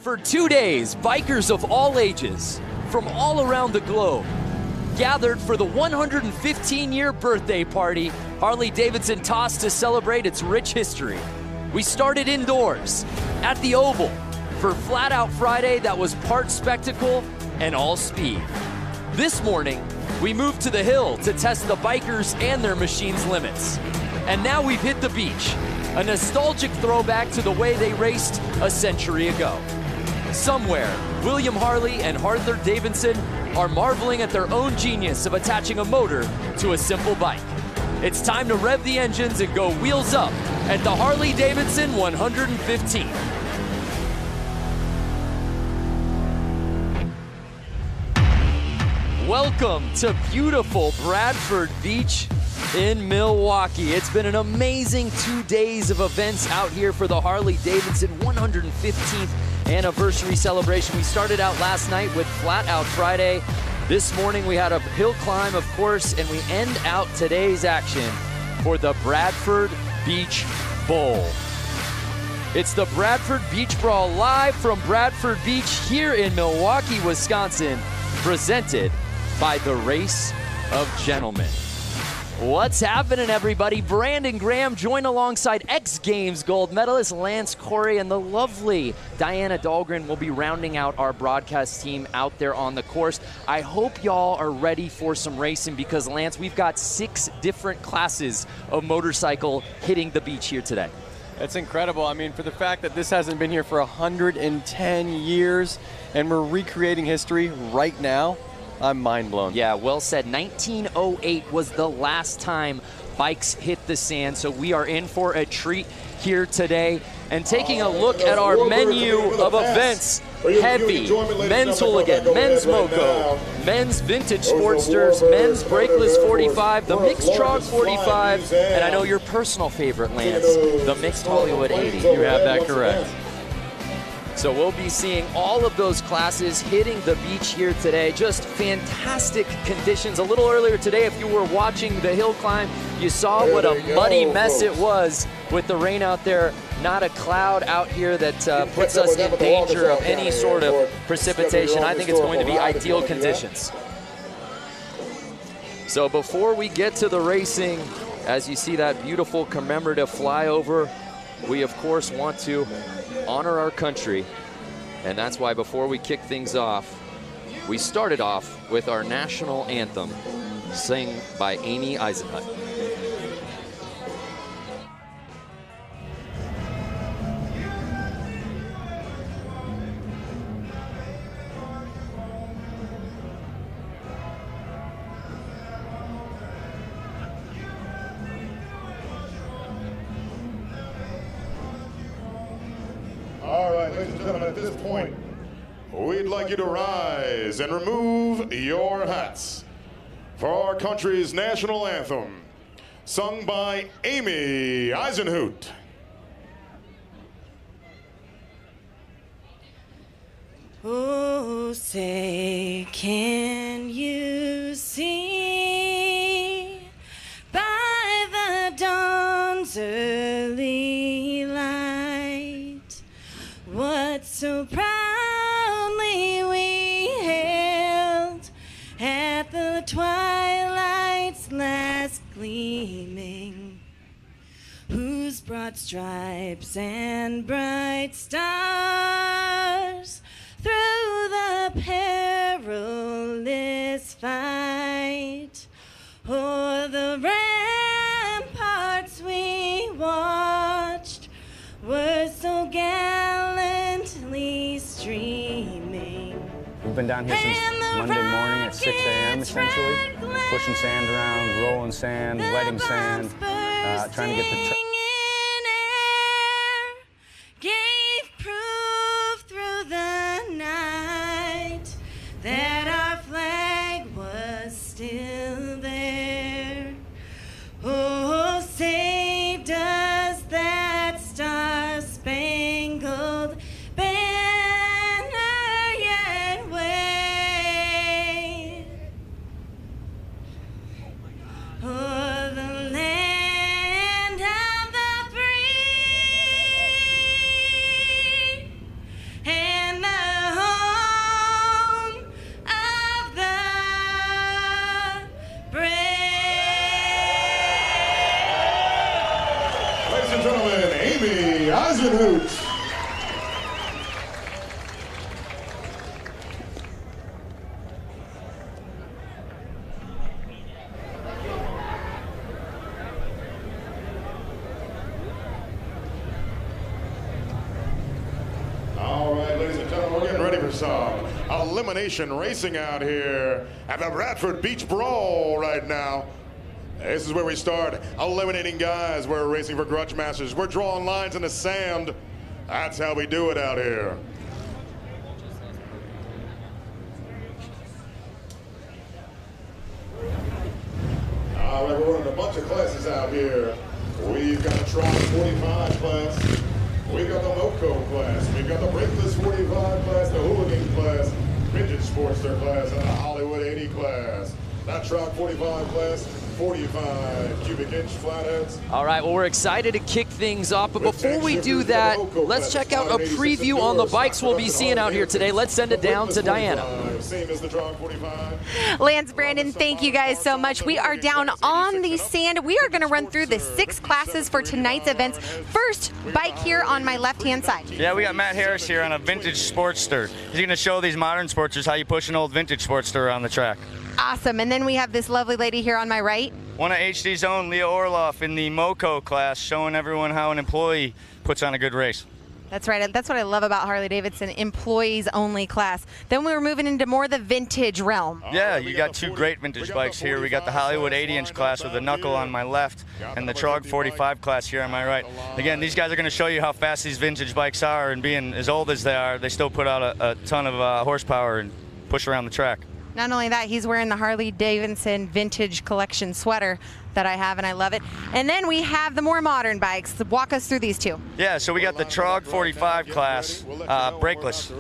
For 2 days, bikers of all ages, from all around the globe, gathered for the 115-year birthday party Harley-Davidson tossed to celebrate its rich history. We started indoors, at the Oval, for Flat Out Friday that was part spectacle and all speed. This morning, we moved to the hill to test the bikers and their machines' limits. And now we've hit the beach, a nostalgic throwback to the way they raced a century ago. Somewhere, William Harley and Arthur Davidson are marveling at their own genius of attaching a motor to a simple bike. It's time to rev the engines and go wheels up at the Harley-Davidson 115. Welcome to beautiful Bradford Beach in Milwaukee. It's been an amazing 2 days of events out here for the Harley-Davidson 115th anniversary celebration. We started out last night with Flat Out Friday. This morning we had a hill climb, of course, and we end out today's action for the Bradford Beach Bowl. It's the Bradford Beach Brawl live from Bradford Beach here in Milwaukee, Wisconsin, presented by the Race of Gentlemen. What's happening, everybody? Brandon Graham joined alongside X Games gold medalist Lance Corey, and the lovely Diana Dahlgren will be rounding out our broadcast team out there on the course. I hope y'all are ready for some racing because, Lance, we've got 6 different classes of motorcycle hitting the beach here today. It's incredible. I mean, for the fact that this hasn't been here for 110 years and we're recreating history right now, I'm mind blown. Yeah, well said. 1908 was the last time bikes hit the sand, so we are in for a treat here today. And taking a look at our menu of events, heavy, men's hooligan, men's moco, men's vintage sportsters, men's brakeless 45, the mixed TROG 45, and I know your personal favorite, Lance, the mixed Hollywood 80. You have that correct. So we'll be seeing all of those classes hitting the beach here today. Just fantastic conditions. A little earlier today, if you were watching the hill climb, you saw what a muddy mess it was with the rain out there. Not a cloud out here that puts us in danger of any sort of precipitation. I think it's going to be ideal conditions. So before we get to the racing, as you see that beautiful commemorative flyover, we of course want to honor our country, and that's why before we kick things off, we started off with our national anthem, sung by Amy Eisenhut. All right, ladies and gentlemen, at this point, we'd like you to rise and remove your hats for our country's national anthem, sung by Amy Eisenhut. Oh, say, can you see by the dawn's early light what so proudly we hailed at the twilight's last gleaming, whose broad stripes and bright stars through the perilous fight o'er the ramparts we watched were so gallantly streaming. We've been down here since Monday morning at 6 a.m. essentially, pushing sand around, rolling sand, wetting sand, trying to get the gave proof through the night that our flag was still there. Oh, say does that star-spangled banner yet wave o'er the land of Hoosian hoots. All right, ladies and gentlemen, we're getting ready for some elimination racing out here at the Bradford Beach Brawl right now. This is where we start eliminating guys. We're racing for grudge masters. We're drawing lines in the sand. That's how we do it out here. All right, we're running a bunch of classes out here. We've got a TROG 45 class. We've got the Loco class. We've got the Brakeless 45 class, the Hooligan class, Vintage Sportster class, and the Hollywood 80 class. That TROG 45 class, 45 cubic inch flatheads. All right, well, we're excited to kick things off, but before we do that, let's check out a preview on the bikes we'll be seeing out here today. Let's send it down to Diana. Same as the TROG 45. Lance, Brandon, thank you guys so much. We are down on the sand. We are going to run through the 6 classes for tonight's events. First bike here on my left-hand side. Yeah, we got Matt Harris here on a vintage Sportster. He's going to show these modern Sportsters how you push an old vintage Sportster around the track. Awesome. And then we have this lovely lady here on my right. One of HD's own, Leah Orloff, in the Moco class, showing everyone how an employee puts on a good race. That's right. That's what I love about Harley-Davidson, employees only class. Then we were moving into more the vintage realm. Yeah, you got 2 great vintage bikes here. We got the Hollywood 80-inch class with the knuckle on my left and the TROG 45 class here on my right. Again, these guys are going to show you how fast these vintage bikes are, and being as old as they are, they still put out a ton of horsepower and push around the track. Not only that, he's wearing the Harley-Davidson vintage collection sweater that I have, and I love it. And then we have the more modern bikes. Walk us through these 2. Yeah, so we got the TROG 45 class, brakeless,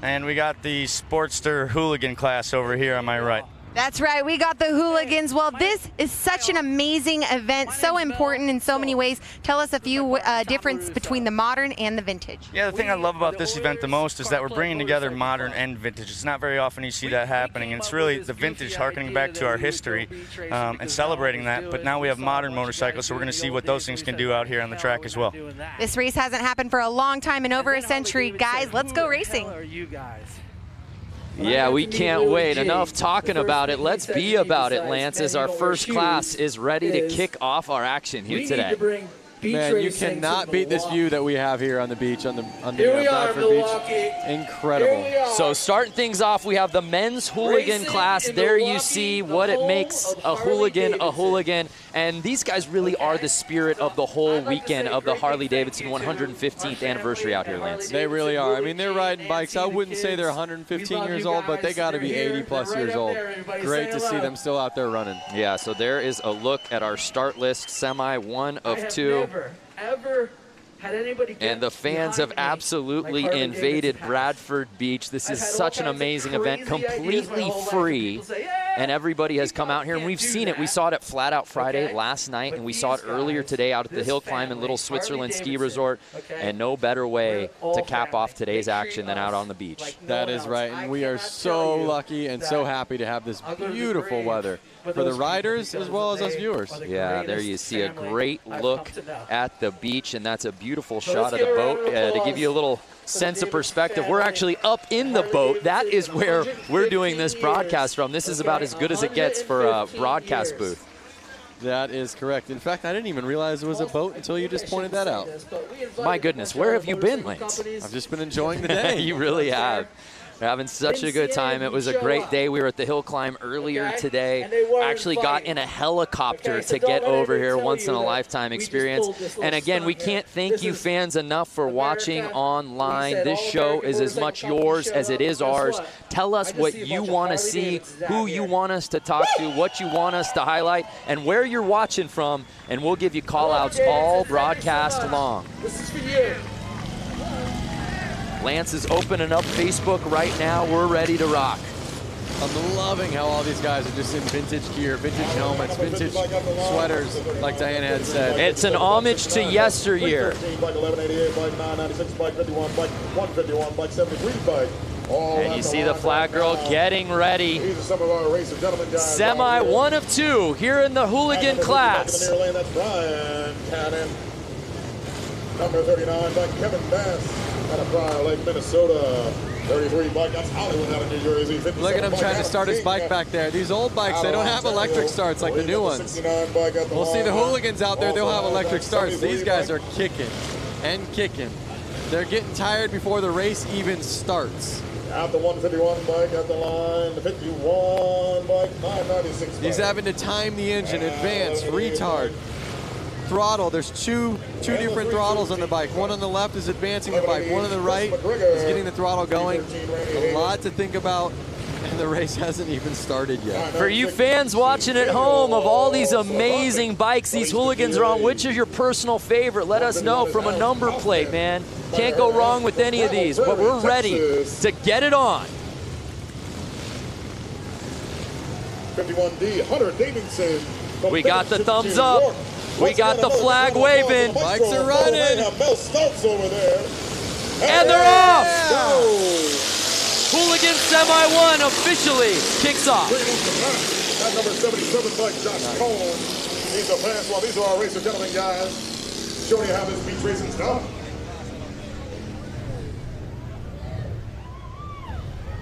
and we got the Sportster Hooligan class over here on my right. That's right, we got the hooligans. Well, this is such an amazing event, so important in so many ways. Tell us a few difference between the modern and the vintage. Yeah, the thing I love about this event the most is that we're bringing together modern and vintage. It's not very often you see that happening, and it's really the vintage harkening back to our history and celebrating that, but now we have modern motorcycles, so we're going to see what those things can do out here on the track as well. This race hasn't happened for a long time, in over a century. Guys, let's go racing. Yeah, we can't wait. Enough talking about it. Let's be about it, Lance, as our first class is ready to kick off our action here today. Man, you cannot beat this view that we have here on the beach, on the Bradford Beach. Incredible. So starting things off, we have the men's hooligan class. There you see what it makes a hooligan. And these guys really are the spirit of the whole weekend of the Harley-Davidson 115th anniversary out here, Lance. They really are. I mean, they're riding bikes. I wouldn't say they're 115 years old, but they got to be 80-plus years old. Great to see them still out there running. Yeah, so there is a look at our start list. Semi 1 of 2. Ever had anybody get and the fans have absolutely invaded Bradford Beach. This is such an amazing event, completely free, and everybody has come out here, and we've seen it. We saw it at Flat Out Friday last night, and we saw it earlier today out at the Hill Climb and Little Switzerland Ski Resort, and no better way to cap off today's action than out on the beach. That is right, and we are so lucky and so happy to have this beautiful weather for the riders as well as us viewers. Yeah, there you see a great look at the beach, and that's a beautiful shot of the boat. To give you a little sense of perspective, we're actually up in the boat. That is where we're doing this broadcast from. This is about as good as it gets for a broadcast booth. That is correct. In fact, I didn't even realize it was a boat until you just pointed that out. My goodness, where have you been, Lance? I've just been enjoying the day. You really have. We're having such a good time. It was a great day. We were at the Hill Climb earlier today. Actually got in a helicopter to get over here, once-in-a-lifetime experience. And again, we can't thank you fans enough for watching online. This show is as much yours as it is ours. Tell us what you want to see, who you want us to talk to, what you want us to highlight, and where you're watching from, and we'll give you call-outs all broadcast long. This is for you. Lance is opening up Facebook right now. We're ready to rock. I'm loving how all these guys are just in vintage gear, vintage helmets, vintage sweaters, like Diane had said. It's an homage to yesteryear. And you see the flag girl getting ready. Semi 1 of 2 here in the hooligan class. Number 39 by Kevin Bass out of Prior Lake, Minnesota. 33 bike, that's Hollywood out of New Jersey. Look at him trying to start his bike back there. These old bikes, they don't have electric starts like the new ones. We'll see the hooligans out there, they'll have electric starts. These guys are kicking and kicking. They're getting tired before the race even starts. Out the 151 bike at the line, the 51 bike, 996 bike. He's having to time the engine, advance, retard, throttle. There's two different throttles on the bike. One on the left is advancing the bike. One on the right is getting the throttle going. A lot to think about, and the race hasn't even started yet. For you fans watching at home, of all these amazing bikes these hooligans are on, which is your personal favorite? Let us know from a number plate, man. Can't go wrong with any of these, but we're ready to get it on. 51D, Harley-Davidson. We got the thumbs up. We got the flag waving. Bikes are running. And they're off. Hooligan Semi 1 officially kicks off. That number 77 bike, Josh Cole. These are fans. Well, these are our racer gentlemen, guys. Showing you how this beach racing's done.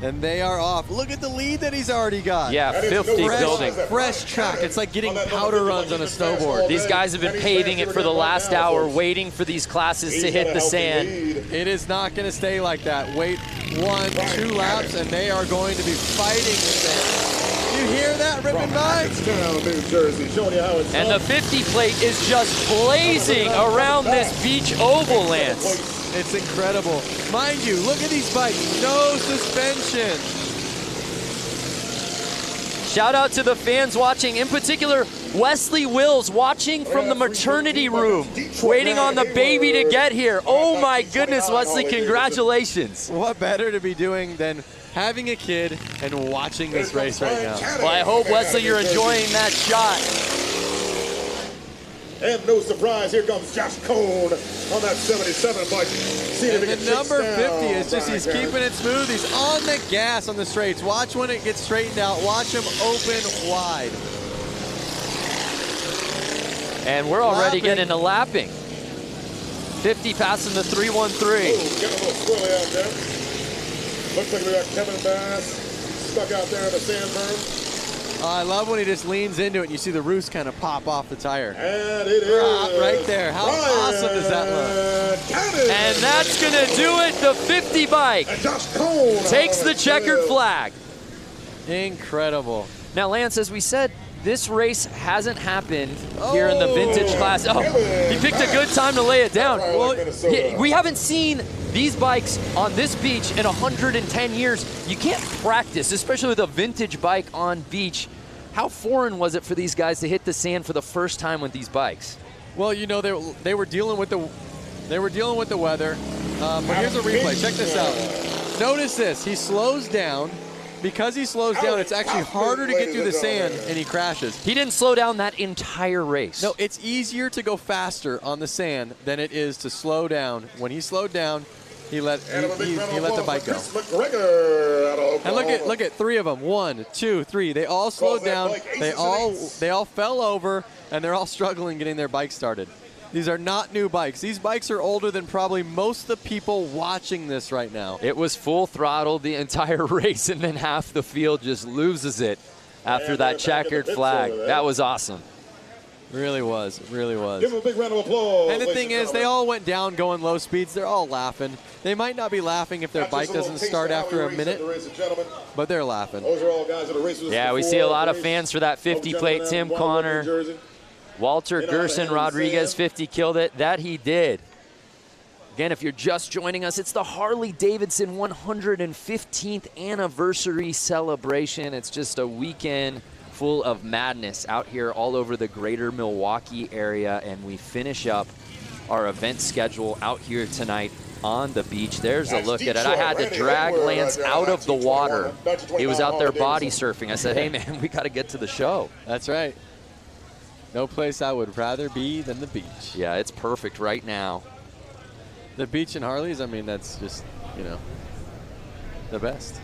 And they are off. Look at the lead that he's already got. Yeah, 50 building. Fresh track. It's like getting powder runs on a snowboard. These guys have been paving it for the last hour, waiting for these classes to hit the sand. It is not going to stay like that. Wait 1, 2 laps, and they are going to be fighting the sand. You hear that, ripping bikes? And the 50 plate is just blazing around this beach oval, Lance. It's incredible. Mind you, look at these bikes. No suspension. Shout out to the fans watching, in particular, Wesley Wills watching from the maternity room, waiting on the baby to get here. Oh my goodness, Wesley, congratulations. What better to be doing than having a kid and watching this race right now? Well, I hope, Wesley, you're enjoying that shot. And no surprise, here comes Josh Cone on that 77 bike. And the number 50 is just, he's keeping it smooth. He's on the gas on the straights. Watch when it gets straightened out. Watch him open wide. And we're already getting a lapping. 50 passing the 313. Oh, getting a little squirrely out there. Looks like we got Kevin Bass stuck out there in the sandberg. I love when he just leans into it and you see the roost kind of pop off the tire. And it is right there. How awesome does that look? And that's going to do it. The 50 bike takes the checkered flag. Incredible. Now, Lance, as we said, this race hasn't happened here in the vintage class. Oh, he picked a good time to lay it down. Well, we haven't seen these bikes on this beach in 110 years. You can't practice, especially with a vintage bike on beach. How foreign was it for these guys to hit the sand for the first time with these bikes? Well, you know, they were dealing with the weather. But here's a replay. Check this out. Notice this. He slows down. Because he slows down, it's actually harder to get through the sand, and he crashes. He didn't slow down that entire race. No, it's easier to go faster on the sand than it is to slow down. When he slowed down, he let the bike go. And look at 3 of them. 1, 2, 3. They all slowed down. They all fell over, and they're all struggling getting their bike started. These are not new bikes. These bikes are older than probably most of the people watching this right now. It was full throttle the entire race, and then half the field just loses it after that checkered flag. That was awesome. Really was. Really was. Give them a big round of applause. And the thing is, they all went down going low speeds. They're all laughing. They might not be laughing if their bike doesn't start after a minute, but they're laughing. Yeah, we see a lot of fans for that 50 plate. Tim Connor, Walter Gerson Rodriguez, 50 killed it. That he did. Again, if you're just joining us, it's the Harley-Davidson 115th anniversary celebration. It's just a weekend full of madness out here all over the greater Milwaukee area, and we finish up our event schedule out here tonight on the beach. There's a look at it. I had to drag Lance out of the water. He was out there body surfing. I said, hey, man, we got to get to the show. That's right. No place I would rather be than the beach. Yeah, it's perfect right now. The beach and Harley's, I mean, that's just, you know, the best.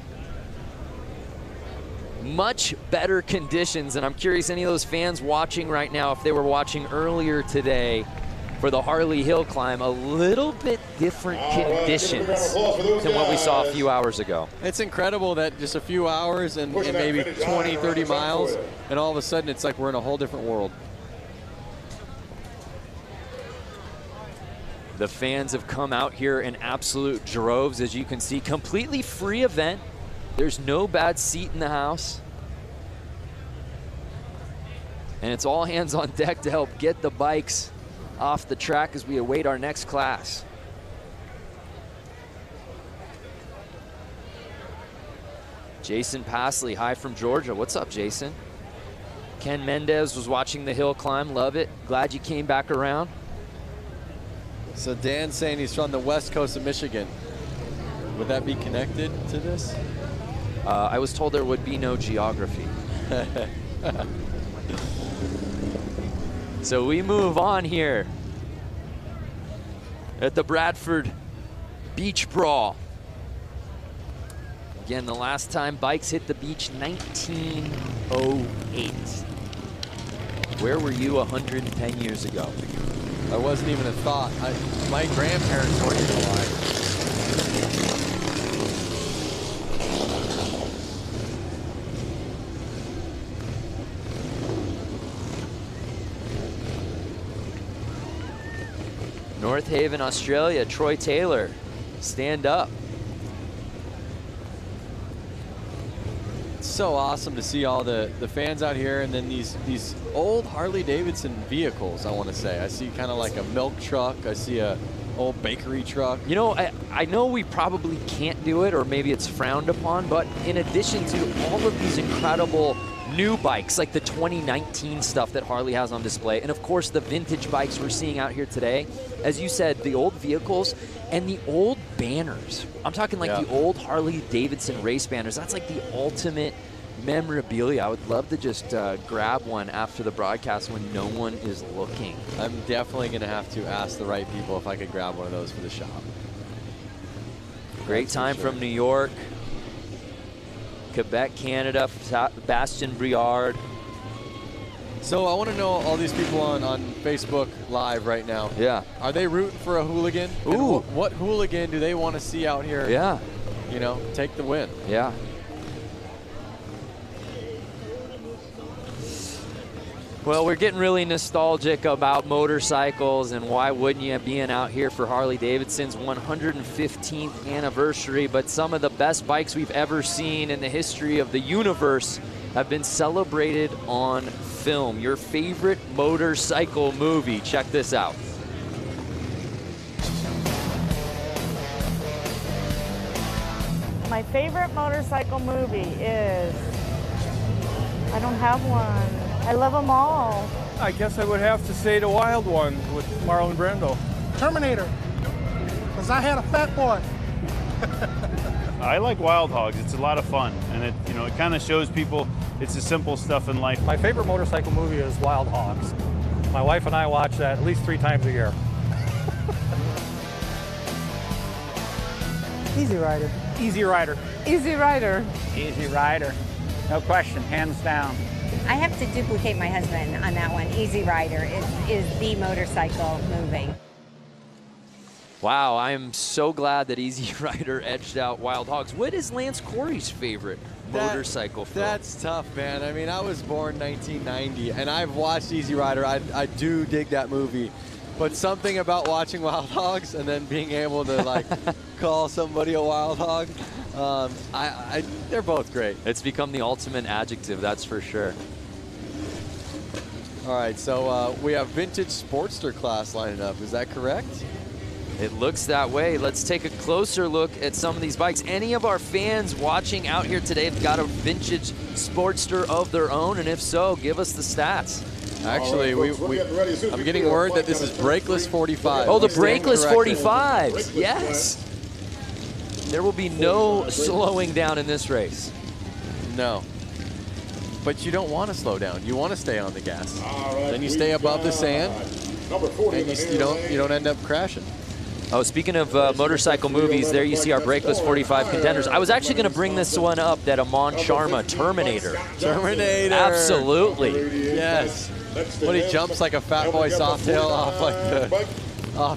Much better conditions, and I'm curious any of those fans watching right now, if they were watching earlier today for the Harley Hill climb. A little bit different conditions than what we saw a few hours ago. It's incredible that just a few hours and maybe 20, 30 miles, and all of a sudden it's like we're in a whole different world. The fans have come out here in absolute droves, as you can see. Completely free event. There's no bad seat in the house. And it's all hands on deck to help get the bikes off the track as we await our next class. Jason Pasley, hi from Georgia. What's up, Jason? Ken Mendez was watching the hill climb. Love it. Glad you came back around. So Dan's saying he's from the west coast of Michigan. Would that be connected to this? I was told there would be no geography. So we move on here at the Bradford Beach Brawl. Again, the last time bikes hit the beach, 1908. Where were you 110 years ago? That wasn't even a thought. My grandparents weren't even alive. North Haven, Australia, Troy Taylor, stand up. It's so awesome to see all the fans out here, and then these old Harley-Davidson vehicles, I want to say. I see kind of like a milk truck. I see a old bakery truck. You know, I know we probably can't do it, or maybe it's frowned upon, but in addition to all of these incredible new bikes, like the 2019 stuff that Harley has on display, and of course the vintage bikes we're seeing out here today, as you said, the old vehicles and the old banners. I'm talking like the old Harley-Davidson race banners. That's like the ultimate memorabilia. I would love to just grab one after the broadcast when no one is looking. I'm definitely going to have to ask the right people if I could grab one of those for the shop. Great time from New York, Quebec, Canada, Bastien Briard. So I want to know all these people on Facebook Live right now. Yeah. Are they rooting for a hooligan? Ooh. And what hooligan do they want to see out here? Yeah. You know, take the win. Yeah. Well, we're getting really nostalgic about motorcycles, and why wouldn't you, being out here for Harley-Davidson's 115th anniversary. But some of the best bikes we've ever seen in the history of the universe have been celebrated on film. Your favorite motorcycle movie. Check this out. My favorite motorcycle movie is, I don't have one. I love them all. I guess I would have to say The Wild One with Marlon Brando. Terminator, because I had a fat boy. I like Wild Hogs. It's a lot of fun, and it kind of shows people it's the simple stuff in life. My favorite motorcycle movie is Wild Hogs. My wife and I watch that at least 3 times a year. Easy Rider. Easy Rider. Easy Rider. Easy Rider. No question, hands down. I have to duplicate my husband on that one. Easy Rider is the motorcycle movie. Wow, I am so glad that Easy Rider edged out Wild Hogs. What is Lance Corey's favorite motorcycle film? That's tough, man. I mean, I was born 1990, and I've watched Easy Rider. I do dig that movie. But something about watching Wild Hogs and then being able to, like, call somebody a wild hog, they're both great. It's become the ultimate adjective, that's for sure. All right, so we have vintage Sportster class lining up. Is that correct? It looks that way. Let's take a closer look at some of these bikes. Any of our fans watching out here today have got a vintage Sportster of their own? And if so, give us the stats. Actually, I'm getting word that this is brakeless 45. Oh, the brakeless 45. Yes. There will be no slowing down in this race. No. But you don't want to slow down. You want to stay on the gas. Then you stay above the sand, and you don't end up crashing. Oh, speaking of motorcycle movies, there you see our brakeless 45 contenders. I was actually going to bring this one up, that Amon Sharma Terminator. Terminator. Absolutely. Yes. When he jumps like a fat boy softail off like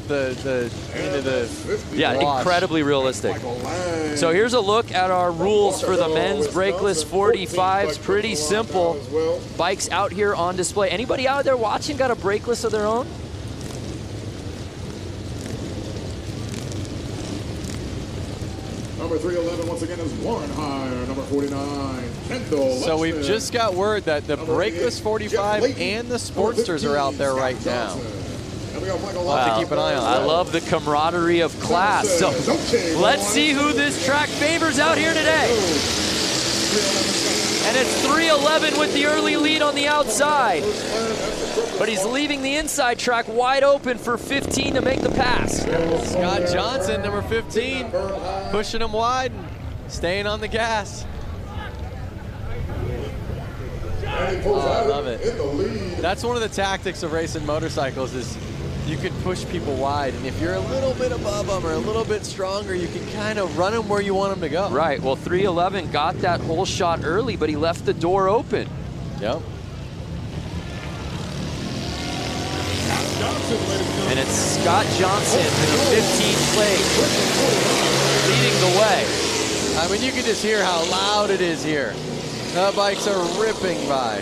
the end of the Yeah, wash. incredibly realistic. So here's a look at our rules for the men's brakeless 45s. Pretty simple. Bikes out here on display. Anybody out there watching got a brakeless of their own? Number 311 once again is Warren Hire. Number 49, Kendall. So we've just got word that the brakeless 45 and the Sportsters are out there right now. We'll have to keep an eye on that. I love the camaraderie of class. So let's see who this track favors out here today. And it's 311 with the early lead on the outside. But he's leaving the inside track wide open for 15 to make the pass. Scott Johnson, number 15, pushing him wide and staying on the gas. Oh, I love it. That's one of the tactics of racing motorcycles is you can push people wide, and if you're a little bit above them or a little bit stronger, you can kind of run them where you want them to go. Right, well 311 got that whole shot early, but he left the door open. Yep. And it's Scott Johnson in the 15th place, leading the way. I mean, you can just hear how loud it is here. The bikes are ripping by.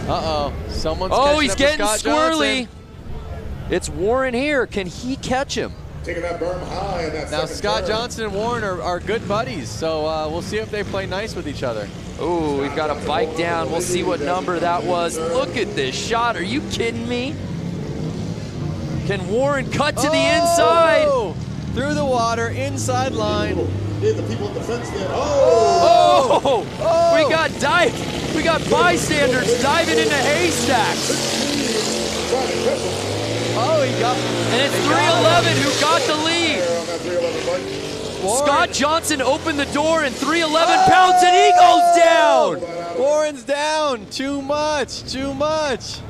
Uh-oh, someone's he's getting Scott squirrely. Johnson. It's Warren here. Can he catch him? Taking that berm high in that Now, second Scott turn. Johnson and Warren are good buddies, so we'll see if they play nice with each other. Oh, we've got a bike down. We'll see what number that was. Look at this shot. Are you kidding me? Can Warren cut to the inside? Through the water, inside line. The people at the fence there. We got bystanders diving into haystacks. Oh, he got. And it's 311 who got the lead. Scott Johnson opened the door and 311 pounds and he goes down. Warren's down. Too much. Too much.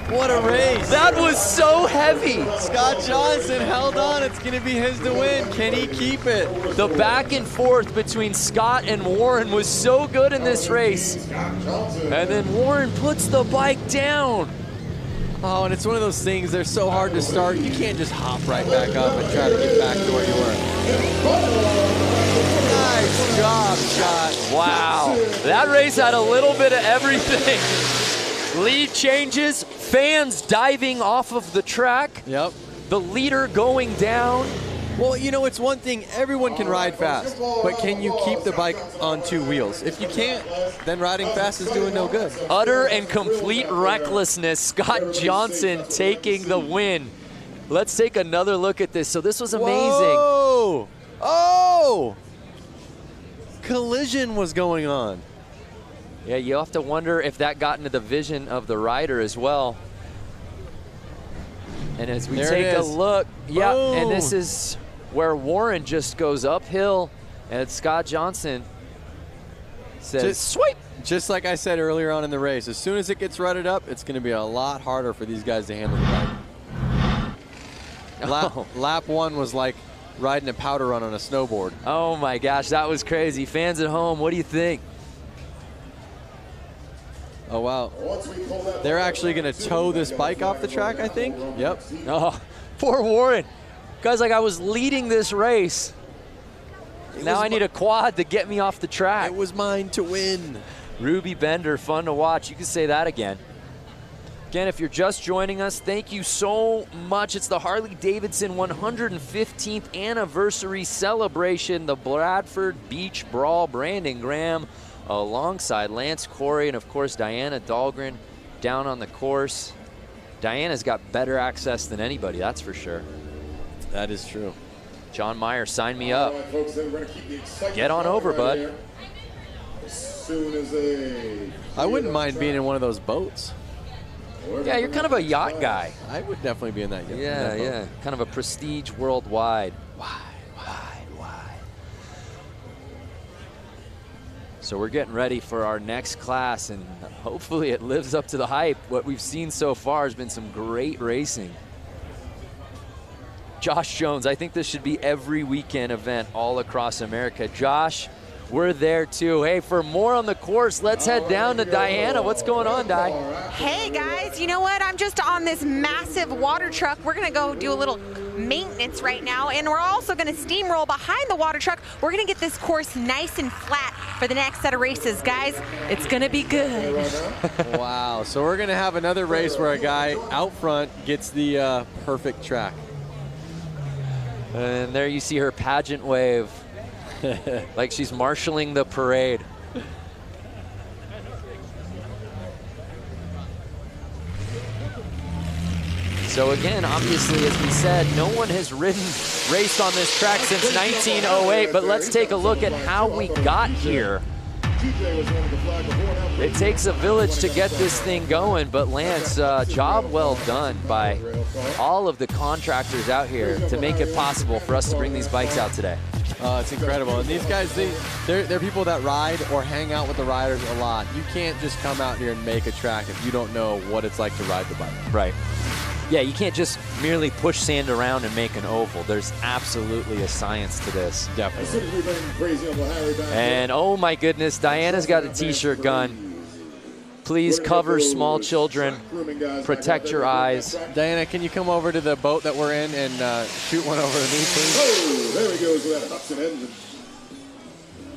What a race. That was so heavy. Scott Johnson held on. It's going to be his to win. Can he keep it? The back and forth between Scott and Warren was so good in this race. And then Warren puts the bike down. Oh, and it's one of those things, they're so hard to start. You can't just hop right back up and try to get back to where you were. Nice job, Scott. Wow. That race had a little bit of everything. Lead changes, fans diving off of the track. Yep. The leader going down. Well, you know, it's one thing, everyone can ride fast, but can you keep the bike on two wheels? If you can't, then riding fast is doing no good. Utter and complete recklessness. Scott Johnson taking the win. Let's take another look at this. So this was amazing. Whoa! Oh! Collision was going on. Yeah, you have to wonder if that got into the vision of the rider as well. And as we take a look, yeah, and this is where Warren just goes uphill, and Scott Johnson says, sweep. Just like I said earlier on in the race, as soon as it gets rutted up, it's going to be a lot harder for these guys to handle the bike. Lap one was like riding a powder run on a snowboard. Oh my gosh, that was crazy. Fans at home, what do you think? Oh, wow. They're actually going to tow this bike off the track, I think. Yep. Oh, poor Warren. Guys, like I was leading this race. Now I need a quad to get me off the track. It was mine to win. Ruby Bender, fun to watch. You can say that again. Again, if you're just joining us, thank you so much. It's the Harley-Davidson 115th anniversary celebration, the Bradford Beach Brawl. Brandon Graham alongside Lance Corey and, of course, Diana Dahlgren down on the course. Diana's got better access than anybody, that's for sure. That is true. John Meyer, sign me up. All right, folks, we're gonna keep the excitement Get on over, bud. here. As soon as I wouldn't mind being in one of those boats. Yeah, you're kind of a yacht guy. I would definitely be in that yacht. Yeah, yeah. Kind of a prestige worldwide. Wide. So we're getting ready for our next class, and hopefully it lives up to the hype. What we've seen so far has been some great racing. Josh Jones, I think this should be every weekend event all across America. Josh, we're there too. Hey, for more on the course, let's head down to Diana. What's going on, Di? Hey guys, you know what? I'm just on this massive water truck. We're gonna go do a little maintenance right now, and we're also gonna steamroll behind the water truck. We're gonna get this course nice and flat for the next set of races. Guys, it's gonna be good. Wow, so we're gonna have another race where a guy out front gets the perfect track. And there you see her pageant wave, like she's marshaling the parade. So again, obviously, as we said, no one has raced on this track since 1908, but let's take a look at how we got here. It takes a village to get this thing going, but Lance, job well done by all of the contractors out here to make it possible for us to bring these bikes out today. It's incredible. And these guys, they're people that ride or hang out with the riders a lot. You can't just come out here and make a track if you don't know what it's like to ride the bike. Right. Yeah, you can't just merely push sand around and make an oval. There's absolutely a science to this. Definitely. And oh my goodness, Diana's got a t-shirt gun. Please cover small children. Protect your eyes. Diana, can you come over to the boat that we're in and shoot one over to me, please? Oh, there he goes with that Hudson engine.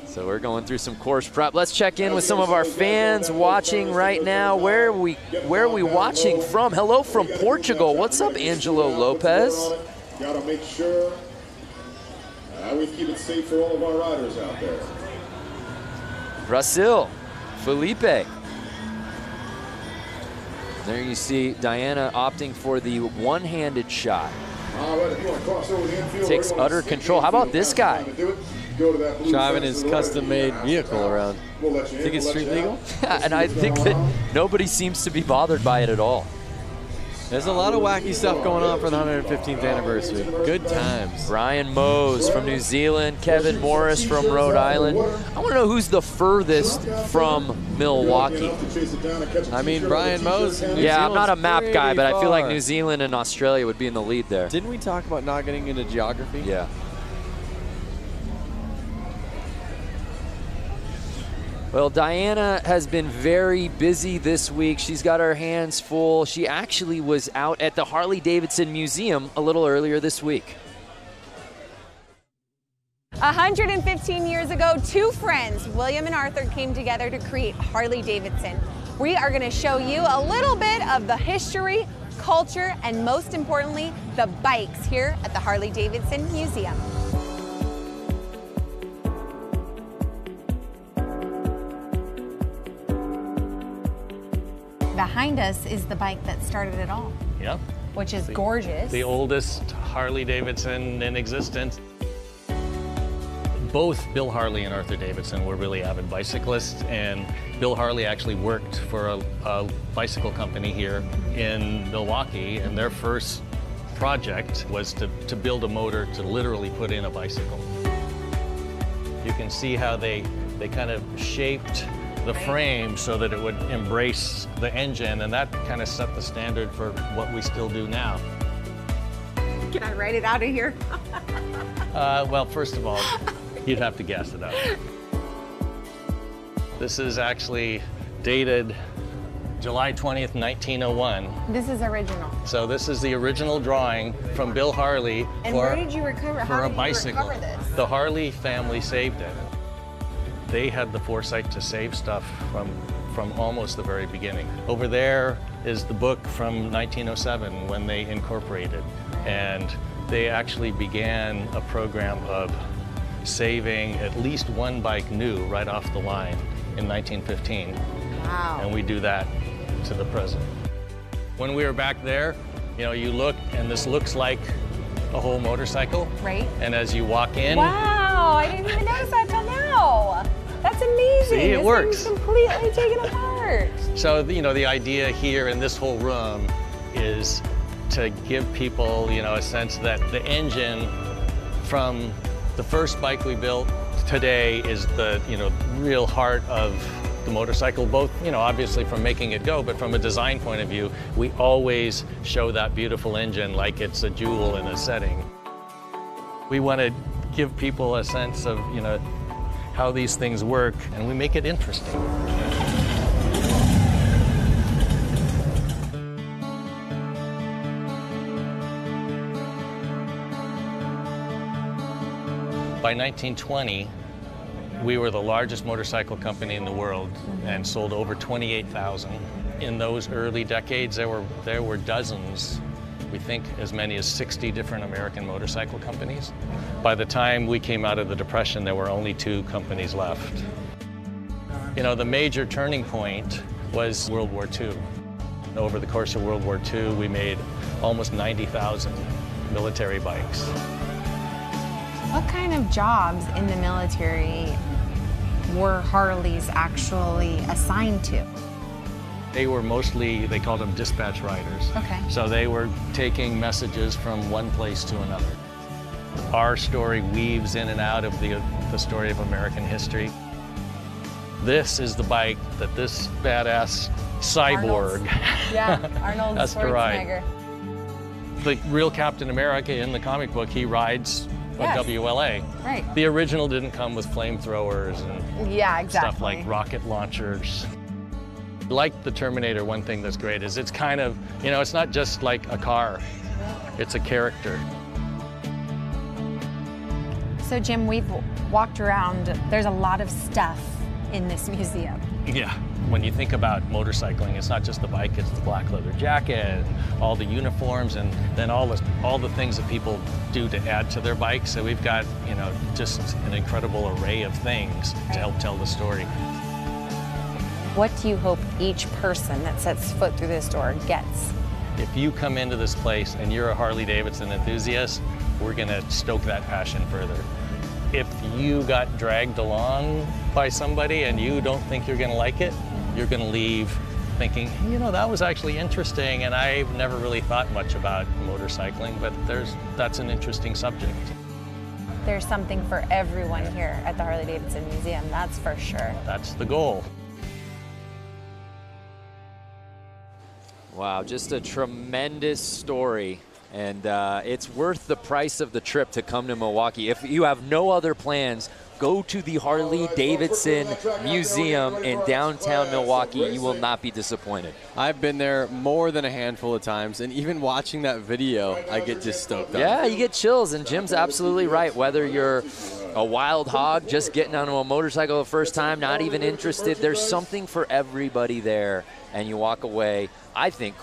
So we're going through some course prep. Let's check in with some of our fans watching right now. Where are we watching from? Hello from Portugal. What's up, Angelo Lopez? Gotta make sure we keep it safe for all of our riders out there. Brazil, Felipe. There you see Diana opting for the one-handed shot. Takes utter control. How about this guy? Driving his custom-made vehicle around. Think it's street legal? And I think that nobody seems to be bothered by it at all. There's a lot of wacky stuff going on for the 115th anniversary. Good times. Brian Mose from New Zealand, Kevin Morris from Rhode Island. I want to know who's the furthest from Milwaukee. I mean, Brian Mose. Yeah, I'm not a map guy, but I feel like New Zealand and Australia would be in the lead there. Didn't we talk about not getting into geography? Yeah. Well, Diana has been very busy this week. She's got her hands full. She actually was out at the Harley-Davidson Museum a little earlier this week. 115 years ago, two friends, William and Arthur, came together to create Harley-Davidson. We are going to show you a little bit of the history, culture, and most importantly, the bikes here at the Harley-Davidson Museum. Behind us is the bike that started it all. Yep. Which is gorgeous. The oldest Harley-Davidson in existence. Both Bill Harley and Arthur Davidson were really avid bicyclists, and Bill Harley actually worked for a bicycle company here in Milwaukee, and their first project was to build a motor to literally put in a bicycle. You can see how they kind of shaped the frame so that it would embrace the engine, and that kind of set the standard for what we still do now. Can I write it out of here? Well, first of all, you'd have to guess it out. This is actually dated July 20th, 1901. This is original. So this is the original drawing from Bill Harley and where did you recover? For How a did bicycle. You recover this? The Harley family saved it. They had the foresight to save stuff from almost the very beginning. Over there is the book from 1907 when they incorporated, and they actually began a program of saving at least one bike new right off the line in 1915. Wow. And we do that to the present. When we were back there, you know, you look and this looks like a whole motorcycle. Right. And as you walk in. Wow, I didn't even notice that till now. That's amazing. See, it works. This thing's completely taken apart. So, you know, the idea here in this whole room is to give people, you know, a sense that the engine from the first bike we built today is the, you know, real heart of the motorcycle, both, you know, obviously from making it go, but from a design point of view, we always show that beautiful engine like it's a jewel in a setting. We want to give people a sense of, you know, how these things work, and we make it interesting. By 1920, we were the largest motorcycle company in the world and sold over 28,000. In those early decades, there were dozens, we think as many as 60 different American motorcycle companies. By the time we came out of the Depression, there were only 2 companies left. You know, the major turning point was World War II. Over the course of World War II, we made almost 90,000 military bikes. What kind of jobs in the military were Harleys actually assigned to? They were mostly, they called them dispatch riders. Okay. So they were taking messages from one place to another. Our story weaves in and out of the story of American history. This is the bike that this badass cyborg Arnold has to ride. Schwarzenegger. The real Captain America in the comic book, he rides a WLA. Right. The original didn't come with flamethrowers and stuff like rocket launchers. Like the Terminator, one thing that's great is it's kind of, you know, it's not just like a car, it's a character. So Jim, we've walked around, there's a lot of stuff in this museum. Yeah, when you think about motorcycling, it's not just the bike, it's the black leather jacket, and all the uniforms, and then all the things that people do to add to their bike. So we've got, you know, just an incredible array of things to help tell the story. What do you hope each person that sets foot through this door gets? If you come into this place and you're a Harley-Davidson enthusiast, we're gonna stoke that passion further. If you got dragged along by somebody and you don't think you're gonna like it, you're gonna leave thinking, you know, that was actually interesting, and I've never really thought much about motorcycling, but that's an interesting subject. There's something for everyone here at the Harley-Davidson Museum, that's for sure. That's the goal. Wow, just a tremendous story. And it's worth the price of the trip to come to Milwaukee. If you have no other plans, go to the Harley-Davidson Museum in downtown Milwaukee. You will not be disappointed. I've been there more than a handful of times, and even watching that video, I get just stoked up. Yeah, you get chills, and Jim's absolutely right. Whether you're a wild hog, just getting onto a motorcycle the first time, not even interested, there's something for everybody there, and you walk away, I think,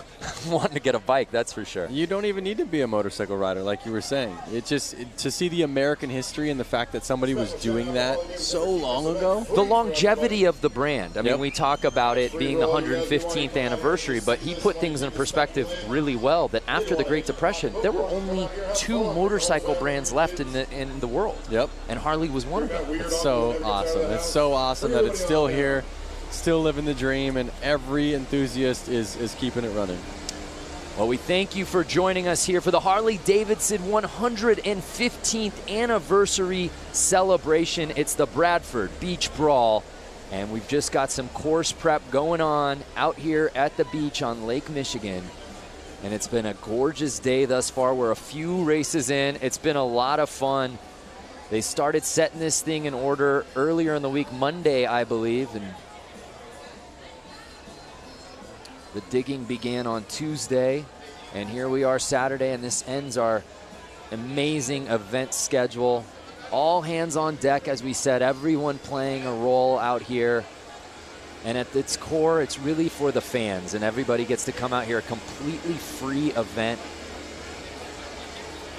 wanting to get a bike, that's for sure. You don't even need to be a motorcycle rider, like you were saying. To see the American history and the fact that somebody was doing that so long ago. The longevity of the brand. I mean, we talk about it being the 115th anniversary, but he put things in perspective really well, that after the Great Depression, there were only 2 motorcycle brands left in the world. Yep. And Harley was one of them. It's so awesome. It's so awesome that it's still here, still living the dream, and every enthusiast is keeping it running. Well, we thank you for joining us here for the Harley-Davidson 115th anniversary celebration. It's the Bradford Beach Brawl, and we've just got some course prep going on out here at the beach on Lake Michigan. And it's been a gorgeous day thus far. We're a few races in. It's been a lot of fun. They started setting this thing in order earlier in the week, Monday, I believe, and the digging began on Tuesday, and here we are Saturday, and this ends our amazing event schedule. All hands on deck, as we said, everyone playing a role out here. And at its core, it's really for the fans, and everybody gets to come out here, a completely free event.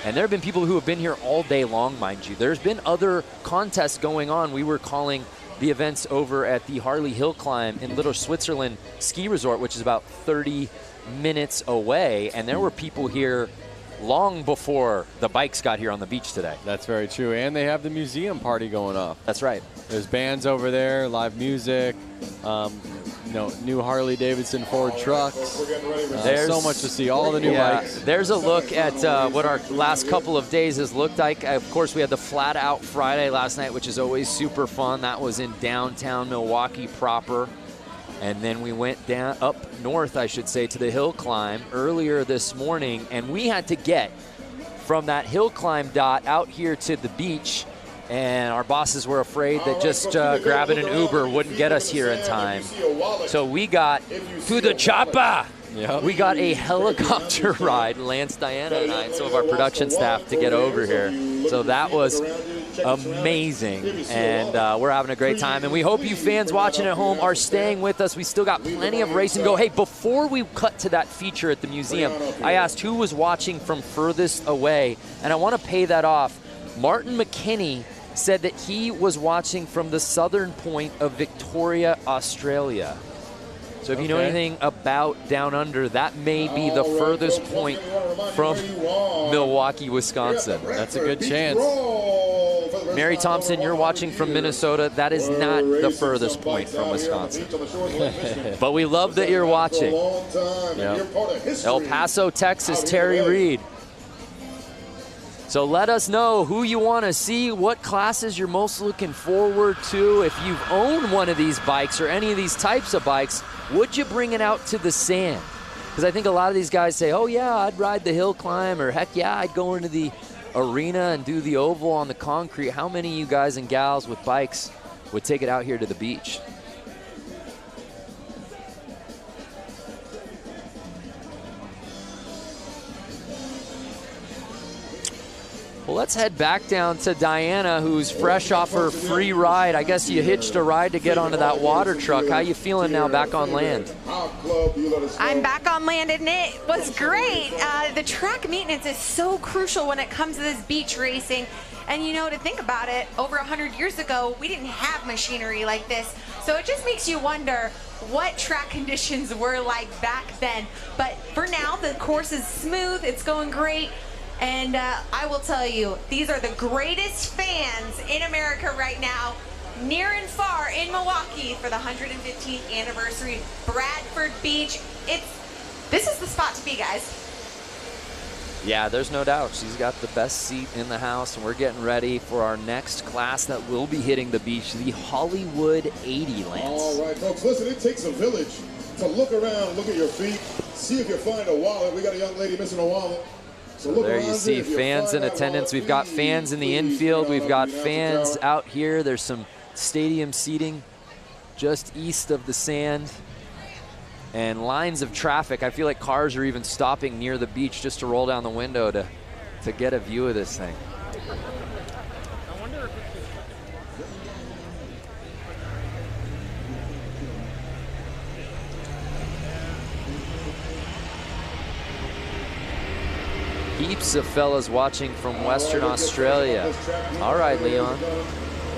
And there have been people who have been here all day long, mind you. There's been other contests going on. We were calling the events over at the Harley Hill Climb in Little Switzerland Ski Resort, which is about 30 minutes away. And there were people here long before the bikes got here on the beach today. That's very true. And they have the museum party going off. That's right. There's bands over there, live music, you know, new Harley-Davidson Ford trucks. There's so much to see, all the new bikes. There's a look at what our last couple of days has looked like. Of course, we had the Flat Out Friday last night, which is always super fun. That was in downtown Milwaukee proper. And then we went down up north, I should say, to the hill climb earlier this morning. And we had to get from that hill climb dot out here to the beach and our bosses were afraid that just grabbing an Uber wouldn't get us here in time. So we got to the chopper. Yep. We got a helicopter ride, Lance, Diana, and I, and some of our production staff to get over here. So that was amazing, and we're having a great time. And we hope you fans watching at home are staying with us. We still got plenty of racing to go. Hey, before we cut to that feature at the museum, I asked who was watching from furthest away, and I want to pay that off. Martin McKinney said that he was watching from the southern point of Victoria, Australia. So if you know anything about Down Under, that may be the furthest point from Milwaukee, Wisconsin. That's a good chance. Mary Thompson, you're watching from Minnesota. That is not the furthest point from Wisconsin. But we love that you're watching. Yep. El Paso, Texas, Terry Reed. So let us know who you want to see, what classes you're most looking forward to. If you've owned one of these bikes or any of these types of bikes, would you bring it out to the sand? Because I think a lot of these guys say, oh yeah, I'd ride the hill climb, or heck yeah, I'd go into the arena and do the oval on the concrete. How many of you guys and gals with bikes would take it out here to the beach? Well, let's head back down to Diana, who's fresh off her free ride. I guess you hitched a ride to get onto that water truck. How you feeling now back on land? I'm back on land, and it was great. The track maintenance is so crucial when it comes to this beach racing. And you know, to think about it, over 100 years ago, we didn't have machinery like this. So it just makes you wonder what track conditions were like back then. But for now, the course is smooth, it's going great. And I will tell you, these are the greatest fans in America right now, near and far in Milwaukee for the 115th anniversary Bradford Beach. This is the spot to be, guys. Yeah, there's no doubt. She's got the best seat in the house, and we're getting ready for our next class that will be hitting the beach, the Hollywood 80, Lance. All right, folks, listen, it takes a village to look around, look at your feet, see if you find a wallet. We got a young lady missing a wallet. So there you see fans in attendance. We've got fans in the infield. We've got fans out here. There's some stadium seating just east of the sand. And lines of traffic. I feel like cars are even stopping near the beach just to roll down the window to get a view of this thing. Heaps of fellas watching from Western Australia. All right, Leon.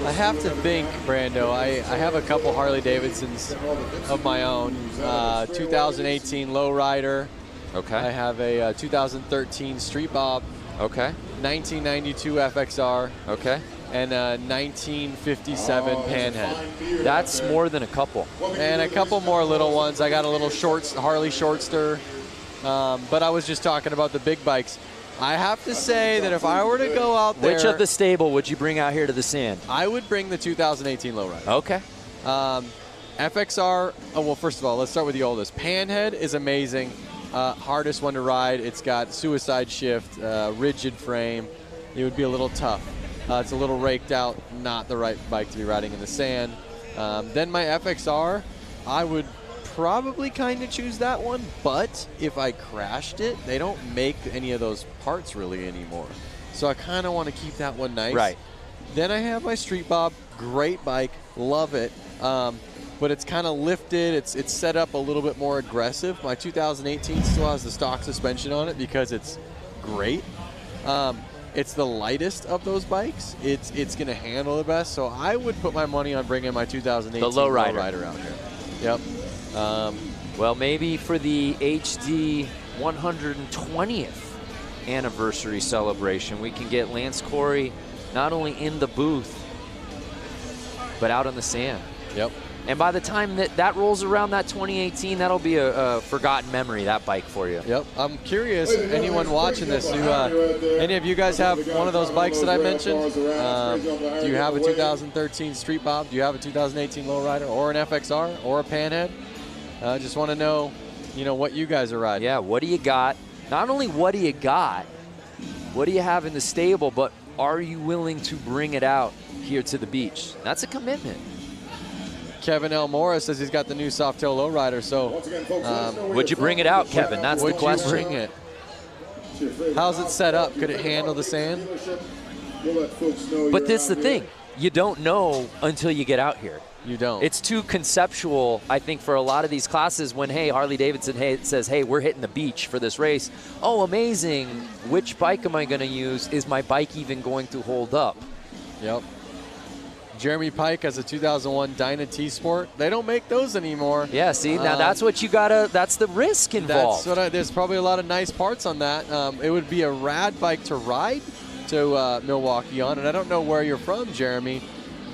I have to think, Brando, I have a couple Harley-Davidsons of my own. 2018 Lowrider. Okay. I have a 2013 Street Bob. Okay. 1992 FXR. Okay. And a 1957 Panhead. That's more than a couple. And a couple more little ones. I got a little Harley Shortster. But I was just talking about the big bikes. I have to say that if I were to go out there... Which of the stable would you bring out here to the sand? I would bring the 2018 Lowrider. Okay. FXR, well, first of all, let's start with the oldest. Panhead is amazing. Hardest one to ride. It's got suicide shift, rigid frame. It would be a little tough. It's a little raked out, not the right bike to be riding in the sand. Then my FXR, I would probably kind of choose that one, but if I crashed it, they don't make any of those parts really anymore. So I kind of want to keep that one nice. Right. Then I have my Street Bob, great bike, love it. But it's kind of lifted, it's set up a little bit more aggressive. My 2018 still has the stock suspension on it because it's great. It's the lightest of those bikes. It's going to handle the best. So I would put my money on bringing my 2018 Lowrider out here. Yep. Well, maybe for the HD 120th anniversary celebration, we can get Lance Corey not only in the booth, but out on the sand. Yep. And by the time that rolls around, that 2018, that'll be a forgotten memory, that bike for you. Yep. I'm curious, anyone watching this, any of you guys have one of those bikes that I mentioned? Do you have a 2013 Street Bob? Do you have a 2018 Lowrider or an FXR or a Panhead? Just want to know, what you guys are riding. Yeah, what do you got? Not only what do you got, what do you have in the stable, but are you willing to bring it out here to the beach? That's a commitment. Kevin L. Morris says he's got the new Softail lowrider, so would you bring it out, Kevin? That's the question. Would you bring it? How's it set up? Could it handle the sand? But this is the thing. You don't know until you get out here. You don't. It's too conceptual, I think, for a lot of these classes when, hey, Harley-Davidson says, hey, we're hitting the beach for this race. Oh, amazing. Which bike am I going to use? Is my bike even going to hold up? Yep. Jeremy Pike has a 2001 Dyna T-Sport. They don't make those anymore. Yeah, see, now that's what you gotta, that's the risk involved. There's probably a lot of nice parts on that. It would be a rad bike to ride to Milwaukee on, and I don't know where you're from, Jeremy,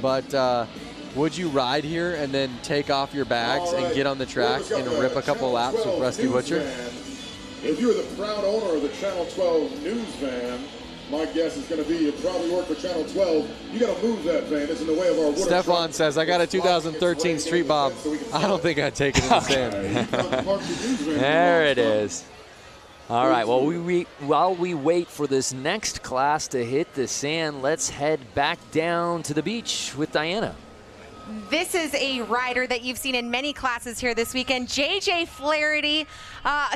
but would you ride here and then take off your bags and get on the track and rip a couple laps with Rusty Butcher? If you're the proud owner of the Channel 12 news van, my guess is going to be you probably work for Channel 12. You got to move that van. It's in the way of our water. Stefan says, I got a 2013 Street Bob. I don't think I'd take it in the sand. There it is. All right, well, while we wait for this next class to hit the sand, let's head back down to the beach with Diana. This is a rider that you've seen in many classes here this weekend, JJ Flaherty.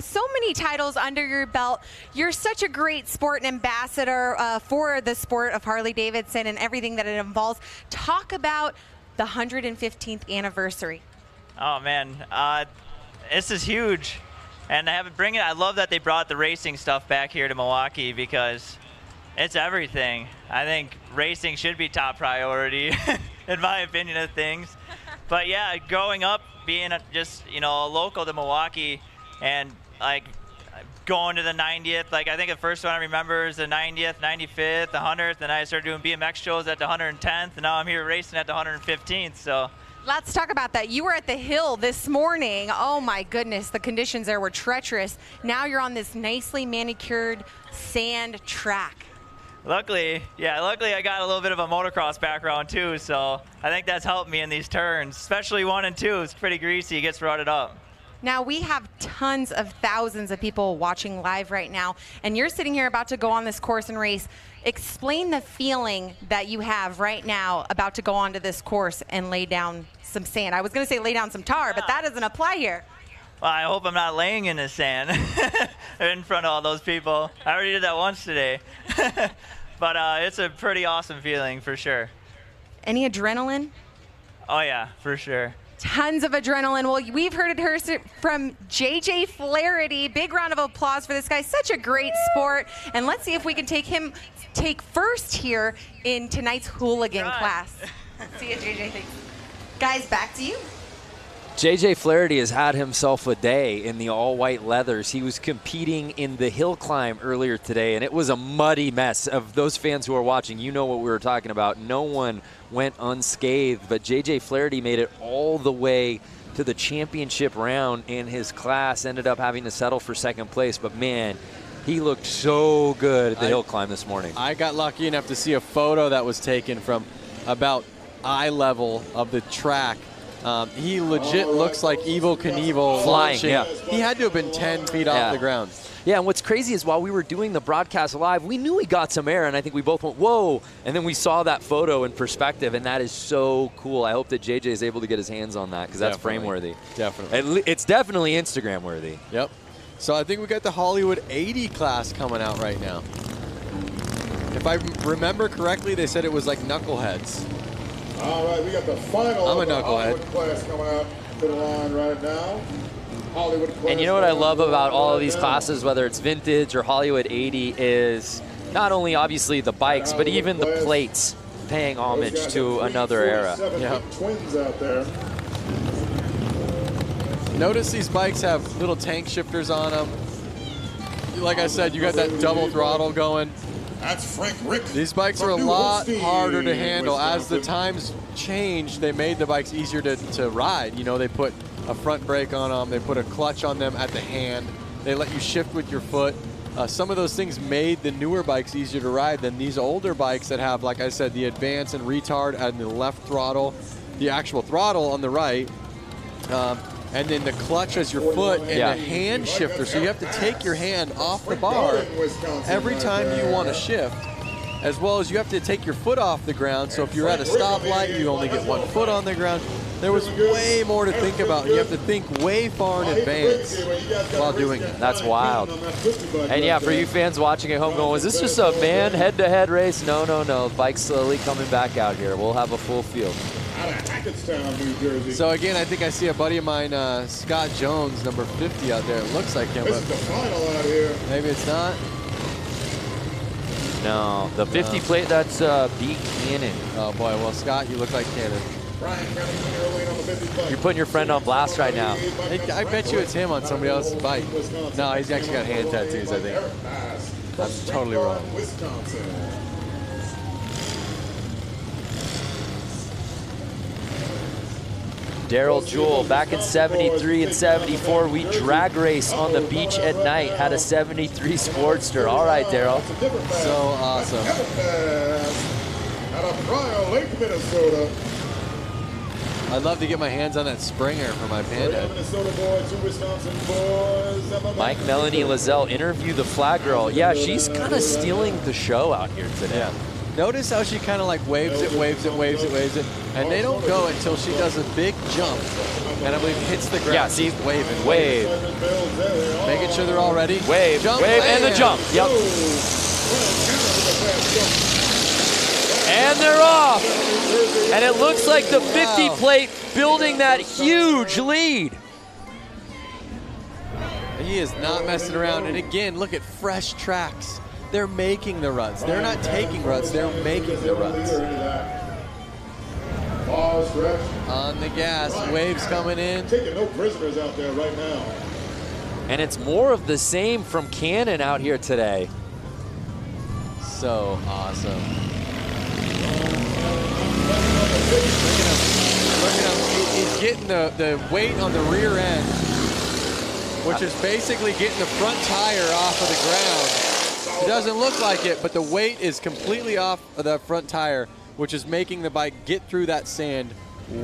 So many titles under your belt. You're such a great sport and ambassador for the sport of Harley-Davidson and everything that it involves. Talk about the 115th anniversary. Oh man, this is huge, and I love that they brought the racing stuff back here to Milwaukee because it's everything. I think racing should be top priority. In my opinion of things. But yeah, growing up, being just, local to Milwaukee and like going to the 90th, like I think the first one I remember is the 90th, 95th, the 100th, and I started doing BMX shows at the 110th, and now I'm here racing at the 115th, so. Let's talk about that. You were at the hill this morning. Oh my goodness, the conditions there were treacherous. Now you're on this nicely manicured sand track. Luckily I got a little bit of a motocross background too, so I think that's helped me in these turns, especially 1 and 2. It's pretty greasy, it gets rutted up. Now we have tons of thousands of people watching live right now, and you're sitting here about to go on this course and race. Explain the feeling that you have right now about to go onto this course and lay down some sand. I was going to say lay down some tar, but that doesn't apply here. Well, I hope I'm not laying in the sand in front of all those people. I already did that once today. But it's a pretty awesome feeling for sure. Any adrenaline? Oh yeah, for sure. Tons of adrenaline. Well, we've heard it from JJ Flaherty. Big round of applause for this guy. Such a great sport. And let's see if we can take first here in tonight's hooligan class. See you, JJ. Thanks. Guys, back to you. JJ Flaherty has had himself a day in the all-white leathers. He was competing in the hill climb earlier today, and it was a muddy mess. Of those fans who are watching, you know what we were talking about. No one went unscathed, but JJ Flaherty made it all the way to the championship round in his class, ended up having to settle for second place, but man, he looked so good at the hill climb this morning. I got lucky enough to see a photo that was taken from about eye level of the track. He legit looks like Evel Knievel flying. Launching. Yeah. He had to have been 10 feet off the ground. Yeah, and what's crazy is while we were doing the broadcast live, we knew he got some air, and I think we both went, whoa, and then we saw that photo in perspective, and that is so cool. I hope that JJ is able to get his hands on that because that's frame-worthy. Definitely. It's definitely Instagram-worthy. Yep. So I think we got the Hollywood 80 class coming out right now. If I remember correctly, they said it was like knuckleheads. All right, we got the final I'm a knucklehead. Hollywood class coming out to the line right now. Hollywood class. And you know what I love about all of these classes, whether it's vintage or Hollywood 80, is not only obviously the bikes, but even the plates paying homage to another era. Yeah. Twins out there. Notice these bikes have little tank shifters on them. Like I said, you got that double throttle going. That's Frank Rick. These bikes are a lot harder to handle. As the times changed, they made the bikes easier to ride. You know, they put a front brake on them. They put a clutch on them at the hand. They let you shift with your foot. Some of those things made the newer bikes easier to ride than these older bikes that have, like I said, the advance and retard and the left throttle, the actual throttle on the right, and then the clutch as your foot and the hand shifter. So you have to take your hand off the bar every time you want to shift. as well as you have to take your foot off the ground. So if you're at a stoplight, you only get 1 foot on the ground. There was way more to think about. You have to think way far in advance while doing it. That's wild. And yeah, for you fans watching at home going, was this just a man head-to-head race? No, no, no. Bike's slowly coming back out here. We'll have a full field. So again, I think I see a buddy of mine, Scott Jones, number 50 out there. It looks like him, but maybe it's not. No, the 50 plate, that's B. Cannon. Oh boy, well Scott, you look like Cannon. You're putting your friend on blast right now. I bet you it's him on somebody else's bike. No, he's actually got hand tattoos, I think. I'm totally wrong. Daryl Jewell, back in 73 and 74, we drag race on the beach at night, had a 73 Sportster. All right, Daryl. So awesome. Out of Brawl, Lake, Minnesota. I'd love to get my hands on that Springer for my Panda. Mike Melanie Lazelle, interview the flag girl. Yeah, she's kind of stealing the show out here today. Yeah. Notice how she kind of like waves it, waves it, waves it, waves it, and they don't go until she does a big jump, and I believe hits the ground. Yeah, see, she's waving, wave, making sure they're all ready. Wave, jump, wave, and the jump. Yep. And they're off. And it looks like the 50 plate building that huge lead. He is not messing around. And again, look at fresh tracks. They're making the ruts. They're not taking ruts, they're making the ruts. On the gas, waves coming in. Taking no prisoners out there right now. And it's more of the same from Cannon out here today. So awesome. Look at him. He's getting the weight on the rear end, which is basically getting the front tire off of the ground. It doesn't look like it, but the weight is completely off of that front tire, which is making the bike get through that sand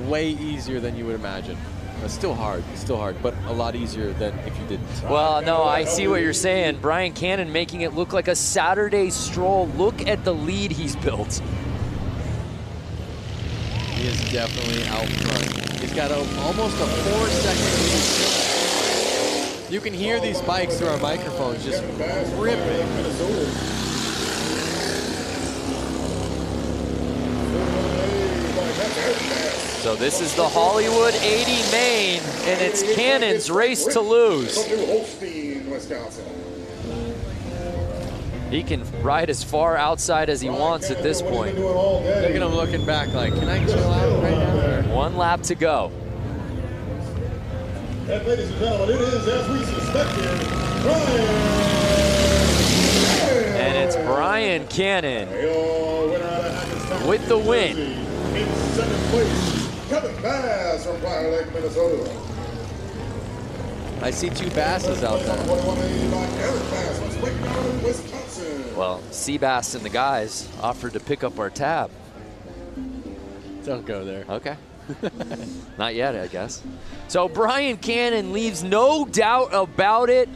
way easier than you would imagine. It's still hard, but a lot easier than if you didn't. Well, no, I see what you're saying. Brian Cannon making it look like a Saturday stroll. Look at the lead he's built. He is definitely out front. He's got almost a 4-second lead. You can hear these bikes through our microphones just ripping. So this is the Hollywood 80 main, and it's Cannon's race to lose. He can ride as far outside as he wants at this point. Look at him looking back like, can I chill out right now? 1 lap to go. And ladies and gentlemen, it is, as we suspected, Brian. And it's Brian Cannon with the win. In second place, Kevin Bass from Fire Lake, Minnesota. I see 2 Basses out there. Well, Seabass and the guys offered to pick up our tab. Don't go there. Okay. Not yet, I guess. So Brian Cannon leaves no doubt about it.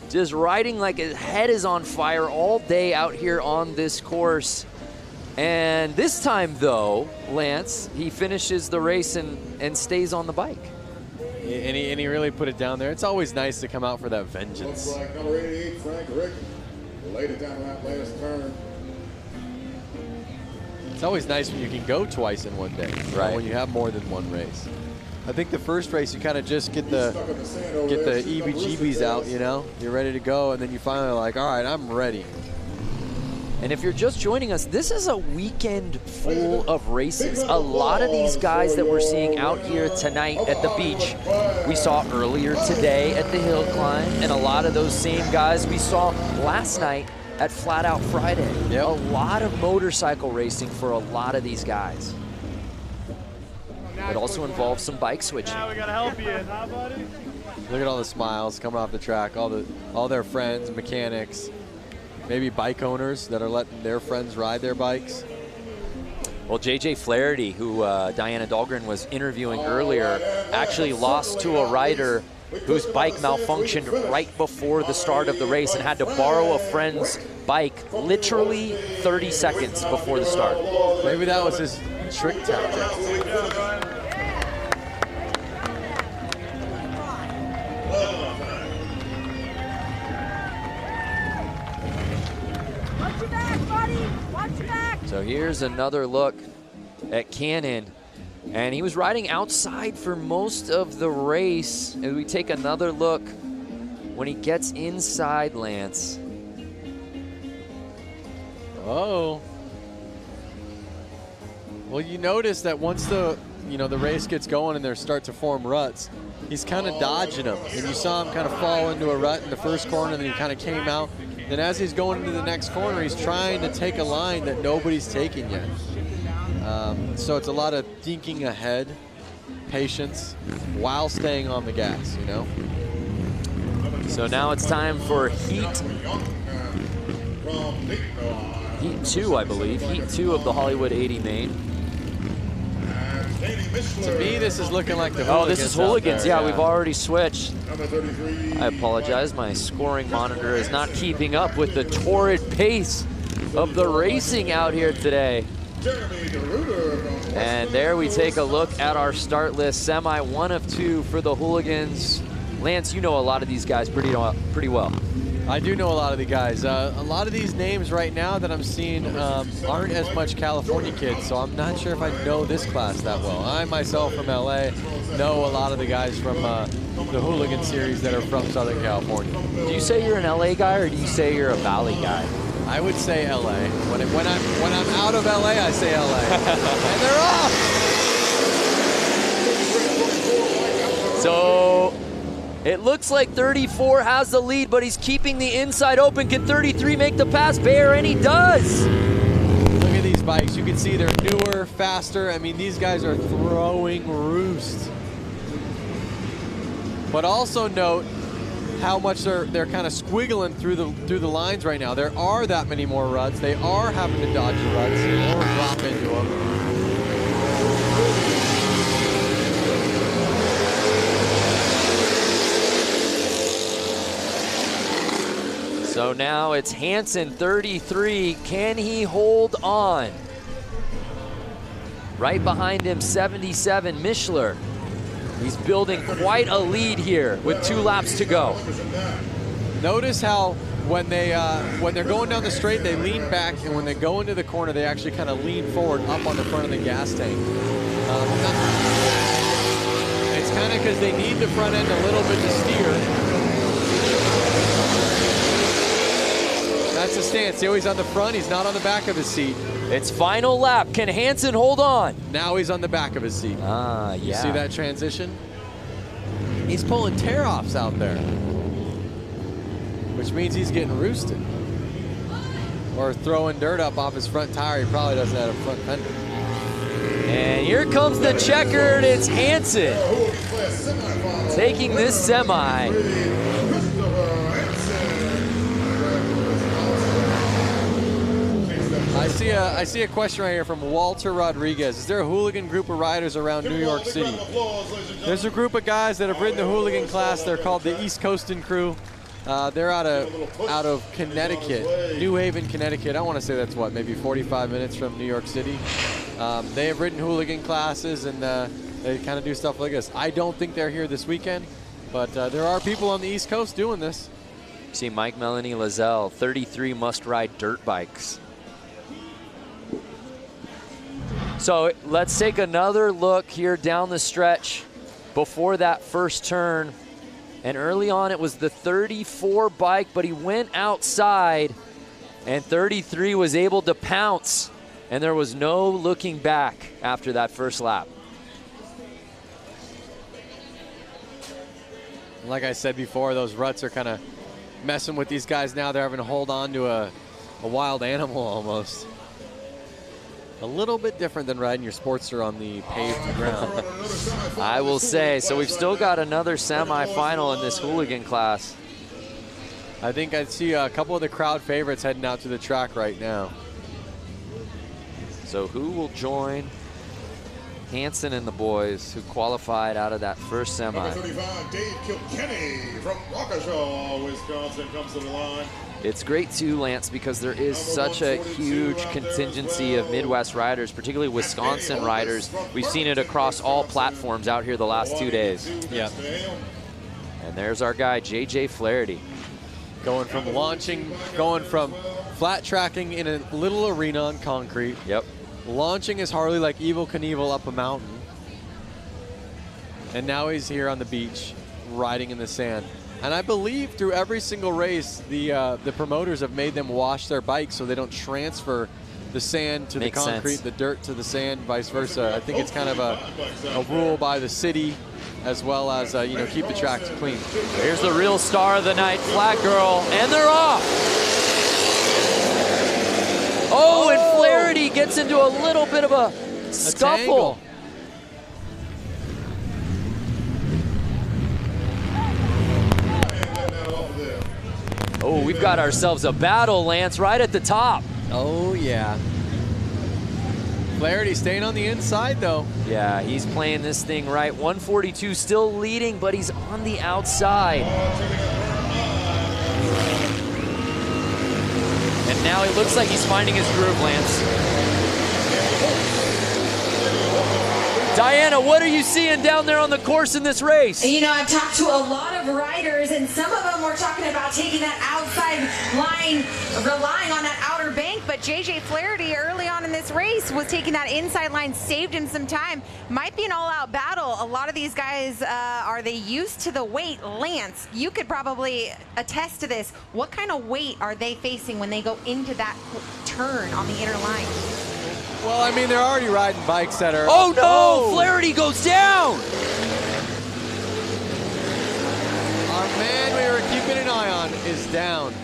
Just riding like his head is on fire all day out here on this course. And this time, though, Lance, he finishes the race and stays on the bike. And he really put it down there. It's always nice to come out for that vengeance. Looks like number 88, Frank Rick, laid it down that last turn. It's always nice when you can go twice in one day, right? When you have more than one race. I think the first race you kind of just get the EBGBs out, you know? You're ready to go, and then you finally are like, all right, I'm ready. And if you're just joining us, this is a weekend full of races. A lot of these guys that we're seeing out here tonight at the beach, we saw earlier today at the hill climb, and a lot of those same guys we saw last night at Flat Out Friday. Yep. A lot of motorcycle racing for a lot of these guys. It also involves some bike switching. Now we gotta help you, huh, buddy? Look at all the smiles coming off the track, all their friends, mechanics, maybe bike owners that are letting their friends ride their bikes. Well, JJ Flaherty, who Diana Dahlgren was interviewing earlier, actually lost to a rider whose bike malfunctioned right before the start of the race and had to borrow a friend's bike literally 30 seconds before the start. Maybe that was his trick tactic. Watch your back, buddy. Watch your back. So here's another look at Cannon. And he was riding outside for most of the race. As we take another look when he gets inside, Lance. Oh. Well, you notice that once the race gets going and they start to form ruts, he's kind of dodging them. And you saw him kind of fall into a rut in the first corner, and then he kind of came out. Then as he's going into the next corner, he's trying to take a line that nobody's taking yet. So it's a lot of thinking ahead, patience, while staying on the gas, you know? So now it's time for Heat 2, I believe. Heat 2 of the Hollywood 80 main. To me, this is looking like the Hooligans. Oh, this is Hooligans. There, yeah, we've already switched. I apologize. My scoring monitor is not keeping up with the torrid pace of the racing out here today. And there we take a look at our start list. Semi 1 of 2 for the Hooligans. Lance, you know a lot of these guys pretty well. I do know a lot of the guys. A lot of these names right now that I'm seeing aren't as much California kids, so I'm not sure if I know this class that well. I myself from LA know a lot of the guys from the Hooligan series that are from Southern California. Do you say you're an LA guy, or do you say you're a Valley guy? I would say LA. When I'm out of LA, I say LA. And they're off! So it looks like 34 has the lead, but he's keeping the inside open. Can 33 make the pass, Bear? And he does. Look at these bikes. You can see they're newer, faster. I mean, these guys are throwing roost. But also note how much they're kind of squiggling through the lines right now. There are that many more ruts. They are having to dodge the ruts or drop into them. So now it's Hansen, 33. Can he hold on? Right behind him, 77, Mishler. He's building quite a lead here with 2 laps to go. Notice how when they're going down the straight, they lean back, and when they go into the corner, they actually kind of lean forward up on the front of the gas tank. It's kind of because they need the front end a little bit to steer. That's the stance. See how he's on the front? He's not on the back of his seat. It's final lap. Can Hansen hold on? Now he's on the back of his seat. Ah, yeah. You see that transition? He's pulling tear-offs out there, which means he's getting roosted. Or throwing dirt up off his front tire. He probably doesn't have a front fender. And here comes the checkered. It's Hansen taking this semi. I see a question right here from Walter Rodriguez. Is there a hooligan group of riders around New York City? There's a group of guys that have ridden the hooligan class. They're called the East Coastin' Crew. They're out of Connecticut, New Haven, Connecticut. I want to say that's what, maybe 45 minutes from New York City. They have ridden hooligan classes, and they kind of do stuff like this. I don't think they're here this weekend, but there are people on the East Coast doing this. See Mike Melanie Lazelle, 33 must-ride dirt bikes. So let's take another look here down the stretch before that first turn. And early on, it was the 34 bike, but he went outside, and 33 was able to pounce, and there was no looking back after that first lap. Like I said before, those ruts are kind of messing with these guys now. They're having to hold on to a wild animal almost. A little bit different than riding your Sportster on the paved ground. I will say. So we've still got another semi-final in this hooligan class. I think I see a couple of the crowd favorites heading out to the track right now. So who will join Hansen and the boys who qualified out of that first semi? Number 35, Dave Kilkenny from Waukesha, Wisconsin, comes to the line. It's great too, Lance, because there is such a huge contingency of Midwest riders, particularly Wisconsin riders. We've seen it across all platforms out here the last 2 days. Yeah. And there's our guy, JJ Flaherty. Going from flat tracking in a little arena on concrete. Yep. Launching his Harley like Evel Knievel up a mountain. And now he's here on the beach, riding in the sand. And I believe through every single race, the promoters have made them wash their bikes so they don't transfer the sand to the concrete, the dirt to the sand, vice versa. I think it's kind of a rule by the city, as well as you know, keep the tracks clean. Here's the real star of the night, Flat Girl, and they're off. Oh, and Flaherty gets into a little bit of a scuffle. Oh, we've got ourselves a battle, Lance, right at the top. Oh, yeah. Flaherty staying on the inside, though. Yeah, he's playing this thing right. 142 still leading, but he's on the outside. And now it looks like he's finding his groove, Lance. Diana, what are you seeing down there on the course in this race? You know, I've talked to a lot of riders, and some of them were talking about taking that outside line, relying on that outer bank, but JJ Flaherty early on in this race was taking that inside line, saved him some time. Might be an all-out battle. A lot of these guys, are they used to the weight? Lance, you could probably attest to this. What kind of weight are they facing when they go into that turn on the inner line? Well, I mean, they're already riding bikes that are... Oh, no! Oh. Flaherty goes down! Our man we were keeping an eye on is down.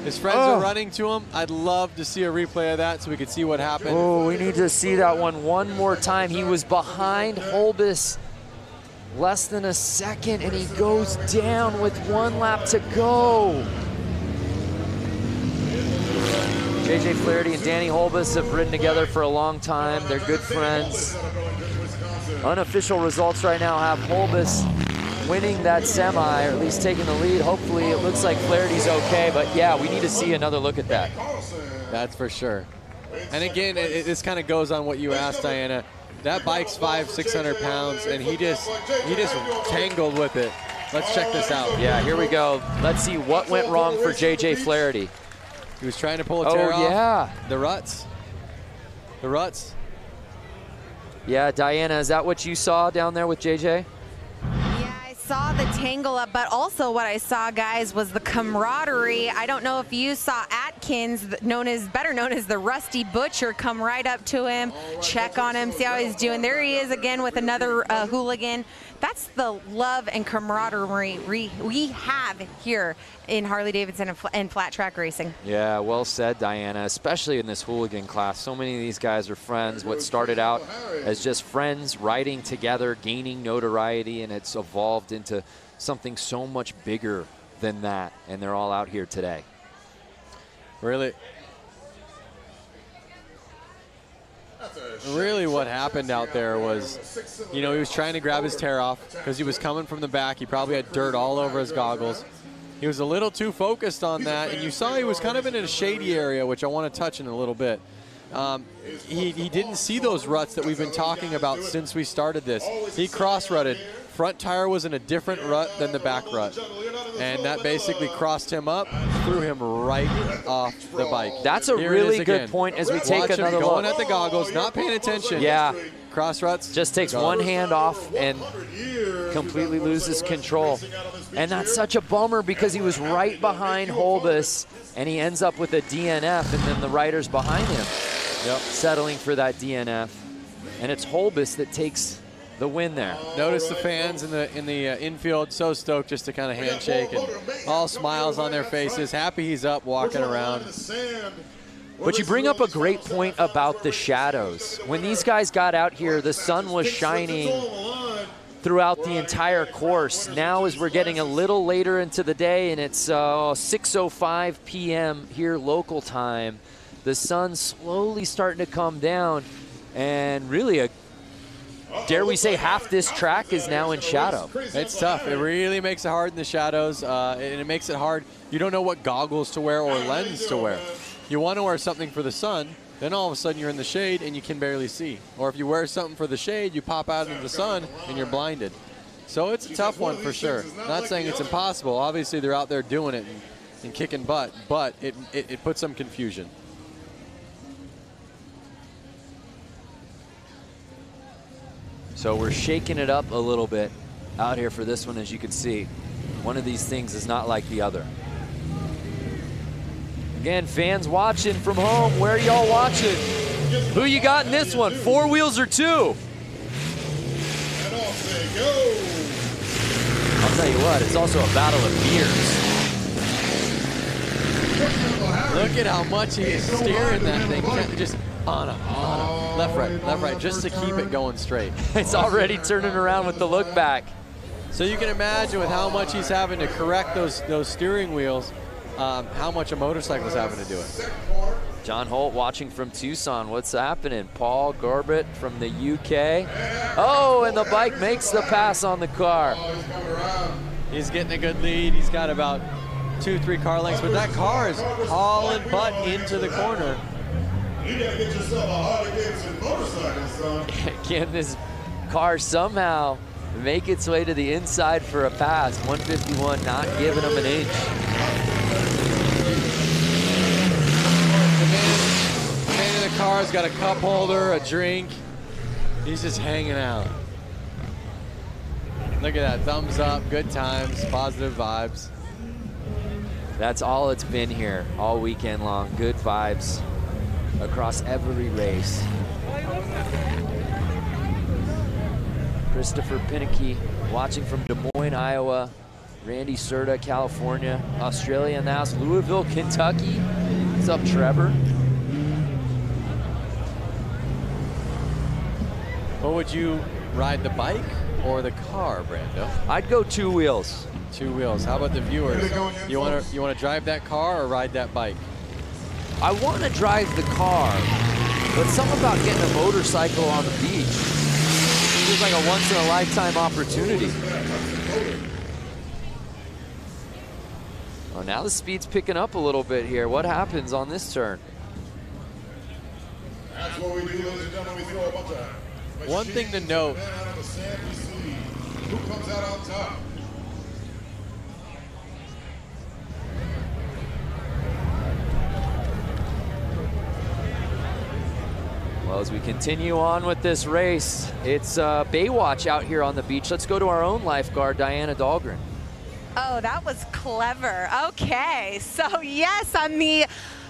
His friends are running to him. I'd love to see a replay of that so we could see what happened. Oh, we need to see that one more time. He was behind Holbus less than a second, and he goes down with 1 lap to go. JJ Flaherty and Danny Holbus have ridden together for a long time. They're good friends. Unofficial results right now have Holbus winning that semi, or at least taking the lead. Hopefully it looks like Flaherty's okay, but yeah, we need to see another look at that. That's for sure. And again, this kind of goes on what you asked, Diana. That bike's 500-600 pounds, and he just tangled with it. Let's check this out. Yeah, here we go. Let's see what went wrong for JJ Flaherty. He was trying to pull a tear off. Oh, yeah. The ruts. The ruts. Yeah, Diana, is that what you saw down there with JJ? Saw the tangle up, but also what I saw, guys, was the camaraderie. I don't know if you saw Atkins, better known as the Rusty Butcher, come right up to him, check on him, see how he's doing. There he is again with another hooligan. That's the love and camaraderie we have here in Harley-Davidson and flat track racing. Yeah, well said, Diana, especially in this hooligan class. So many of these guys are friends. What started out as just friends riding together, gaining notoriety, and it's evolved into something so much bigger than that, and they're all out here today. Really what happened out there was, you know, he was trying to grab his tear off because he was coming from the back. He probably had dirt all over his goggles. He was a little too focused on that, and you saw he was kind of in a shady area, which I want to touch in a little bit. He didn't see those ruts that we've been talking about since we started this. He cross-rutted. Front tire was in a different rut than the back rut, and that basically crossed him up, threw him right off the bike. That's a really good point as we take another look. Going at the goggles, not paying attention. Yeah. Cross ruts. Just takes one hand off and completely loses control. And that's such a bummer because he was right behind Holbus, and he ends up with a DNF, and then the riders behind him settling for that DNF. And it's Holbus that takes the win there. Notice the fans in the infield, so stoked just to kind of handshake and all smiles on their faces. Happy he's up, walking around. But you bring up a great point about the shadows. When these guys got out here, the sun was shining throughout the entire course. Now as we're getting a little later into the day, and it's 6:05 p.m. here local time, the sun's slowly starting to come down, and really dare we say, half this track is now in shadow. It's tough. It really makes it hard in the shadows, and it makes it hard. You don't know what goggles to wear or lens to wear. You want to wear something for the sun, then all of a sudden you're in the shade and you can barely see. Or if you wear something for the shade, you pop out into the sun and you're blinded. So it's a tough one for sure. Not saying it's impossible. Obviously they're out there doing it and kicking butt, but it puts some confusion. So we're shaking it up a little bit out here for this one, as you can see. One of these things is not like the other. Again, fans watching from home, where are y'all watching? Who you got in this one, 4 wheels or 2? And off they go. I'll tell you what, it's also a battle of gears. Look at how much he is steering that thing, just on a left, right, just to keep it going straight. It's already turning around with the look back. So you can imagine with how much he's having to correct those steering wheels, how much a motorcycle's having to do it. John Holt watching from Tucson. What's happening? Paul Gorbett from the UK. Oh, and the bike makes the pass on the car. He's getting a good lead. He's got about 2-3 car lengths, but that car is hauling butt into the corner. You gotta get yourself a Harley-Davidson motorcycle, son. Can this car somehow make its way to the inside for a pass? 151 not giving him an inch. The man in the car's got a cup holder, a drink. He's just hanging out. Look at that, thumbs up, good times, positive vibes. That's all it's been here all weekend long. Good vibes across every race. Christopher Pinnicky watching from Des Moines, Iowa. Randy Serta, California. Australia now, Louisville, Kentucky. What's up, Trevor? What would you ride, the bike or the car, Brando? I'd go 2 wheels. 2 wheels. How about the viewers? You want to drive that car or ride that bike? I want to drive the car, but something about getting a motorcycle on the beach feels like a once-in-a-lifetime opportunity. Oh, now the speed's picking up a little bit here. What happens on this turn? That's what we do, ladies and gentlemen. We throw a bunch of one thing to note. out of the sand, we see who comes out on top. Well, as we continue on with this race, it's Baywatch out here on the beach. Let's go to our own lifeguard, Diana Dahlgren. Oh, that was clever. Okay, so yes, I'm the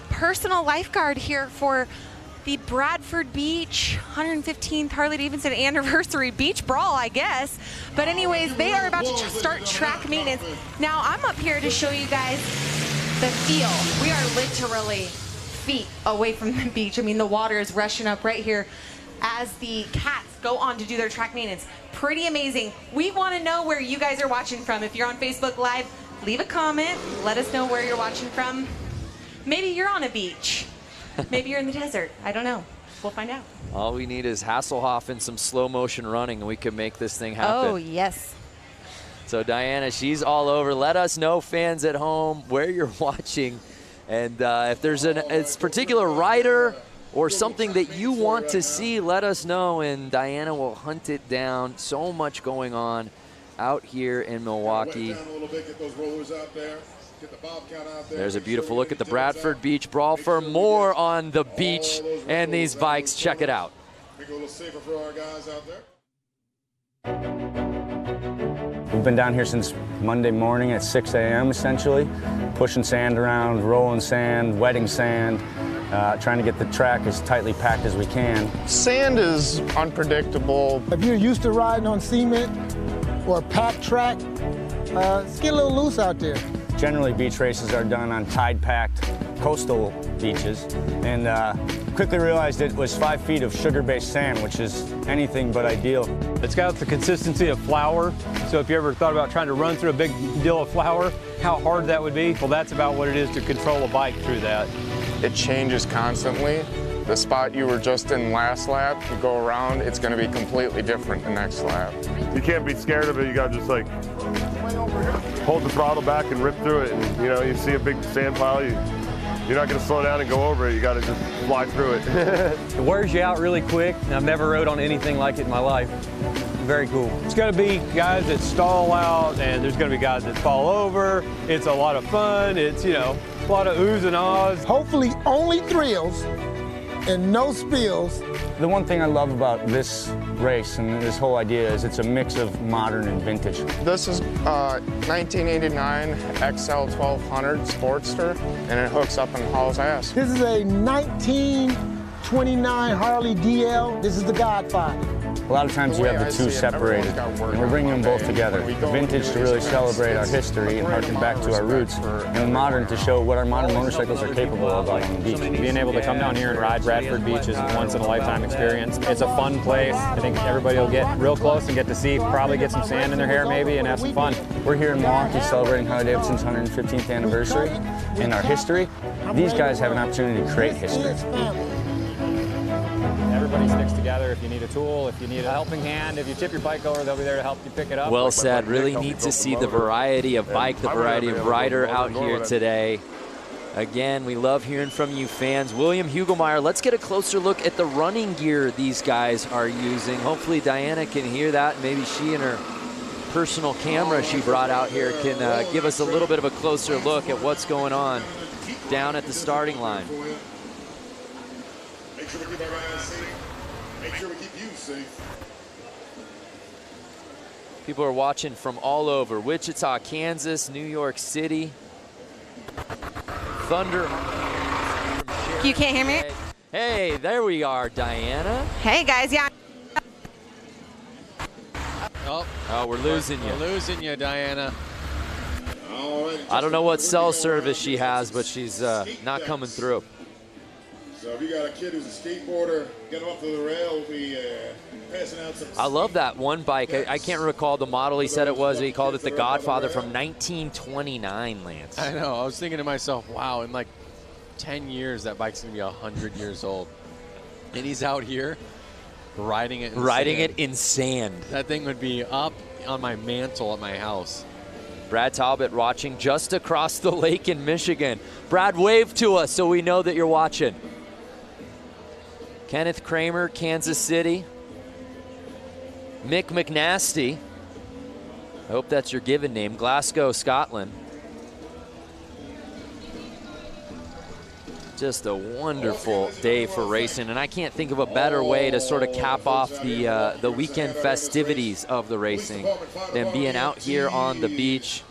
personal lifeguard here for the Bradford Beach 115th Harley-Davidson anniversary beach brawl, I guess. But anyways, they are about to start track maintenance. Now, I'm up here to show you guys the feel. We are literally feet away from the beach. I mean, the water is rushing up right here as the cats go on to do their track maintenance. Pretty amazing. We want to know where you guys are watching from. If you're on Facebook Live, leave a comment. Let us know where you're watching from. Maybe you're on a beach. Maybe you're in the desert. I don't know. We'll find out. All we need is Hasselhoff and some slow motion running, and we can make this thing happen. Oh, yes. So Diana, she's all over. Let us know, fans at home, where you're watching. And if there's a particular rider or something that you want to see, let us know, and Diana will hunt it down. So much going on out here in Milwaukee. There's a beautiful look at the Bradford Beach Brawl. For more on the beach and these bikes, check it out. Make it a little safer for our guys out there. We've been down here since Monday morning at 6 a.m. essentially, pushing sand around, rolling sand, wetting sand, trying to get the track as tightly packed as we can. Sand is unpredictable. If you're used to riding on cement or a packed track, it's get a little loose out there. Generally, beach races are done on tide-packed coastal beaches, and quickly realized it was 5 feet of sugar-based sand, which is anything but ideal. It's got the consistency of flour, so if you ever thought about trying to run through a big deal of flour, how hard that would be, well, that's about what it is to control a bike through that. It changes constantly, The spot you were just in last lap, you go around, it's going to be completely different the next lap. You can't be scared of it. You got to just like hold the throttle back and rip through it. And you know, you see a big sand pile, you're not going to slow down and go over it. You got to just fly through it. It wears you out really quick, and I've never rode on anything like it in my life. Very cool. It's going to be guys that stall out, and there's going to be guys that fall over. It's a lot of fun. It's, you know, a lot of oohs and ahs. Hopefully only thrills and no spills. The one thing I love about this race and this whole idea is it's a mix of modern and vintage. This is 1989 XL 1200 Sportster, and it hooks up and hauls ass. This is a 1929 Harley DL. This is the Godfather. A lot of times you have the two separated, and we're bringing them both together. The vintage to really celebrate our history and harken back to our roots, and the modern to show what our modern motorcycles are capable of out on the beach. Being able to come down here and ride Bradford Beach is a once-in-a-lifetime experience. It's a fun place. I think everybody will get real close and get to see, probably get some sand in their hair maybe, and have some fun. We're here in Milwaukee celebrating Harley-Davidson's 115th anniversary and our history. These guys have an opportunity to create history. Everybody sticks together. If you need a tool, if you need a helping hand, if you tip your bike over, they'll be there to help you pick it up. Well said. Really neat to see the variety of bike, the variety of rider out here today. Again, we love hearing from you fans. William Hugelmeyer, let's get a closer look at the running gear these guys are using. Hopefully Diana can hear that. Maybe she and her personal camera she brought out here can give us a little bit of a closer look at what's going on down at the starting line. Make sure we keep our guys safe. Make sure we keep you safe. People are watching from all over. Wichita, Kansas, New York City. Thunder. You can't hear me? Hey, there we are, Diana. Hey, guys, yeah. Oh, we're losing you. We're losing you, Diana. I don't know what cell service she has, but she's not coming through. So if you got a kid who's a skateboarder, get him up to the rail, we'll be passing out some. I love that one bike. I can't recall the model he said it was. He called it the Godfather from 1929, Lance. I know. I was thinking to myself, wow, in like 10 years, that bike's going to be 100 years old. And he's out here riding it in sand. That thing would be up on my mantle at my house. Brad Talbot watching just across the lake in Michigan. Brad, wave to us so we know that you're watching. Kenneth Kramer, Kansas City. Mick McNasty, I hope that's your given name, Glasgow, Scotland. Just a wonderful day for racing, and I can't think of a better way to sort of cap off the weekend festivities of the racing than being out here on the beach.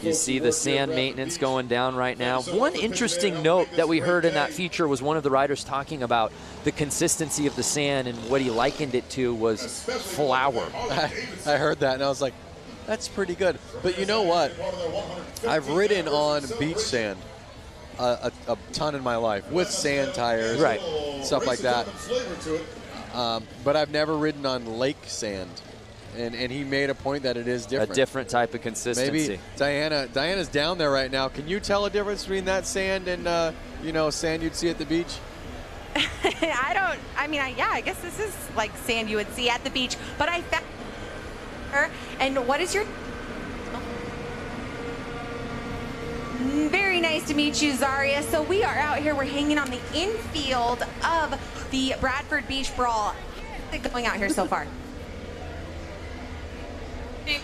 You see the sand maintenance going down right now. One interesting note that we heard in that feature was one of the riders talking about the consistency of the sand, and what he likened it to was flour. I heard that, and I was like, that's pretty good. But you know what? I've ridden on beach sand a ton in my life with sand tires, right, stuff like that. But I've never ridden on lake sand. And he made a point that it is different. A different type of consistency. Maybe Diana's down there right now. Can you tell a difference between that sand and you know, sand you'd see at the beach? Yeah, I guess this is like sand you would see at the beach. But I found her. And what is your? Very nice to meet you, Zaria. So we are out here. We're hanging on the infield of the Bradford Beach Brawl. How's it going out here so far?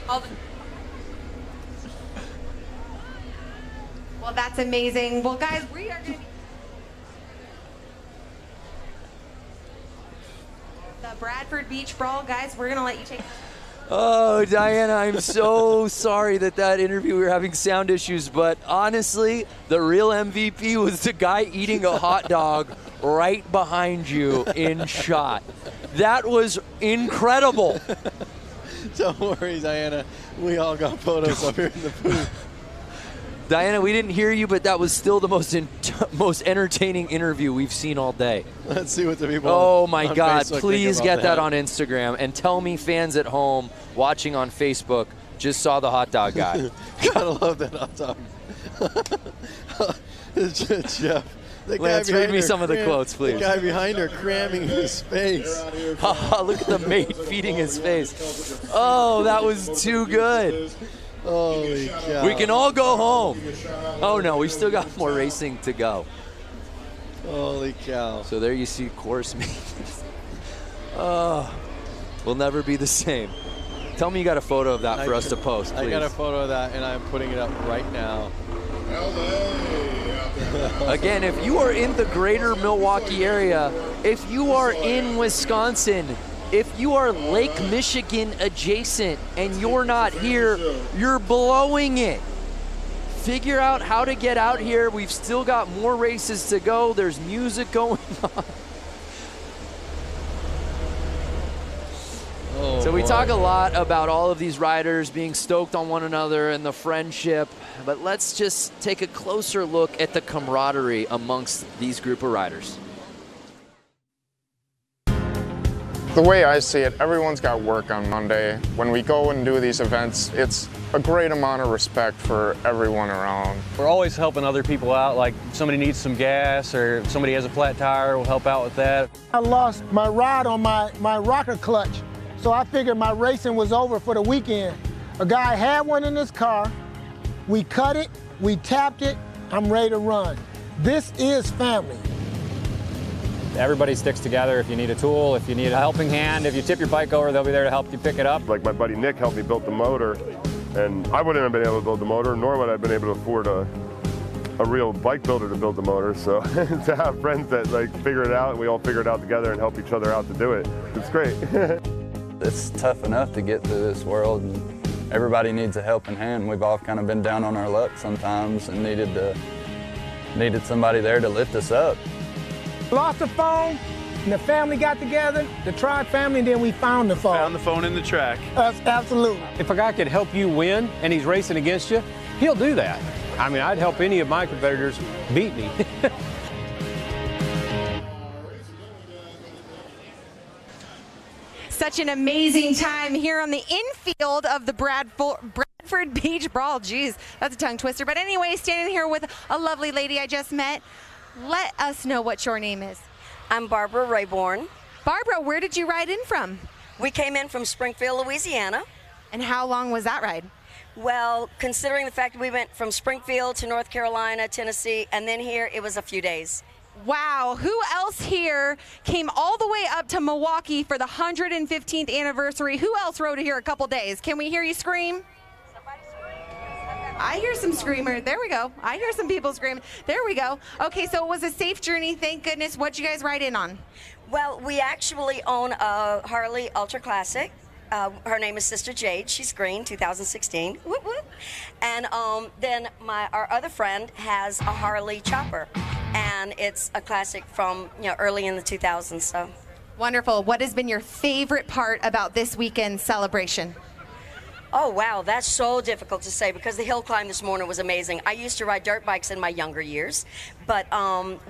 Well, that's amazing. Well, guys, we are going to be the Bradford Beach Brawl. Guys, we're going to let you take. Oh, Diana, I'm so sorry that interview, we were having sound issues, but honestly, the real MVP was the guy eating a hot dog right behind you in shot. That was incredible. Don't worry, Diana. We all got photos up here in the booth. Diana, we didn't hear you, but that was still the most entertaining interview we've seen all day. Let's see what the people Oh, my on God. Facebook Please think get about that on Instagram. And tell me fans at home watching on Facebook just saw the hot dog guy. Gotta love that hot dog. Lance, read me some of the quotes, please. The guy behind her cramming his face. Look at the mate feeding his face. Oh, that was too good. Holy cow. We can all go home. Oh, no, we still got more racing to go. Holy cow. So there you see course maintenance. Oh, we'll never be the same. Tell me you got a photo of that for us to post, please. I got a photo of that, and I'm putting it up right now. Again, if you are in the greater Milwaukee area, if you are in Wisconsin, if you are Lake Michigan adjacent and you're not here, you're blowing it. Figure out how to get out here. We've still got more races to go. There's music going on. So we talk a lot about all of these riders being stoked on one another and the friendship, but let's just take a closer look at the camaraderie amongst these group of riders. The way I see it, everyone's got work on Monday. When we go and do these events, it's a great amount of respect for everyone around. We're always helping other people out, like somebody needs some gas or if somebody has a flat tire, we'll help out with that. I lost my rod on my rocker clutch, so I figured my racing was over for the weekend. A guy had one in his car, we cut it, we tapped it, I'm ready to run. This is family. Everybody sticks together. If you need a tool, if you need a helping hand, if you tip your bike over, they'll be there to help you pick it up. Like my buddy Nick helped me build the motor, and I wouldn't have been able to build the motor, nor would I have been able to afford a real bike builder to build the motor. So to have friends that like figure it out, and we all figure it out together and help each other out to do it, it's great. It's tough enough to get through this world, and everybody needs a helping hand. We've all kind of been down on our luck sometimes and needed somebody there to lift us up. Lost the phone, and the family got together, the TROG family, and then we found the phone. Found the phone in the track. Absolutely. If a guy could help you win and he's racing against you, he'll do that. I mean, I'd help any of my competitors beat me. Such an amazing time here on the infield of the Bradford Beach Brawl. Geez, that's a tongue twister. But anyway, standing here with a lovely lady I just met. Let us know what your name is. I'm Barbara Rayborn. Barbara, where did you ride in from? We came in from Springfield, Louisiana. And how long was that ride? Well, considering the fact that we went from Springfield to North Carolina, Tennessee, and then here, it was a few days. Wow, who else here came all the way up to Milwaukee for the 115th anniversary? Who else rode here a couple days? Can we hear you scream? I hear some screamers. There we go. I hear some people screaming. There we go. Okay, so it was a safe journey, thank goodness. What'd you guys ride in on? Well, we actually own a Harley Ultra Classic. Her name is Sister Jade. She's green, 2016. Whoop, whoop. And then our other friend has a Harley Chopper, and it's a classic from early in the 2000s. So wonderful. What has been your favorite part about this weekend's celebration? Oh, wow, that's so difficult to say because the hill climb this morning was amazing. I used to ride dirt bikes in my younger years, but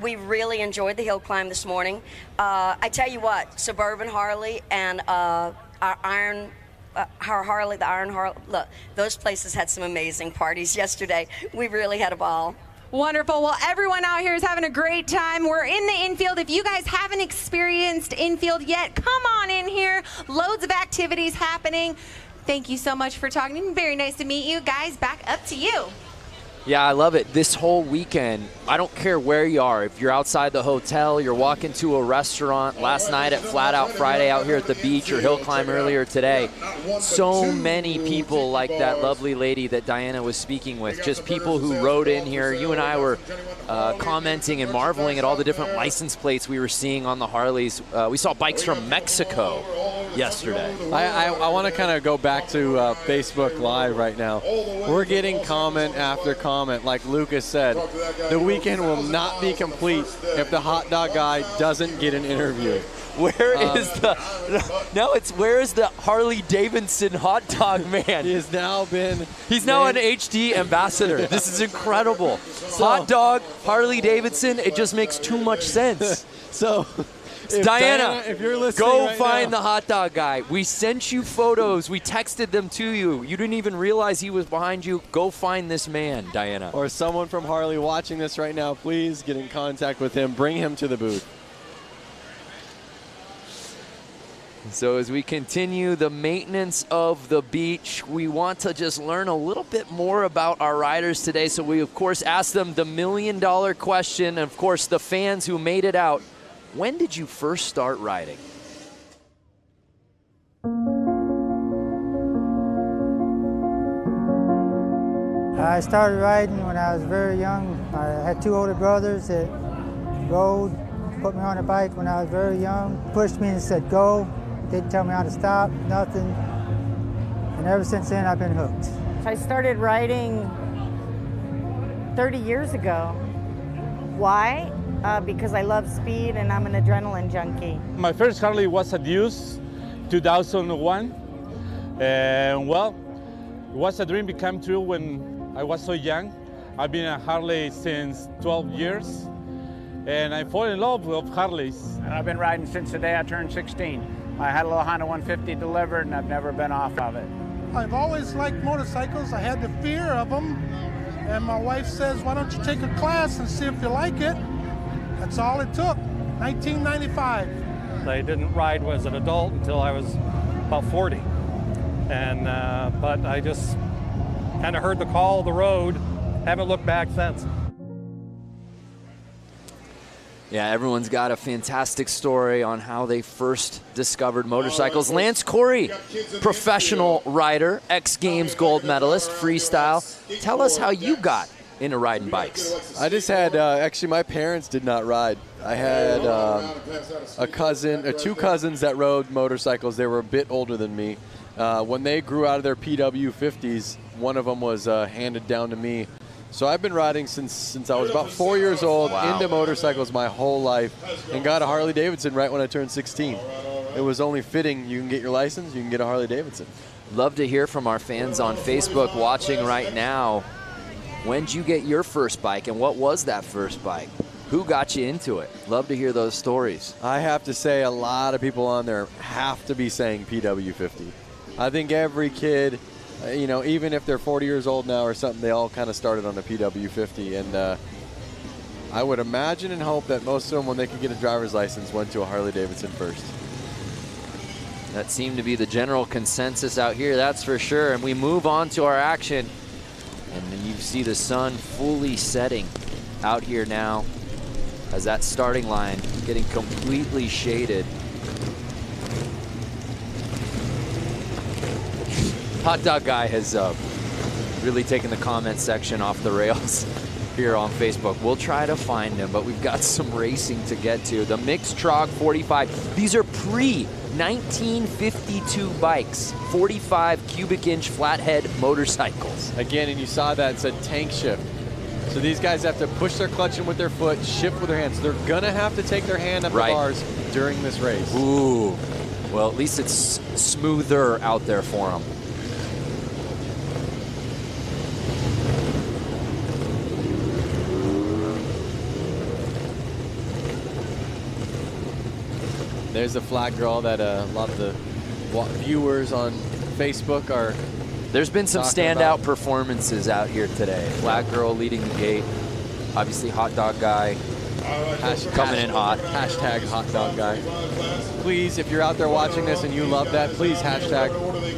we really enjoyed the hill climb this morning. I tell you what, Suburban Harley and our Harley, the Iron Harley, look, those places had some amazing parties yesterday. We really had a ball. Wonderful. Well, everyone out here is having a great time. We're in the infield. If you guys haven't experienced infield yet, come on in here. Loads of activities happening. Thank you so much for talking. Very nice to meet you. Guys, back up to you. Yeah, I love it. This whole weekend, I don't care where you are. If you're outside the hotel, you're walking to a restaurant, last night at Flat Out Friday out here at the beach, or hill climb earlier today. So many people like that lovely lady that Diana was speaking with, just people who rode in here. You and I were commenting and marveling at all the different license plates we were seeing on the Harleys. We saw bikes from Mexico yesterday. I want to kind of go back to Facebook Live right now. We're getting comment after comment. Like Lucas said, the weekend will not be complete if the hot dog guy doesn't get an interview. Where is the Harley-Davidson hot dog man? He has now been. He's now an HD ambassador. This is incredible. Hot dog, Harley-Davidson. It just makes too much sense. So Diana, if you're listening go right find now. the hot dog guy. We sent you photos. We texted them to you. You didn't even realize he was behind you. Go find this man, Diana. Or someone from Harley watching this right now, please get in contact with him. Bring him to the booth. So as we continue the maintenance of the beach, we want to just learn a little bit more about our riders today. So we, of course, asked them the $1 million question. And, of course, the fans who made it out. When did you first start riding? I started riding when I was very young. I had 2 older brothers that rode, put me on a bike when I was very young, pushed me and said go. Didn't tell me how to stop, nothing. And ever since then, I've been hooked. I started riding 30 years ago. Why? Because I love speed and I'm an adrenaline junkie. My first Harley was a Deuce, 2001. And well, it was a dream became true when I was so young. I've been a Harley since 12 years. And I fall in love with Harleys. And I've been riding since the day I turned 16. I had a little Honda 150 delivered and I've never been off of it. I've always liked motorcycles. I had the fear of them. And my wife says, why don't you take a class and see if you like it? That's all it took, 1995. I didn't ride as an adult until I was about 40. And, but I just kind of heard the call of the road, haven't looked back since. Yeah, everyone's got a fantastic story on how they first discovered motorcycles. Lance Corey, professional rider, X Games gold medalist, freestyle. Tell us how you got into riding bikes. I just had, actually my parents did not ride. I had a cousin, 2 cousins that rode motorcycles. They were a bit older than me. When they grew out of their PW50s, one of them was handed down to me. So I've been riding since I was about 4 years old, into motorcycles my whole life, and got a Harley-Davidson right when I turned 16. It was only fitting. You can get your license, you can get a Harley-Davidson. Love to hear from our fans on Facebook watching right now. When did you get your first bike, and what was that first bike? Who got you into it? Love to hear those stories. I have to say a lot of people on there have to be saying PW50. I think every kid, you know, even if they're 40 years old now or something, they all kind of started on a PW50. And I would imagine and hope that most of them, when they could get a driver's license, went to a Harley-Davidson first. That seemed to be the general consensus out here, that's for sure. And we move on to our action. And then you see the sun fully setting out here now as that starting line getting completely shaded. Hot Dog Guy has really taken the comment section off the rails here on Facebook. We'll try to find him, but we've got some racing to get to. The mixed TROG 45. These are pre-1952 bikes, 45 cubic inch flathead motorcycles. Again, and you saw that, it said tank shift. So these guys have to push their clutch in with their foot, shift with their hands. So they're gonna have to take their hand up the bars during this race. Ooh, well, at least it's smoother out there for them. There's a flag girl that a lot of the viewers on Facebook are. There's been some standout performances out here today. Flag girl leading the gate. Obviously, Hot Dog Guy coming in hot. Hashtag Hot Dog Guy. Please, if you're out there watching this and you love that, please hashtag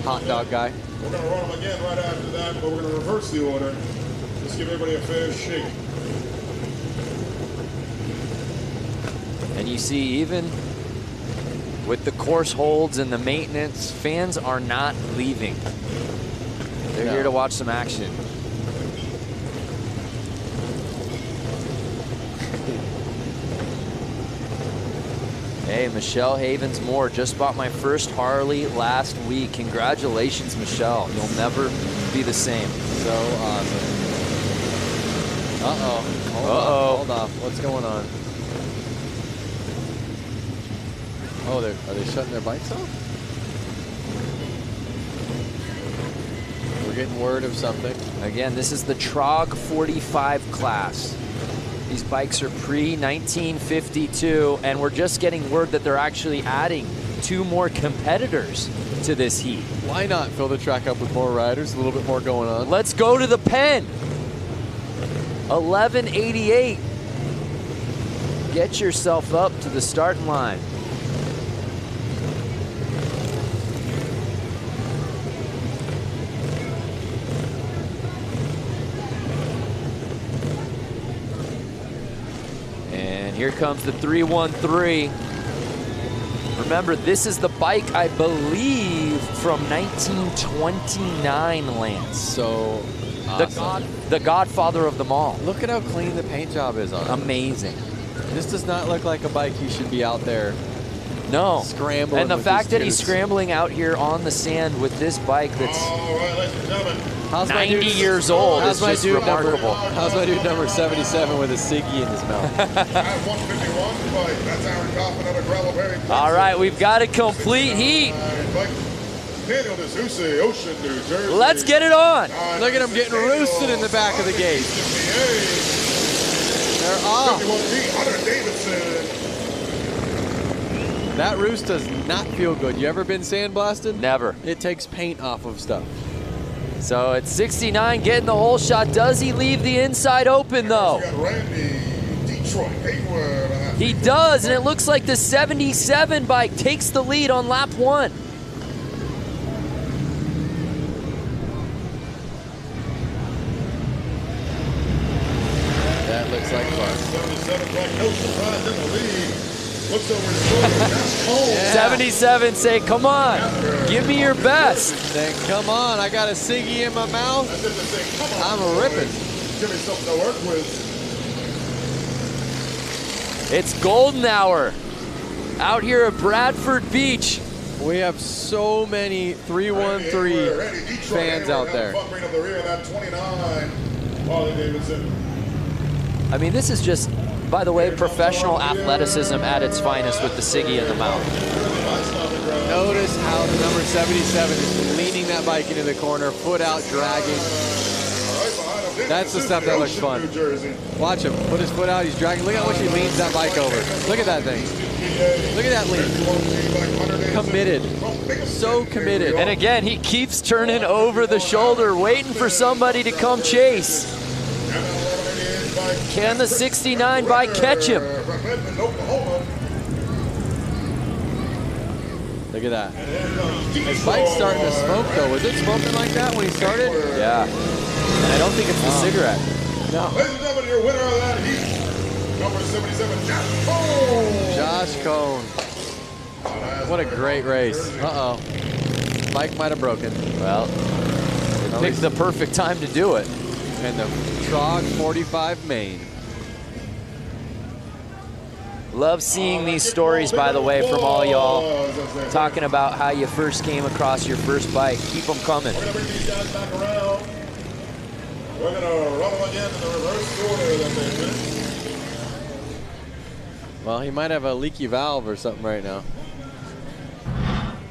Hot Dog Guy. We're going to run them again right after that, but we're going to reverse the order. Just give everybody a fair shake. And you see, even with the course holds and the maintenance, fans are not leaving. They're here to watch some action. Hey, Michelle Havens-Moore just bought my first Harley last week. Congratulations, Michelle. You'll never be the same. So awesome. Uh-oh. Hold off. What's going on? Oh, are they shutting their bikes off? We're getting word of something. Again, this is the TROG 45 class. These bikes are pre-1952, and we're just getting word that they're actually adding 2 more competitors to this heat. Why not fill the track up with more riders, a little bit more going on? Let's go to the pen. 1188. Get yourself up to the starting line. And here comes the 313. Remember, this is the bike, I believe, from 1929, Lance. So awesome. The godfather of them all. Look at how clean the paint job is on it. Amazing. This does not look like a bike he should be out there. No. Scrambling. And the with fact these that he's dudes. scrambling out here on the sand with this bike that's All right, ladies and gentlemen. 90 years old is just remarkable. How's my dude number 77 with a ciggy in his mouth? At 151 bike, that's Aaron Kaufman out of Gravelberry. All right, we've got a complete heat. Daniel D'Souza, Ocean, New Jersey. Let's get it on. Look at him getting roosted in the back of the gate. They're off. 51G, Harley-Davidson. That roost does not feel good. You ever been sandblasted? Never. It takes paint off of stuff. So it's 69 getting the hole shot. Does he leave the inside open though? He does, and it looks like the 77 bike takes the lead on lap 1. That looks like fun. 77 bike, no surprise in the lead. Looks over his shoulder. That's cold. 77 say, come on, give me your best. Then come on, I got a ciggy in my mouth. I'm a ripping. Give me something to work with. It's golden hour out here at Bradford Beach. We have so many 313 fans out there. Bumping up the rear of that 29 Harley-Davidson. I mean, this is just, by the way, professional athleticism at its finest with the ciggy in the mouth. Notice how the number 77 is leaning that bike into the corner, foot out, dragging. That's the stuff that looks fun. Watch him, put his foot out, he's dragging. Look how much he leans that bike over. Look at that thing. Look at that lean. Committed, so committed. And again, he keeps turning over the shoulder, waiting for somebody to come chase. Can the 69 bike catch him? Look at that. His bike's starting to smoke though. Was it smoking like that when he started? Yeah. And I don't think it's the cigarette. No. Ladies and gentlemen, your winner of that heat, number 77, Josh Cone. Josh Cone. What a great race. Uh-oh. Bike might have broken. Well, it picked the perfect time to do it. And the TROG 45 main. Love seeing these stories, by the way, from all y'all talking about how you first came across your first bike. Keep them coming. We're going to bring these guys back around. We're going to run them again in the reverse order that they did. Well, he might have a leaky valve or something right now.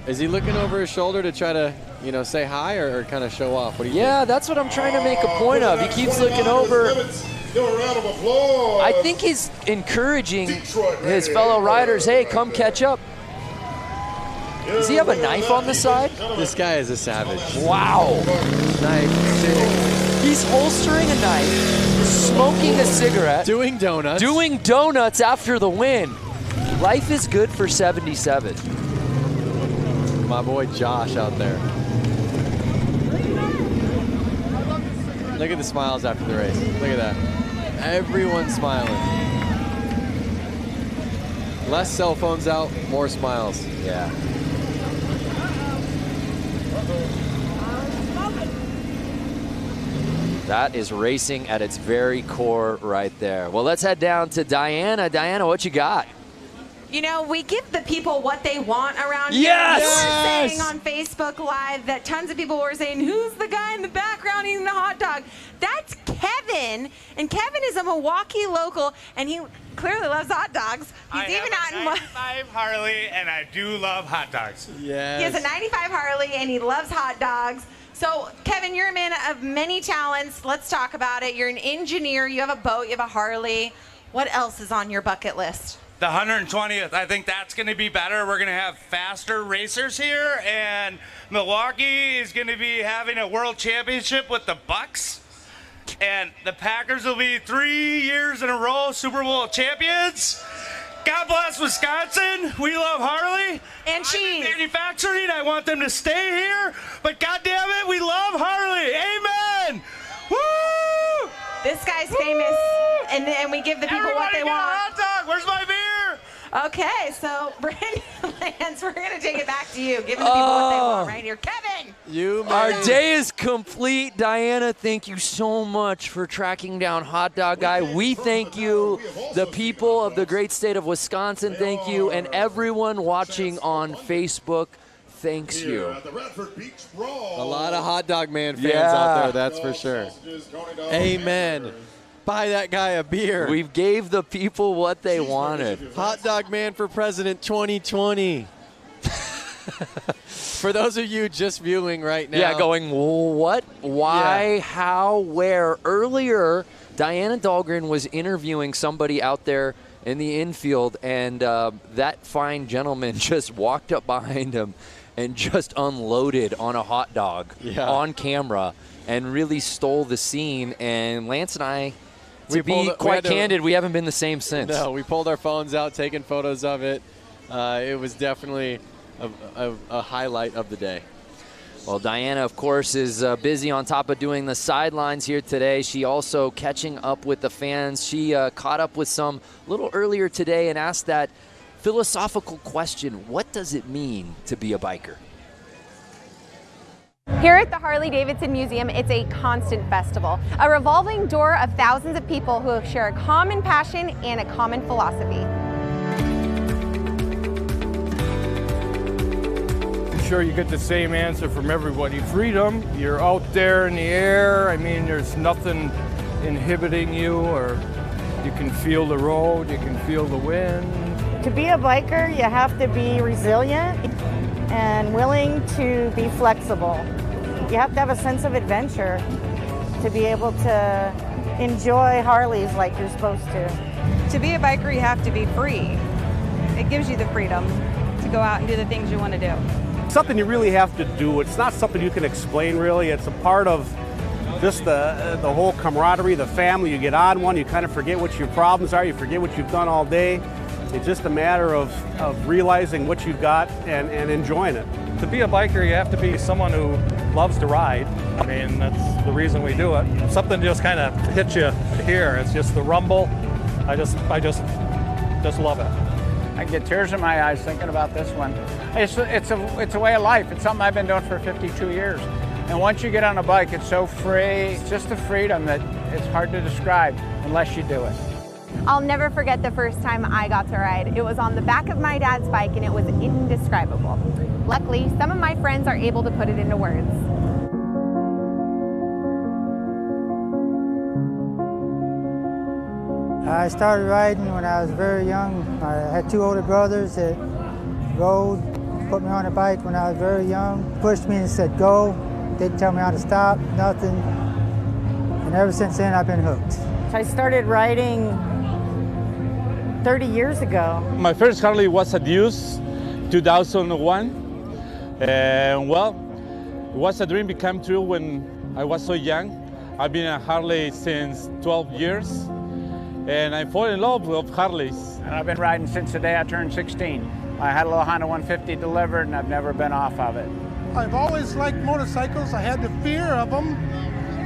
Is he looking over his shoulder to try to, you know, say hi or kind of show off? What do you think? That's what I'm trying to make a point of. He keeps looking over. Give a round of applause. I think he's encouraging his fellow riders, hey, come catch up. Does he have a knife on the side? This guy is a savage. Wow. Knife. He's holstering a knife, smoking a cigarette. Doing donuts. Doing donuts after the win. Life is good for 77. My boy Josh out there. Look at the smiles after the race. Look at that. Everyone's smiling. Less cell phones out, more smiles. Yeah. That is racing at its very core right there. Well, let's head down to Diana. Diana, what you got? You know, we give the people what they want around here. Yes! You were saying on Facebook Live that tons of people were saying, who's the guy in the background eating the hot dog? That's Kevin. And Kevin is a Milwaukee local, and he clearly loves hot dogs. He's even out in 95 Harley, and I do love hot dogs. Yes. He has a 95 Harley, and he loves hot dogs. So, Kevin, you're a man of many talents. Let's talk about it. You're an engineer. You have a boat. You have a Harley. What else is on your bucket list? The 120th, I think that's going to be better. We're going to have faster racers here, and Milwaukee is going to be having a world championship with the Bucks. And the Packers will be 3 years in a row Super Bowl champions. God bless Wisconsin. We love Harley. And cheese. Manufacturing. I want them to stay here. But God damn it, we love Harley. Amen. Woo! This guy's famous, and we give the people what they want. Hot dog. Where's my beer? Okay, so Brandon Lance, we're going to take it back to you. Giving the people what they want right here. Kevin! Our day is complete. Diana, thank you so much for tracking down Hot Dog Guy. We thank you. The people of the great state of Wisconsin, thank you. And everyone watching on Facebook, thanks you. A lot of Hot Dog Man fans out there, that's for sure. Amen. Buy that guy a beer. We gave the people what they wanted. Hot Dog Man for President 2020. For those of you just viewing right now. Yeah, going, what, why, how, where? Earlier, Diana Dahlgren was interviewing somebody out there in the infield, and that fine gentleman just walked up behind him and just unloaded on a hot dog on camera and really stole the scene. And Lance and I, to be quite candid, we haven't been the same since. No, we pulled our phones out, taking photos of it. It was definitely a highlight of the day. Well, Diana, of course, is busy on top of doing the sidelines here today. She also catching up with the fans. She caught up with some a little earlier today and asked that philosophical question: what does it mean to be a biker? Here at the Harley-Davidson Museum, it's a constant festival, a revolving door of thousands of people who share a common passion and a common philosophy. I'm sure you get the same answer from everybody. Freedom, you're out there in the air. I mean, there's nothing inhibiting you, or you can feel the road, you can feel the wind. To be a biker, you have to be resilient and willing to be flexible. You have to have a sense of adventure to be able to enjoy Harleys like you're supposed to. To be a biker, you have to be free. It gives you the freedom to go out and do the things you want to do. Something you really have to do. It's not something you can explain, really. It's a part of just the whole camaraderie, the family. You get on one, you kind of forget what your problems are, you forget what you've done all day. It's just a matter of realizing what you've got and enjoying it. To be a biker, you have to be someone who loves to ride. I mean, that's the reason we do it. Something just kind of hits you here. It's just the rumble. I just love it. I get tears in my eyes thinking about this one. It's a way of life. It's something I've been doing for 52 years. And once you get on a bike, it's so free. It's just a freedom that it's hard to describe unless you do it. I'll never forget the first time I got to ride. It was on the back of my dad's bike, and it was indescribable. Luckily, some of my friends are able to put it into words. I started riding when I was very young. I had two older brothers that rode, put me on a bike when I was very young, pushed me and said go, didn't tell me how to stop, nothing. And ever since then, I've been hooked. I started riding 30 years ago. My first Harley was a Deuce, 2001. And well, it was a dream became true when I was so young. I've been a Harley since 12 years. And I fell in love with Harleys. And I've been riding since the day I turned 16. I had a little Honda 150 delivered, and I've never been off of it. I've always liked motorcycles. I had the fear of them.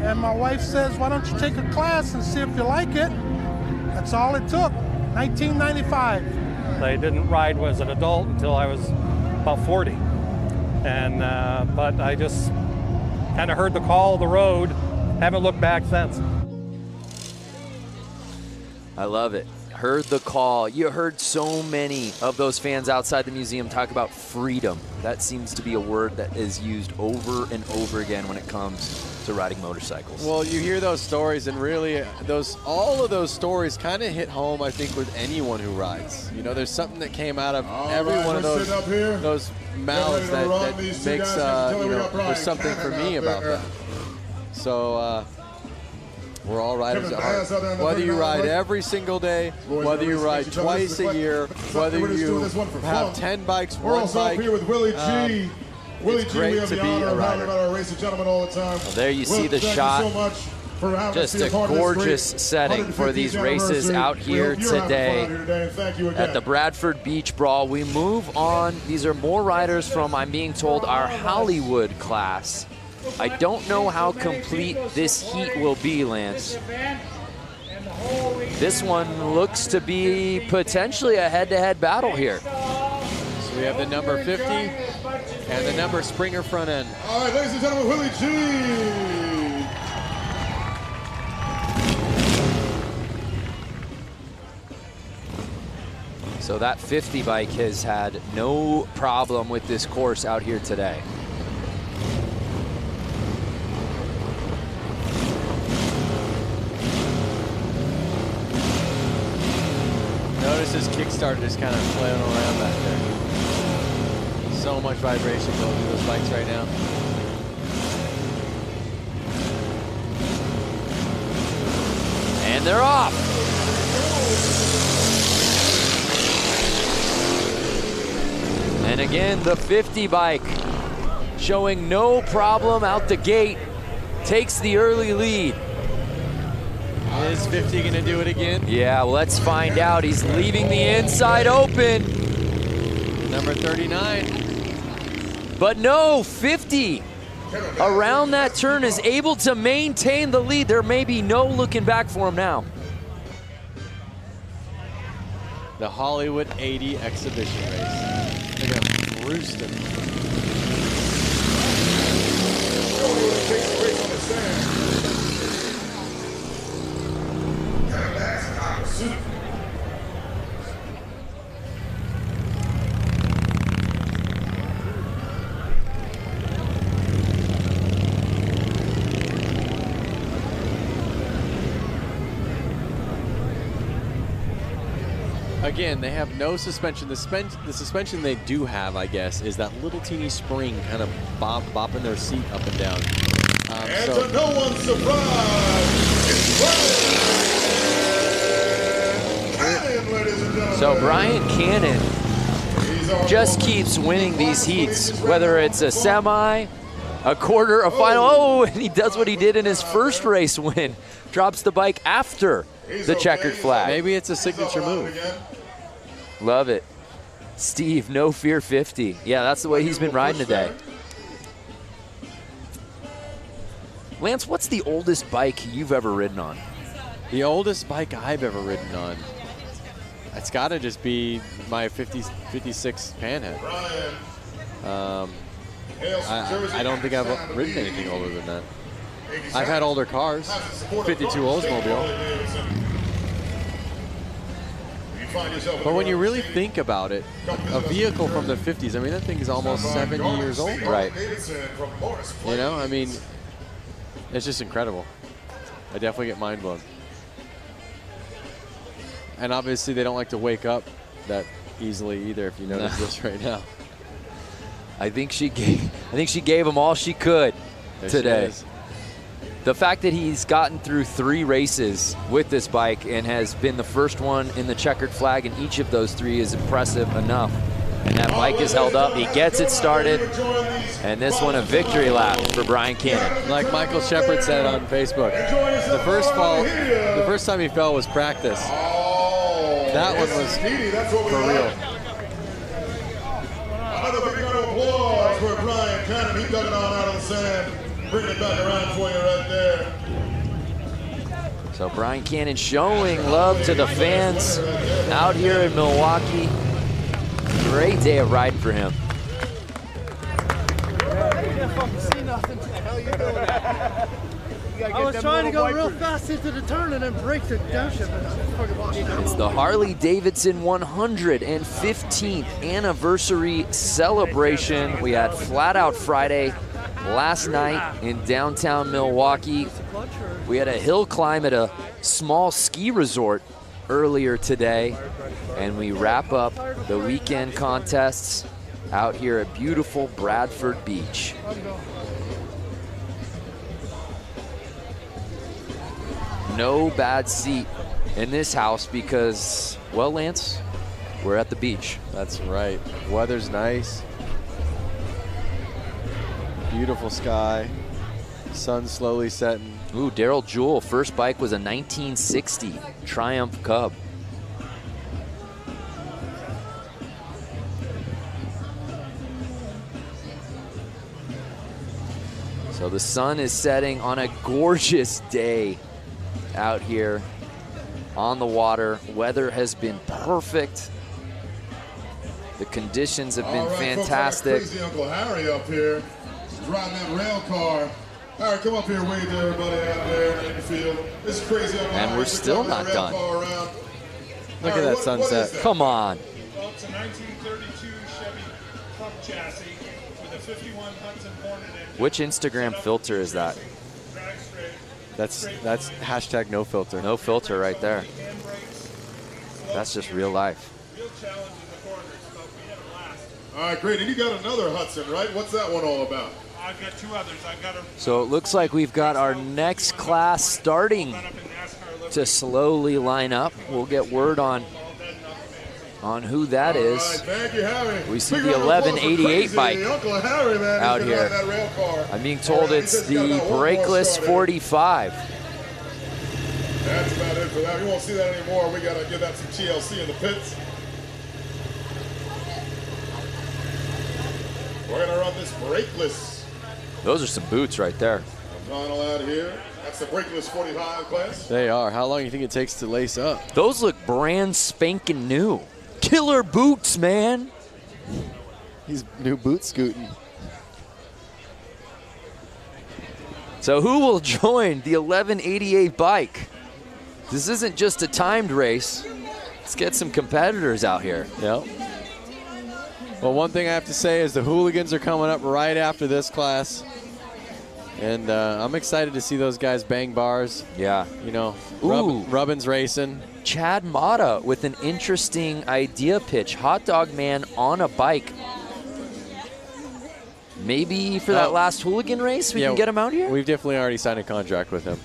And my wife says, why don't you take a class and see if you like it? That's all it took, 1995. I didn't ride as an adult until I was about 40. And but I just kind of heard the call of the road, haven't looked back since. I love it. Heard the call. You heard so many of those fans outside the museum talk about freedom. That seems to be a word that is used over and over again when it comes to riding motorcycles. Well, you hear those stories, and really all of those stories kind of hit home, I think, with anyone who rides. You know, there's something that came out of every one of those mouths that makes, you know, there's something for me about that. So, We're all riders at heart. Whether you ride every single day, whether you ride twice a year, whether you have 10 bikes, We're also up here with Willie G. Willie it's G, great we have to the be honor a of having rider. him at our Race of Gentlemen all the time. Well, there you see the thank shot. You so much for having Just us be a part of this gorgeous great setting for these 150th races anniversary. out here You're having fun today out here today, and thank you again. at the Bradford Beach Brawl. We move on. These are more riders from, I'm being told, our Hollywood class. I don't know how complete this heat will be, Lance. This one looks to be potentially a head-to-head battle here. So we have the number 50 and the number Springer front end. All right, ladies and gentlemen, Willie G. So that 50 bike has had no problem with this course out here today. Notice this Kickstarter just kind of flailing around back there. So much vibration going through those bikes right now. And they're off. And again, the 50 bike showing no problem out the gate, takes the early lead. Is 50 gonna do it again? Yeah, let's find out. He's leaving the inside open. Number 39. But no, 50 around that turn is able to maintain the lead. There may be no looking back for him now. The Hollywood 80 exhibition race. Look at him roosting. Again, they have no suspension. The suspension they do have, I guess, is that little teeny spring kind of bopping their seat up and down. And to no one's surprise, it's Cannon, ladies and gentlemen. So Brian Cannon just keeps winning these heats, whether it's a semi, a quarter, a final. Oh, and he does what he did in his first race win. Drops the bike after the checkered flag. Maybe it's a signature move. Love it. Steve, no fear 50. Yeah, that's the way he's been riding today. Lance, what's the oldest bike you've ever ridden on? The oldest bike I've ever ridden on. It's got to just be my 56 Panhead. I don't think I've ridden anything older than that. I've had older cars. 52 Oldsmobile. But when you really think about it, a vehicle from the 50s, I mean, that thing is almost 70 years old. Right. You know, I mean, it's just incredible. I definitely get mind blown. And obviously they don't like to wake up that easily either, if you notice this right now. I think she gave him all she could today. The fact that he's gotten through 3 races with this bike and has been the first one in the checkered flag in each of those 3 is impressive enough. And that bike is held up. He gets it started. And this one a victory lap for Brian Cannon. Like Michael Shepard said on Facebook, the first time he fell was practice. That one was for real. Another big round of applause for Brian Cannon. He dug it on out of the sand. Bring it back around for you right there. So Brian Cannon showing love to the fans out here in Milwaukee. Great day of riding for him. I was trying to go real fast into the turn and then break the downshift. It's the Harley-Davidson 115th anniversary celebration. We had Flat Out Friday last night in downtown Milwaukee. We had a hill climb at a small ski resort earlier today, and we wrap up the weekend contests out here at beautiful Bradford Beach. no bad seat in this house because, well, Lance, we're at the beach. That's right. Weather's nice. Beautiful sky. Sun slowly setting. Ooh, Daryl Jewell, first bike was a 1960 Triumph Cub. So the sun is setting on a gorgeous day out here on the water. Weather has been perfect. The conditions have been fantastic. Folks, I got crazy Uncle Harry up here. He's riding that rail car. Harry, come up here, wave to everybody out there in the field. This is crazy Uncle Harry. And we're still not done. Look at that sunset. Come on. Well, it's a 1932 Chevy truck chassis with a 51 Hudson Hornet engine. Which Instagram filter is that? That's hashtag no filter. No filter right there. That's just real life. All right, great. And you got another Hudson, right? What's that one all about? I've got two others. I've got a So it looks like we've got our next class starting to slowly line up. We'll get word on who that is. Thank you, Harry. We see the 1188 bike Uncle Harry, man, out he's here. that rail car. I'm being told it's the brakeless 45. That's about it for that. We won't see that anymore. We got to give that some TLC in the pits. We're going to run this brakeless. Those are some boots right there. Final out here. That's the brakeless 45 class. They are. How long do you think it takes to lace up? Those look brand spanking new. Killer boots, man. He's new boot scooting. So who will join the 1188 bike? This isn't just a timed race. Let's get some competitors out here. Yep. Well, one thing I have to say is the hooligans are coming up right after this class. And I'm excited to see those guys bang bars. Yeah. You know, Ooh. Rubbin's racing. Chad Mata with an interesting idea pitch. Hot Dog Man on a bike. Maybe for that last hooligan race, we can get him out here? We've definitely already signed a contract with him.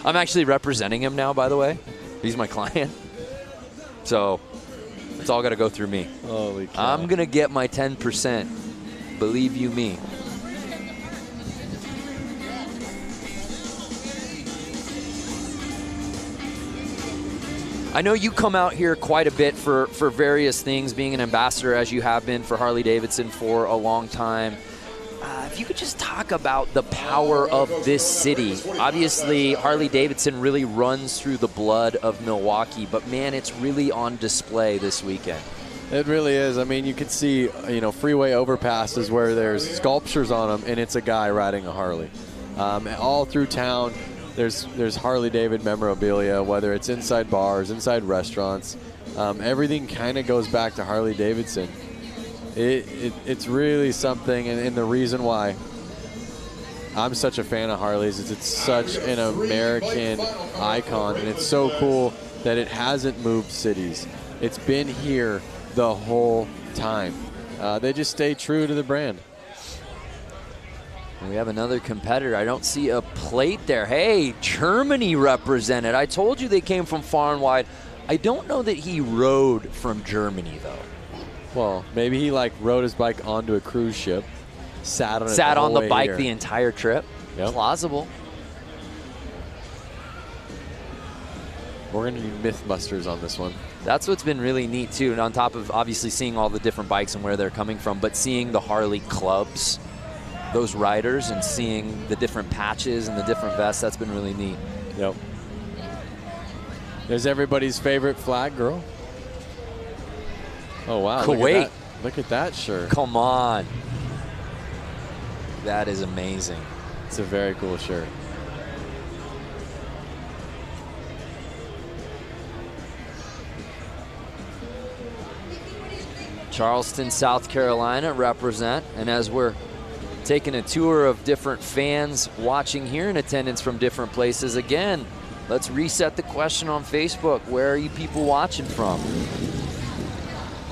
I'm actually representing him now, by the way. He's my client. So it's all got to go through me. Holy cow. I'm going to get my 10%. Believe you me. I know you come out here quite a bit for various things, being an ambassador as you have been for Harley-Davidson for a long time. If you could just talk about the power of this city. Obviously, Harley-Davidson really runs through the blood of Milwaukee, but man, it's really on display this weekend. It really is. I mean, you can see, you know, freeway overpasses where there's sculptures on them, and it's a guy riding a Harley. All through town, there's Harley-David memorabilia, whether it's inside bars, inside restaurants. Everything kind of goes back to Harley-Davidson. It's really something, and the reason why I'm such a fan of Harleys is it's such an American icon, and it's so cool that it hasn't moved cities. It's been here the whole time. They just stay true to the brand. And we have another competitor. I don't see a plate there. Hey, Germany represented. I told you they came from far and wide. I don't know that he rode from Germany, though. Well, maybe he like rode his bike onto a cruise ship, sat on it Sat the whole on the way bike here. the entire trip. Yep. Plausible. We're going to need Mythbusters on this one. That's what's been really neat, too. And on top of obviously seeing all the different bikes and where they're coming from, but seeing the Harley clubs, those riders, and seeing the different patches and the different vests, that's been really neat. Yep. There's everybody's favorite flag girl. Oh, wow. Kuwait. Look at that shirt. Come on. That is amazing. It's a very cool shirt. Charleston, South Carolina represent. And as we're taking a tour of different fans watching here in attendance from different places, again, let's reset the question on Facebook. Where are you people watching from?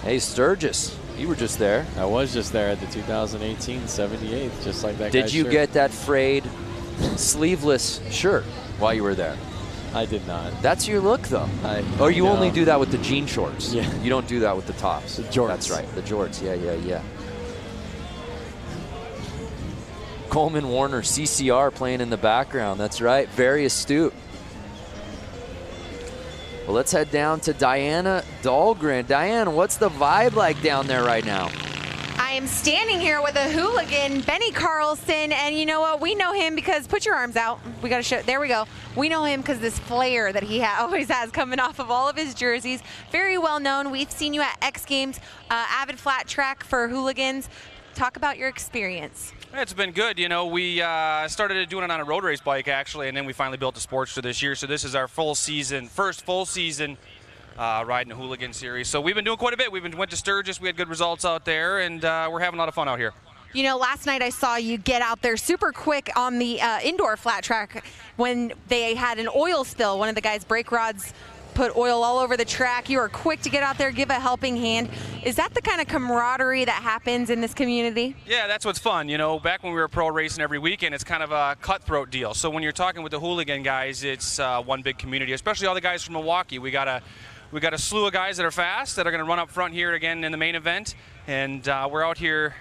Hey, Sturgis, you were just there. I was just there at the 2018 78th, just like that Did guy's you shirt. get that frayed sleeveless shirt while you were there. I did not. That's your look, though. Or you only do that with the jean shorts. Yeah. You don't do that with the tops. The jorts. That's right. The jorts. Yeah. Coleman Warner, CCR playing in the background. That's right. Very astute. Well, let's head down to Diana Dahlgren. Diana, what's the vibe like down there right now? I am standing here with a hooligan, Benny Carlson, and you know what? We know him because, put your arms out. We got to show, there we go. We know him because this flair that he always has coming off of all of his jerseys. Very well known. We've seen you at X Games, avid flat track for hooligans. Talk about your experience. It's been good. You know, we started doing it on a road race bike, actually, and then we finally built a Sportster this year. So this is our first full season riding the Hooligan Series. So we've been doing quite a bit. Went to Sturgis. We had good results out there, and we're having a lot of fun out here. You know, last night I saw you get out there super quick on the indoor flat track when they had an oil spill. One of the guys' brake rods put oil all over the track. You were quick to get out there, give a helping hand. Is that the kind of camaraderie that happens in this community? Yeah, that's what's fun. You know, back when we were pro racing every weekend, it's kind of a cutthroat deal. So when you're talking with the hooligan guys, it's one big community, especially all the guys from Milwaukee. We got a slew of guys that are fast that are going to run up front here again in the main event. And we're out here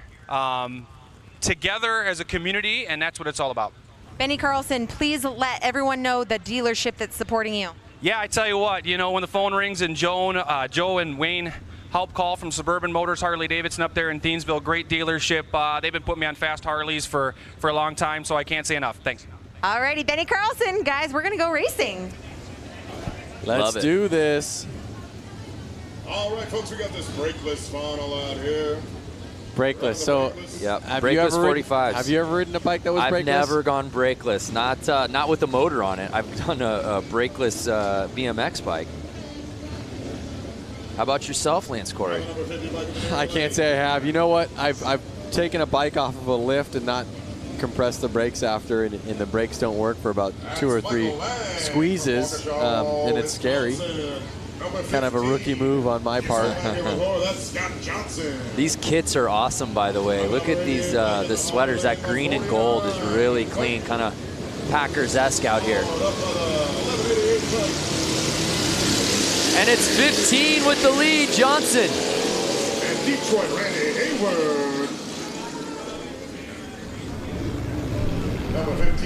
together as a community, and that's what it's all about. Benny Carlson, please let everyone know the dealership that's supporting you. Yeah, I tell you what, you know, when the phone rings and Joe and Wayne help call from Suburban Motors Harley-Davidson up there in Thiensville, great dealership. They've been putting me on fast Harleys for a long time, so I can't say enough. Thanks. All righty, Benny Carlson, guys, we're going to go racing. Let's do this. All right, folks, we got this brakeless funnel out here. Brakeless. So, yep. Have Brakeless you ever 45s. Have you ever ridden a bike that was brakeless? I've never gone brakeless. Not with a motor on it. I've done a brakeless BMX bike. How about yourself, Lance Corey? I can't say I have. You know what? I've taken a bike off of a lift and not compressed the brakes after, and the brakes don't work for about 2 or 3 squeezes, and it's scary. Kind of a rookie move on my part. These kits are awesome, by the way. Look at these the sweaters. That green and gold is really clean, kind of Packers-esque out here. And it's 15 with the lead, Johnson. And Detroit, Randy Hayward.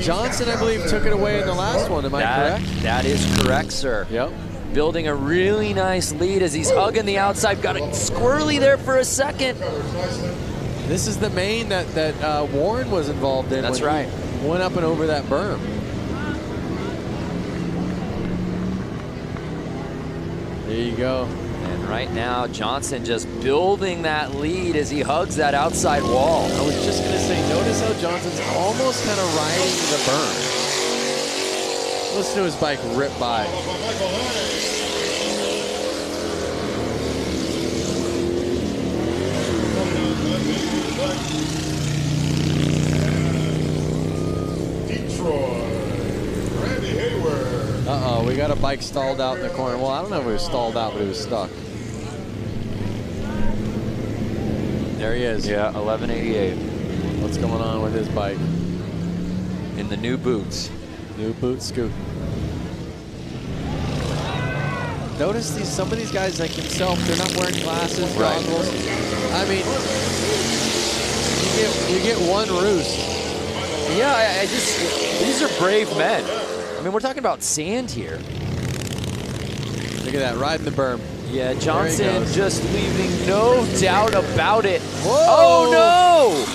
Johnson, I believe, took it away in the last one. Am I correct? That is correct, sir. Yep. Building a really nice lead as he's hugging the outside. Got it squirrely there for a second. This is the main that Warren was involved in. That's when right. He went up and over that berm. There you go. And right now, Johnson just building that lead as he hugs that outside wall. I was just going to say, notice how Johnson's almost kind of riding the berm. Listen to his bike rip by. Detroit, Randy Hayward. Uh-oh, we got a bike stalled out in the corner. Well, I don't know if it was stalled out, but it was stuck. There he is. Yeah, 1188. What's going on with his bike? In the new boots. New boot scoop. Notice some of these guys like himself, they're not wearing glasses, goggles. I mean, you get one roost. Yeah, these are brave men. I mean, we're talking about sand here. Look at that, riding the berm. Yeah, Johnson just leaving no doubt about it. Whoa. Oh no!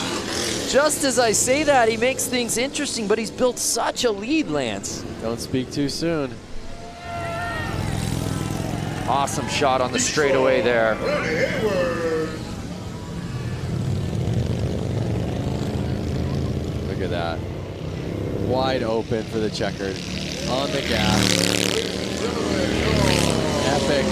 Just as I say that, he makes things interesting, but he's built such a lead, Lance. Don't speak too soon. Awesome shot on the straightaway there. Look at that. Wide open for the checkered. On the gas. Epic.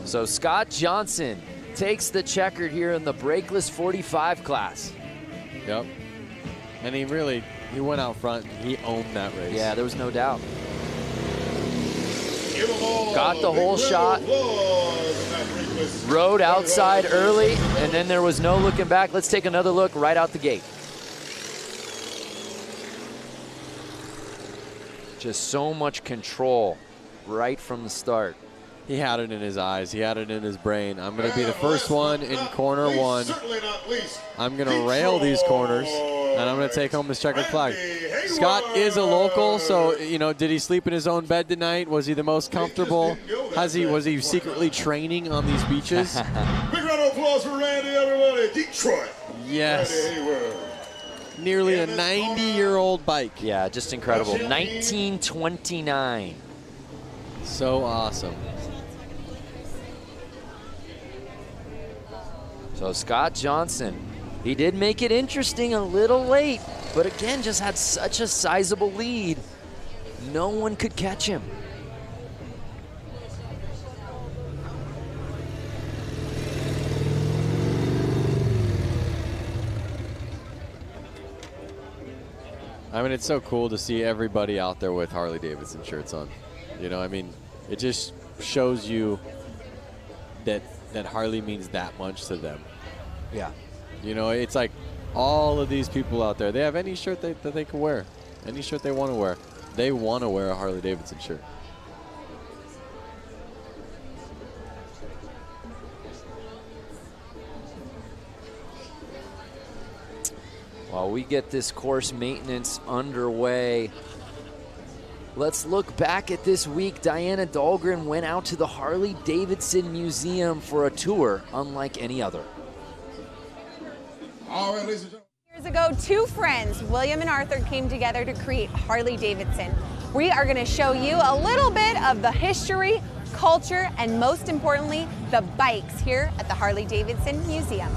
So Scott Johnson takes the checkered here in the brakeless 45 class. Yep. And he went out front. He owned that race. Yeah, there was no doubt. Got the whole shot. Rode outside early, and then there was no looking back. Let's take another look right out the gate. Just so much control right from the start. He had it in his eyes. He had it in his brain. I'm going to be the first one in corner one. I'm going to rail these corners, and I'm going to take home this checkered flag. Scott is a local, so, you know, did he sleep in his own bed tonight? Was he the most comfortable? Was he secretly training on these beaches? Big round of applause for Randy, everybody. Detroit. Yes. Nearly a 90-year-old bike. Yeah, just incredible. 1929. So awesome. So Scott Johnson, he did make it interesting a little late, but again, just had such a sizable lead. No one could catch him. I mean, it's so cool to see everybody out there with Harley-Davidson shirts on. You know, I mean, it just shows you that Harley means that much to them. Yeah. You know, it's like all of these people out there, they have any shirt that they can wear, any shirt they want to wear. They want to wear a Harley-Davidson shirt. While we get this course maintenance underway, let's look back at this week. Diana Dahlgren went out to the Harley-Davidson Museum for a tour unlike any other. All right, ladies and gentlemen. Years ago, two friends, William and Arthur, came together to create Harley-Davidson. We are going to show you a little bit of the history, culture, and most importantly, the bikes here at the Harley-Davidson Museum.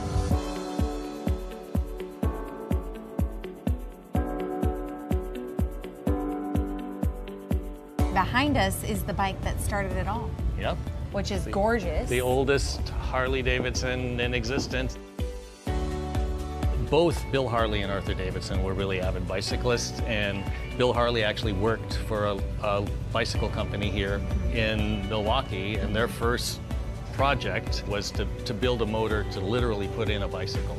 Behind us is the bike that started it all. Yep. Which is gorgeous. The oldest Harley-Davidson in existence. Both Bill Harley and Arthur Davidson were really avid bicyclists, and Bill Harley actually worked for a bicycle company here in Milwaukee, and their first project was to build a motor to literally put in a bicycle.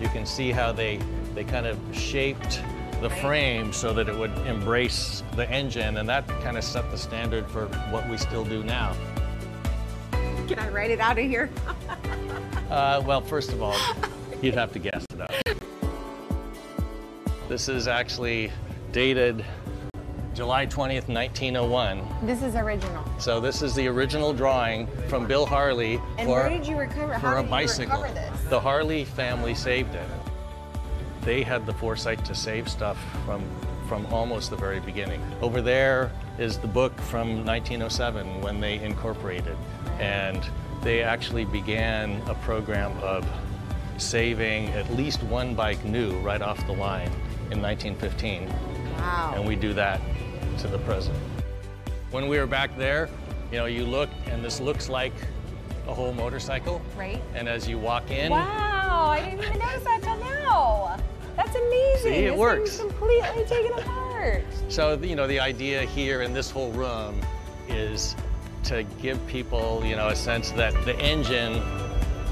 You can see how they kind of shaped the frame so that it would embrace the engine, and that kind of set the standard for what we still do now. Can I write it out of here? Well, first of all, you'd have to guess it up. This is actually dated July 20th, 1901. This is original. So this is the original drawing from Bill Harley And for, where did you recover? for How a did bicycle. you recover this? The Harley family saved it. They had the foresight to save stuff from almost the very beginning. Over there is the book from 1907 when they incorporated, and they actually began a program of saving at least one bike new right off the line in 1915. Wow. And we do that to the present. When we were back there, you know, you look and this looks like a whole motorcycle. Right. And as you walk in, Wow, I didn't even notice that till now. That's amazing. See, it This works. thing's completely taken apart. so, you know, the idea here in this whole room is to give people, you know, a sense that the engine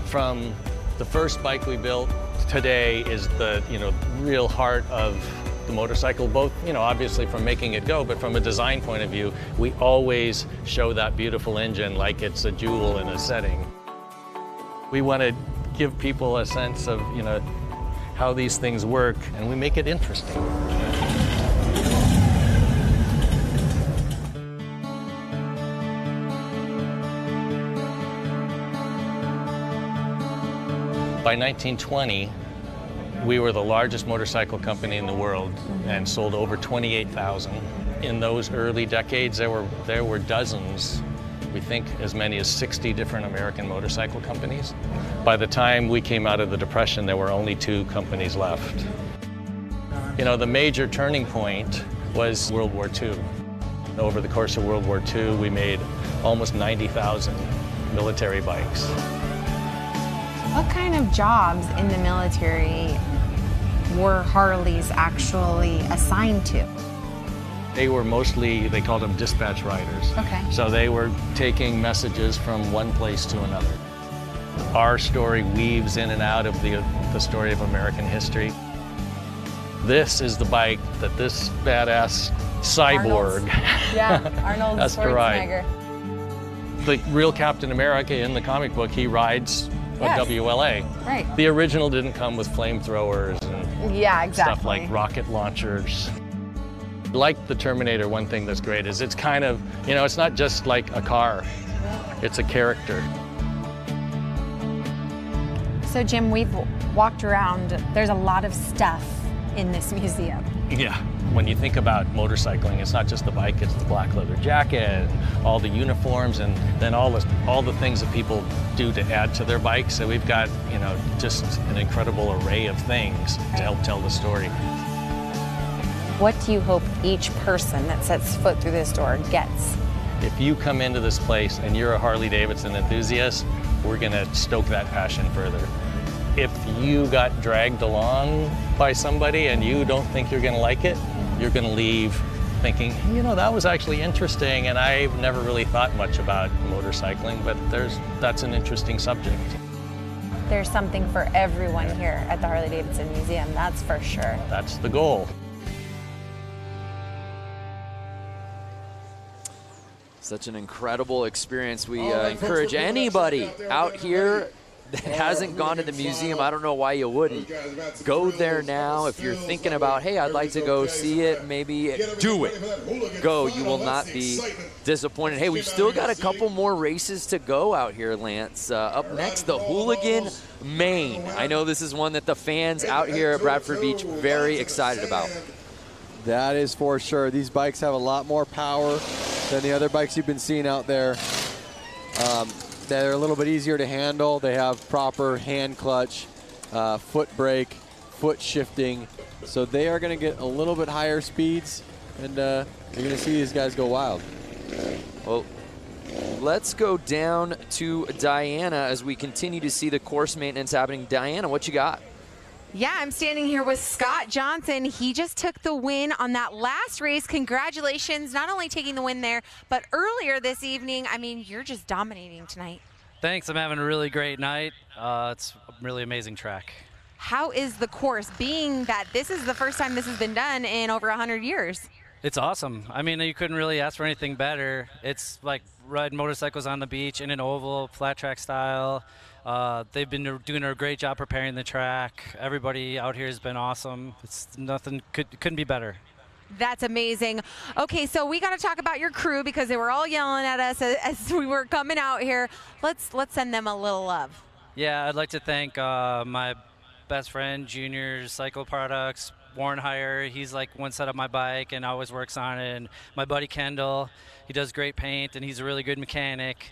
from the first bike we built today is the, you know, real heart of the motorcycle, both, you know, obviously from making it go, but from a design point of view, we always show that beautiful engine like it's a jewel in a setting. We want to give people a sense of, you know, how these things work, and we make it interesting. By 1920, we were the largest motorcycle company in the world and sold over 28,000. In those early decades, there were dozens, we think as many as 60 different American motorcycle companies. By the time we came out of the Depression, there were only 2 companies left. You know, the major turning point was World War II. Over the course of World War II, we made almost 90,000 military bikes. What kind of jobs in the military were Harleys actually assigned to? They were mostly, they called them dispatch riders. Okay. So they were taking messages from one place to another. Our story weaves in and out of the story of American history. This is the bike that this badass cyborg Arnold has to ride. Schwarzenegger. The real Captain America in the comic book, he rides a WLA. Right. The original didn't come with flamethrowers and stuff like rocket launchers. Like the Terminator, one thing that's great is it's kind of, you know, it's not just like a car, it's a character. So Jim, we've walked around. There's a lot of stuff in this museum. Yeah. When you think about motorcycling, it's not just the bike, it's the black leather jacket, all the uniforms, and then all the things that people do to add to their bikes. So we've got, you know, just an incredible array of things to help tell the story. What do you hope each person that sets foot through this door gets? If you come into this place and you're a Harley-Davidson enthusiast, we're gonna stoke that passion further. If you got dragged along by somebody and you don't think you're gonna like it, you're gonna leave thinking, you know, that was actually interesting and I've never really thought much about motorcycling, but that's an interesting subject. There's something for everyone here at the Harley-Davidson Museum, that's for sure. That's the goal. Such an incredible experience. We encourage anybody out here that hasn't gone to the museum, I don't know why you wouldn't. Go there now. If you're thinking about, hey, I'd like to go see it, maybe do it. Go. You will not be disappointed. Hey, we've still got a couple more races to go out here, Lance. Up next, the Hooligan Main. I know this is one that the fans out here at Bradford Beach very excited about. That is for sure. These bikes have a lot more power than the other bikes you've been seeing out there. They're a little bit easier to handle. They have proper hand clutch, foot brake, foot shifting. So they are going to get a little bit higher speeds, and you're going to see these guys go wild. Well, let's go down to Diana as we continue to see the course maintenance happening. Diana, what you got? Yeah, I'm standing here with Scott Johnson. He just took the win on that last race. Congratulations, not only taking the win there, but earlier this evening. I mean, you're just dominating tonight. Thanks, I'm having a really great night. It's a really amazing track. How is the course, being that this is the first time this has been done in over 100 years? It's awesome. I mean, you couldn't really ask for anything better. It's like riding motorcycles on the beach in an oval, flat track style. They've been doing a great job preparing the track. Everybody out here has been awesome. It's nothing couldn't be better. That's amazing. Okay, so we got to talk about your crew because they were all yelling at us as we were coming out here. Let's send them a little love. Yeah, I'd like to thank my best friend, Junior's Cycle Products, Warren Heyer. He's like one set up my bike and always works on it. And my buddy Kendall, he does great paint and he's a really good mechanic.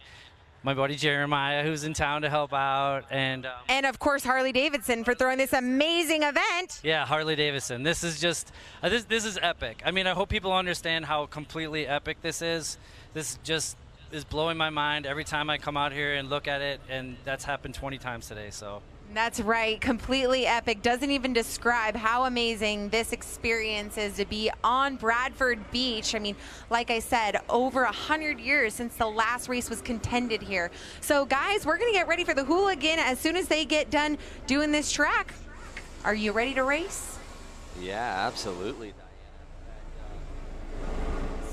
My buddy Jeremiah, who's in town to help out, and of course Harley-Davidson for throwing this amazing event. Yeah, Harley-Davidson. This is just this is epic. I mean, I hope people understand how completely epic this is. This just is blowing my mind every time I come out here and look at it, and that's happened 20 times today. So. That's right, completely epic. Doesn't even describe how amazing this experience is to be on Bradford Beach. I mean, like I said, over 100 years since the last race was contended here. So guys, we're gonna get ready for the Hooligan as soon as they get done doing this track. Are you ready to race? Yeah, absolutely.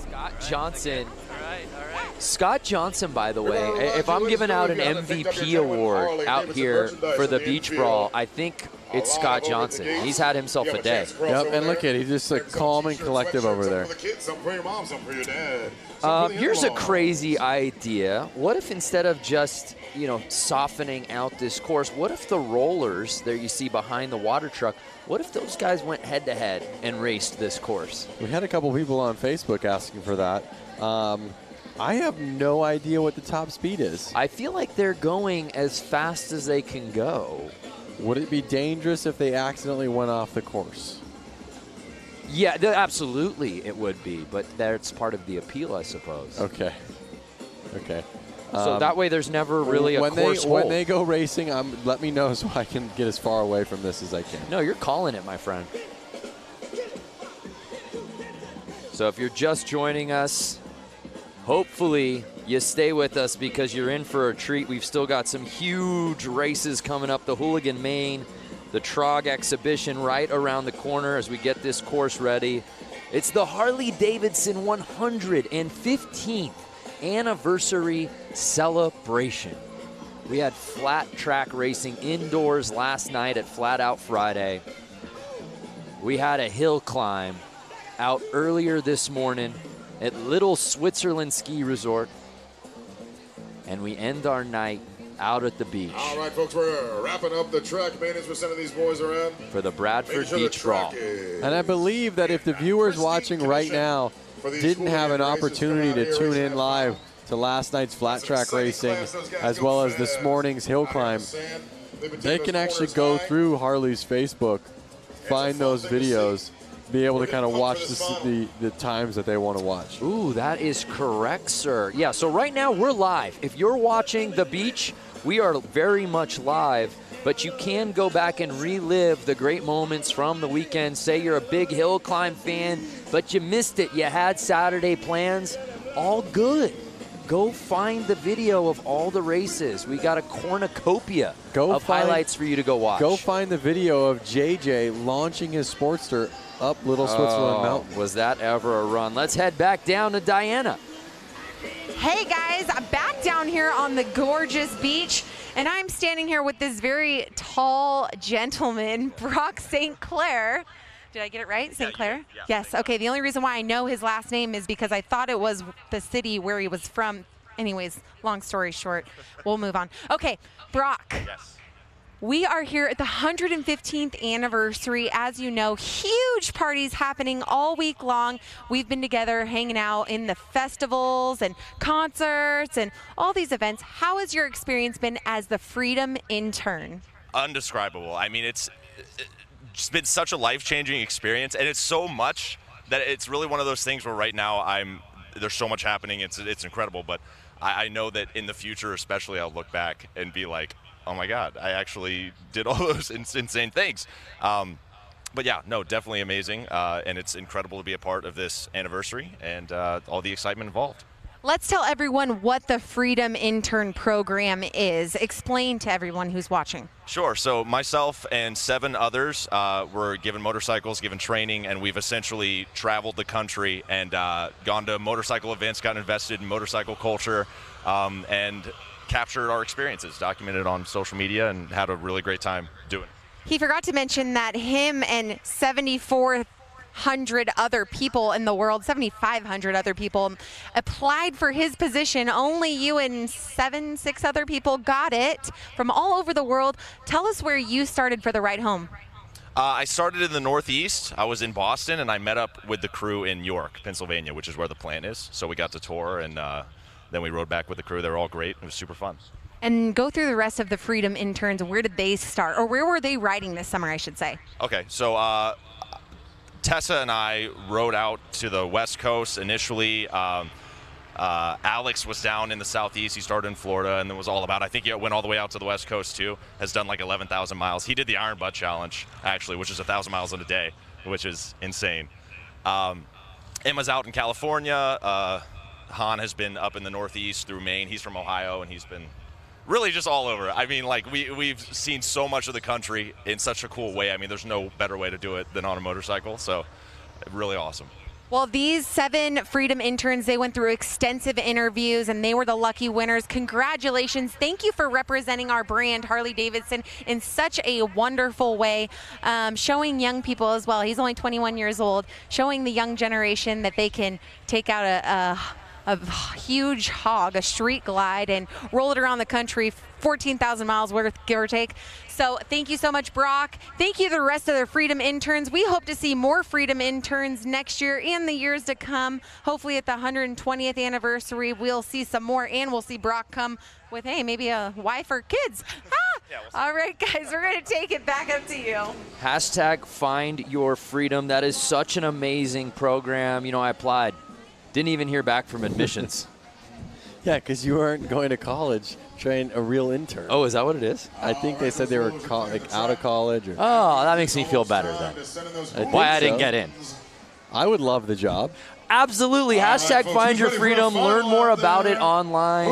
Scott Johnson. All right. Scott Johnson, by the way, if I'm giving out an MVP award out here for the Beach Brawl, I think it's Scott Johnson. He's had himself a day. Yep, and look at it. He's just like calm and collective over there. Here's a crazy idea. What if instead of just, you know, softening out this course, what if the rollers there you see behind the water truck, what if those guys went head-to-head and raced this course? We had a couple people on Facebook asking for that. I have no idea what the top speed is. I feel like they're going as fast as they can go. Would it be dangerous if they accidentally went off the course? Yeah, absolutely it would be, but that's part of the appeal, I suppose. Okay. So that way there's never really a course when they go racing, let me know so I can get as far away from this as I can. No, you're calling it, my friend. So if you're just joining us, hopefully you stay with us because you're in for a treat. We've still got some huge races coming up. The Hooligan Main, the TROG exhibition right around the corner as we get this course ready. It's the Harley-Davidson 115th anniversary celebration. We had flat track racing indoors last night at Flat Out Friday. We had a hill climb out earlier this morning at Little Switzerland Ski Resort. And we end our night out at the beach. All right, folks, we're wrapping up the track maintenance. We're sending these boys around for the Bradford Beach Brawl. And I believe that if the viewers watching right now didn't have an opportunity to tune in live to last night's flat track racing as well as this morning's hill climb, they can actually go through Harley's Facebook, find those videos, be able to kind of watch the times that they want to watch. Ooh, that is correct, sir. Yeah, so right now we're live. If you're watching the beach, we are very much live, but you can go back and relive the great moments from the weekend. Say you're a big hill climb fan, but you missed it. You had Saturday plans. All good. Go find the video of all the races. We got a cornucopia of highlights for you to go watch. Go find the video of JJ launching his Sportster up Little Switzerland Mountain. Was that ever a run? Let's head back down to Diana. Hey guys, I'm back down here on the gorgeous beach, and I'm standing here with this very tall gentleman, Brock St. Clair. Did I get it right? St. Clair? Yeah. Yes. Okay, the only reason why I know his last name is because I thought it was the city where he was from. Anyways, long story short, we'll move on. Okay, Brock. Yes. We are here at the 115th anniversary. As you know, huge parties happening all week long. We've been together hanging out in the festivals and concerts and all these events. How has your experience been as the Freedom intern? Undescribable. I mean, it's been such a life-changing experience, and it's so much that it's really one of those things where right now there's so much happening. It's incredible, but I know that in the future, especially, I'll look back and be like, oh my God, I actually did all those insane things. But yeah, no, definitely amazing, and it's incredible to be a part of this anniversary and all the excitement involved. Let's tell everyone what the Freedom Intern Program is. Explain to everyone who's watching. Sure. So myself and 7 others were given motorcycles, given training, and we've essentially traveled the country and gone to motorcycle events, gotten invested in motorcycle culture, and captured our experiences, documented on social media, and had a really great time doing it. He forgot to mention that him and 7,400 other people in the world, 7,500 other people applied for his position. Only you and 6 other people got it from all over the world. Tell us where you started for the ride home. I started in the Northeast. I was in Boston, and I met up with the crew in York, Pennsylvania, which is where the plant is. So we got to tour, and then we rode back with the crew. They were all great. It was super fun. And go through the rest of the Freedom interns. Where did they start? Or where were they riding this summer, I should say? Okay, so Tessa and I rode out to the West Coast initially. Alex was down in the Southeast. He started in Florida and then was all about, I think he went all the way out to the West Coast too. Has done like 11,000 miles. He did the Iron Butt Challenge, actually, which is 1,000 miles in a day, which is insane. Emma's out in California. Han has been up in the Northeast through Maine. He's from Ohio, and he's been really just all over. I mean, like, we've seen so much of the country in such a cool way. I mean, there's no better way to do it than on a motorcycle, so really awesome. Well, these 7 Freedom interns, they went through extensive interviews, and they were the lucky winners. Congratulations. Thank you for representing our brand, Harley-Davidson, in such a wonderful way, showing young people as well. He's only 21 years old, showing the young generation that they can take out a huge hog, a street glide, and roll it around the country, 14,000 miles worth, give or take. So thank you so much, Brock. Thank you to the rest of the Freedom interns. We hope to see more Freedom interns next year and the years to come. Hopefully at the 120th anniversary, we'll see some more, and we'll see Brock come with, hey, maybe a wife or kids. Yeah, we'll see. All right, guys, we're going to take it back up to you. Hashtag Find Your Freedom. That is such an amazing program. You know, I applied. Didn't even hear back from admissions. Yeah, because you weren't going to college, train a real intern. Oh, is that what it is? I think they said they were out of college. Or oh, that makes me feel better then. Why I didn't get in. I would love the job. Absolutely. Hashtag Find Your Freedom. Learn more about it online.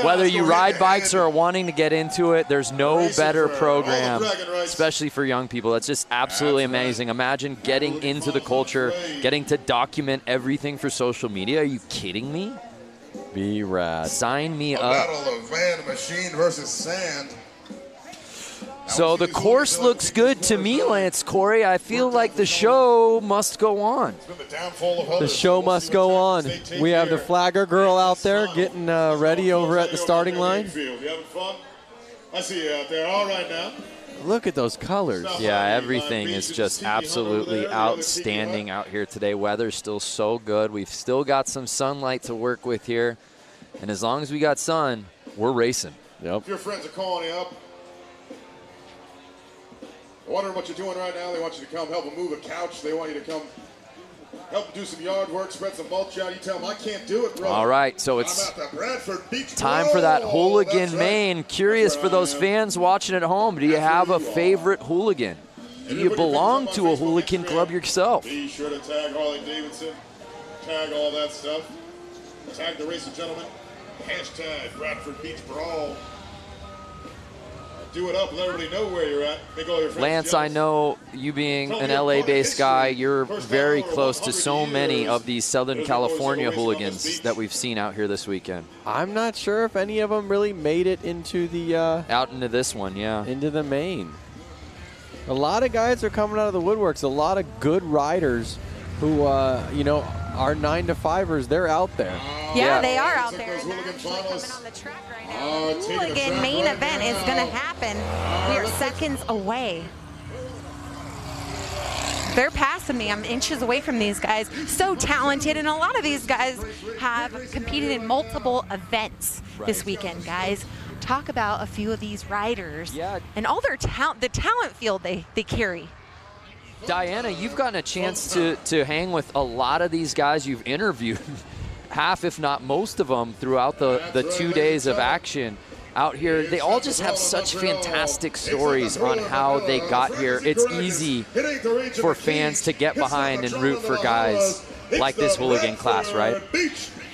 Whether you ride bikes or are wanting to get into it, there's no better program, especially for young people. That's just absolutely amazing. Imagine getting into the culture, getting to document everything for social media. Are you kidding me? Be rad. Sign me A up. battle of van, machine versus sand. So the course looks good to me, Lance Corey. I feel like the show must go on. The show must go on. We have the flagger girl out there getting ready over at the starting line. You having fun? I see you out there. All right now. Look at those colors. Yeah, everything is just absolutely outstanding out here today. Weather's still so good. We've still got some sunlight to work with here. And as long as we got sun, we're racing. Yep. If your friends are calling you up, wondering what you're doing right now, they want you to come help them move a couch. They want you to come help them do some yard work, spread some mulch out. You tell them, I can't do it, bro. All right, so it's I'm at the Bradford Beach time for that Brawl. hooligan That's right. main. Curious for those fans watching at home, do you have a favorite hooligan? Do you belong to a hooligan club yourself? Be sure to tag Harley-Davidson, tag all that stuff, tag the Racing Gentlemen, hashtag Bradford Beach Brawl. Do it up, let everybody know where you're at. Make all your friends Lance, jealous. I know you being an LA-based guy, you're very close to so many of these Southern California hooligans that we've seen out here this weekend. I'm not sure if any of them really made it into the out into this one, yeah. Into the main. A lot of guys are coming out of the woodworks. A lot of good riders who, you know, are 9-to-5ers. They're out there. Yeah, they are out there. They're actually coming on the track right now. The hooligan main event is going to happen. We are seconds away. They're passing me. I'm inches away from these guys. So talented, and a lot of these guys have competed in multiple events this weekend, guys. Talk about a few of these riders and all their talent, the talent field they carry. Diana, you've gotten a chance to hang with a lot of these guys you've interviewed, half if not most of them throughout the 2 days of action out here. They all just have such fantastic stories on how they got here. It's easy for fans to get behind and root for guys like this hooligan class, right?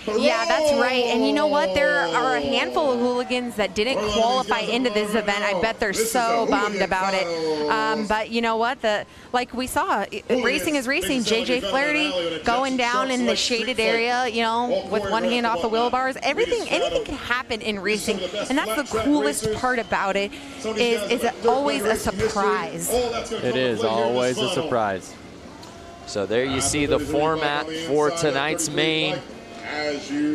Yeah, that's right. And you know what? There are a handful of hooligans that didn't qualify into this event. I bet they're so bummed about it. But you know what? Like we saw, racing is racing. JJ Flaherty going down in the shaded area, you know, with one hand off the wheel bars. Anything can happen in racing. And that's the coolest part about it, is it always a surprise. It is always a surprise. So there you see the format for tonight's main.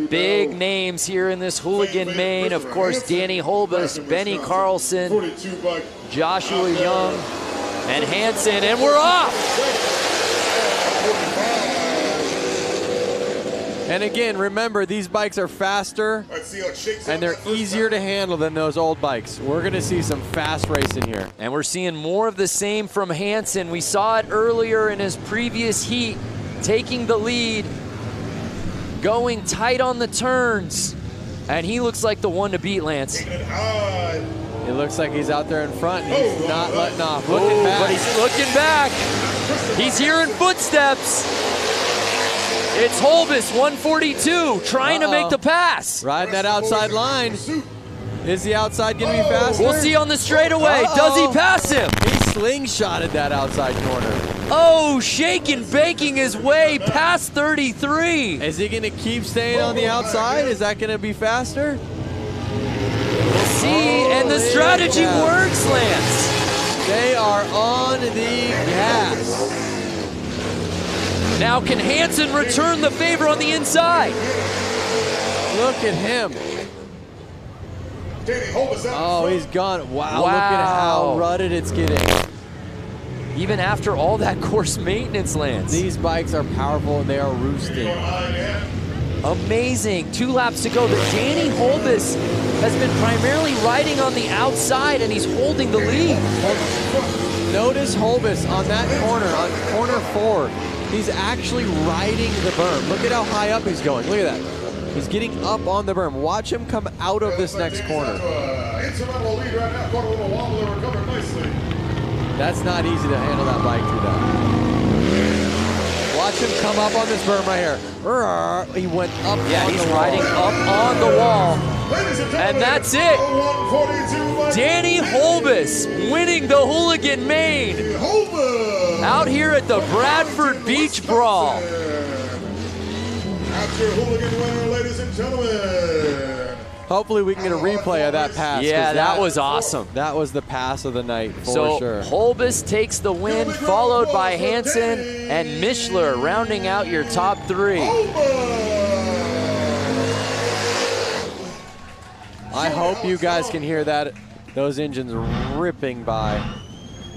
Big names here in this hooligan main. Of course, Danny Holbus, Benny Carlson, Joshua Young, and Hansen, and we're off! And again, remember, these bikes are faster and they're easier to handle than those old bikes. We're gonna see some fast racing here. And we're seeing more of the same from Hansen. We saw it earlier in his previous heat, taking the lead, going tight on the turns, and he looks like the one to beat, Lance. It looks like he's out there in front. He's not letting off. Looking back. But he's looking back. He's hearing footsteps. It's Holbus, 142, trying to make the pass. Riding that outside line. Is the outside going to be faster? We'll see on the straightaway. Does he pass him? He slingshotted that outside corner. Oh, shaking, baking his way past 33. Is he going to keep staying on the outside? Is that going to be faster? We'll see, and the strategy works, Lance. They are on the gas. Now can Hansen return the favor on the inside? Look at him. Oh, he's gone. Wow, look at how rutted it's getting. Even after all that course maintenance, Lance. These bikes are powerful and they are roosting. Amazing. 2 laps to go. But Danny Holbus has been primarily riding on the outside, and he's holding the lead. Notice Holbus on that corner, on corner 4. He's actually riding the berm. Look at how high up he's going. Look at that. He's getting up on the berm. Watch him come out of this next corner. That's not easy to handle that bike through that. Watch him come up on this berm right here. He went up. Yeah, he's riding up on the wall. And that's it. Danny Holbus winning the Hooligan Main out here at the Bradford Beach Brawl. After Hooligan winner, ladies and gentlemen. Hopefully we can get a replay of that pass. Yeah, that was awesome. That was the pass of the night for sure. Holbus takes the win, followed by Hansen and Mishler rounding out your top three. I hope you guys can hear that, those engines ripping by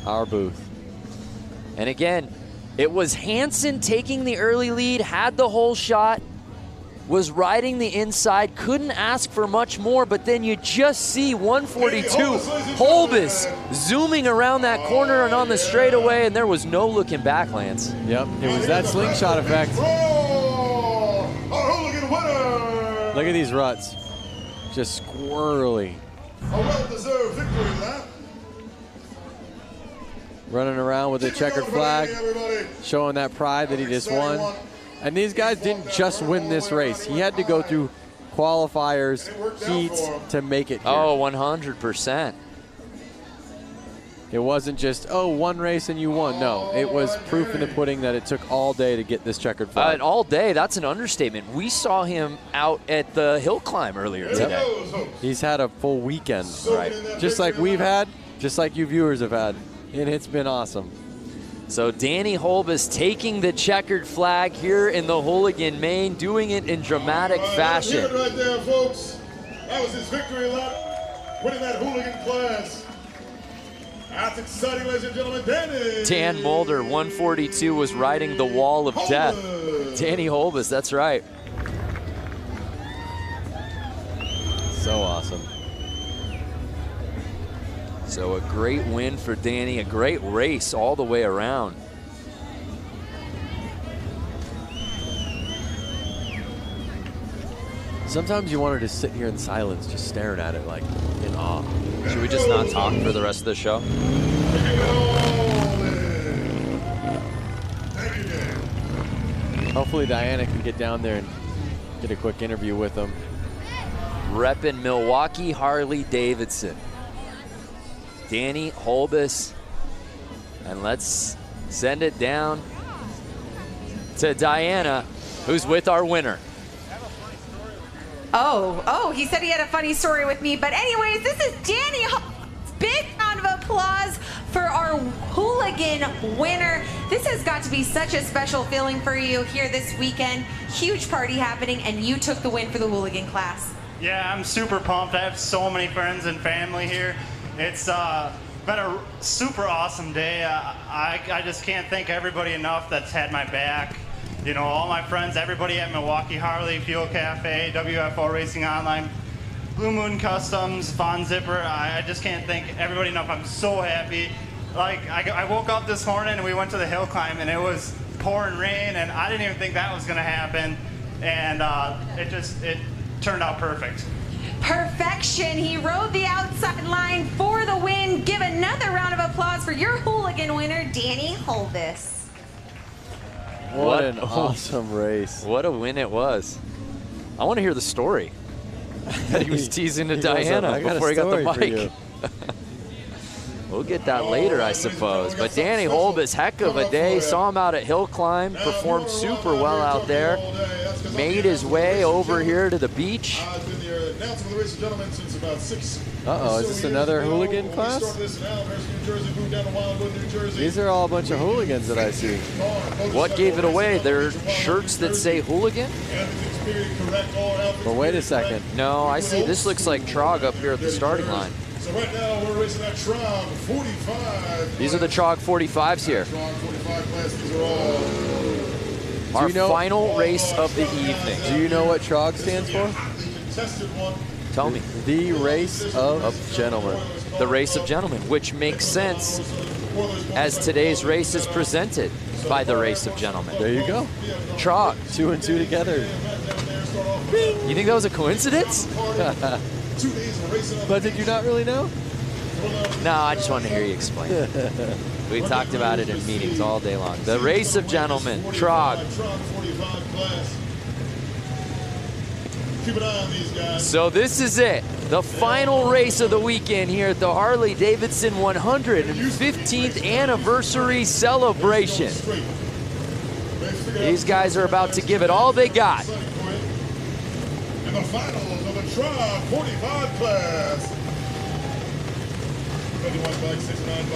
our booth. And again, it was Hansen taking the early lead, had the whole shot, was riding the inside, couldn't ask for much more, but then you just see 142 Holbus zooming around that corner and on the straightaway, and there was no looking back, Lance. Yep, it was that slingshot effect. Look at these ruts, just squirrely. A well-deserved victory lap. Running around with a checkered flag, showing that pride that he just won. And these guys didn't just win this race. He had to go through qualifiers, heats to make it here. Oh, 100%. It wasn't just, oh, one race and you won. No, it was proof in the pudding that it took all day to get this checkered flag. All day, that's an understatement. We saw him out at the hill climb earlier today. He's had a full weekend, right? Just like we've had, just like you viewers have had. And it's been awesome. So Danny Holbus taking the checkered flag here in the Hooligan Main, doing it in dramatic fashion. That's it right there, folks. That was his victory lap, winning that Hooligan class. That's exciting, ladies and gentlemen. Danny. Dan Mulder, 142, was riding the wall of death. Danny Holbus, that's right. So awesome. So a great win for Danny, a great race all the way around. Sometimes you want to just sit here in silence, just staring at it like in awe. Should we just not talk for the rest of the show? Hopefully Diana can get down there and get a quick interview with him. Repping Milwaukee Harley-Davidson. Danny Holbus, and let's send it down to Diana, who's with our winner. Oh, he said he had a funny story with me, but anyways, this is Danny Holbus. Big round of applause for our Hooligan winner. This has got to be such a special feeling for you here this weekend. Huge party happening, and you took the win for the Hooligan class. Yeah, I'm super pumped. I have so many friends and family here. It's been a super awesome day. I just can't thank everybody enough that's had my back. You know, all my friends, everybody at Milwaukee Harley, Fuel Cafe, WFO Racing Online, Blue Moon Customs, Von Zipper. I just can't thank everybody enough. I'm so happy. Like, I woke up this morning and we went to the hill climb and it was pouring rain and I didn't even think that was gonna happen. And it turned out perfect. Perfection. He rode the outside line for the win. Give another round of applause for your Hooligan winner, Danny Holbus. What an awesome race. What a win it was. I want to hear the story that he was teasing to Diana before he got the mic. We'll get that later, I suppose. But Danny Holbus, heck of a day. Saw him out at Hill Climb, performed super well out there. Made his way over here to the beach. Uh-oh, is this another Hooligan class? These are all a bunch of hooligans that I see. What gave it away? They're shirts that say Hooligan? But wait a second. No, I see. This looks like TROG up here at the starting line. So right now we're racing that TROG 45. These are the TROG 45s here. TROG 45 class, these are all. Our final race of the evening. Do you know what TROG stands for? Tell me. The Race of Gentlemen. The Race of Gentlemen, which makes sense as today's race is presented by the Race of Gentlemen. There you go. TROG. 2 and 2 together. You think that was a coincidence? But did you not really know? No, I just wanted to hear you explain. We talked about it in meetings all day long. The race of gentlemen, TROG. Keep an eye on these guys. So this is it, the final race of the weekend here at the Harley-Davidson 115th anniversary celebration. These guys are about to give it all they got. In the finals of the TROG 45 class.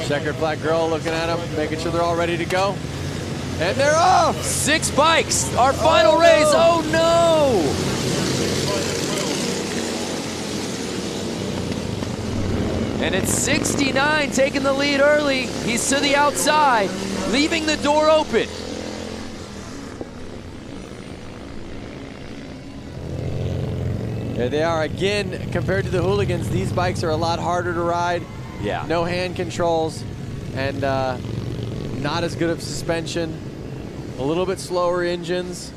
Checkered flag girl looking at them, making sure they're all ready to go. And they're off! 6 bikes, our final race, oh no! And it's 69 taking the lead early. He's to the outside, leaving the door open. There they are again. Compared to the hooligans, these bikes are a lot harder to ride. Yeah. No hand controls, and not as good of suspension. A little bit slower engines.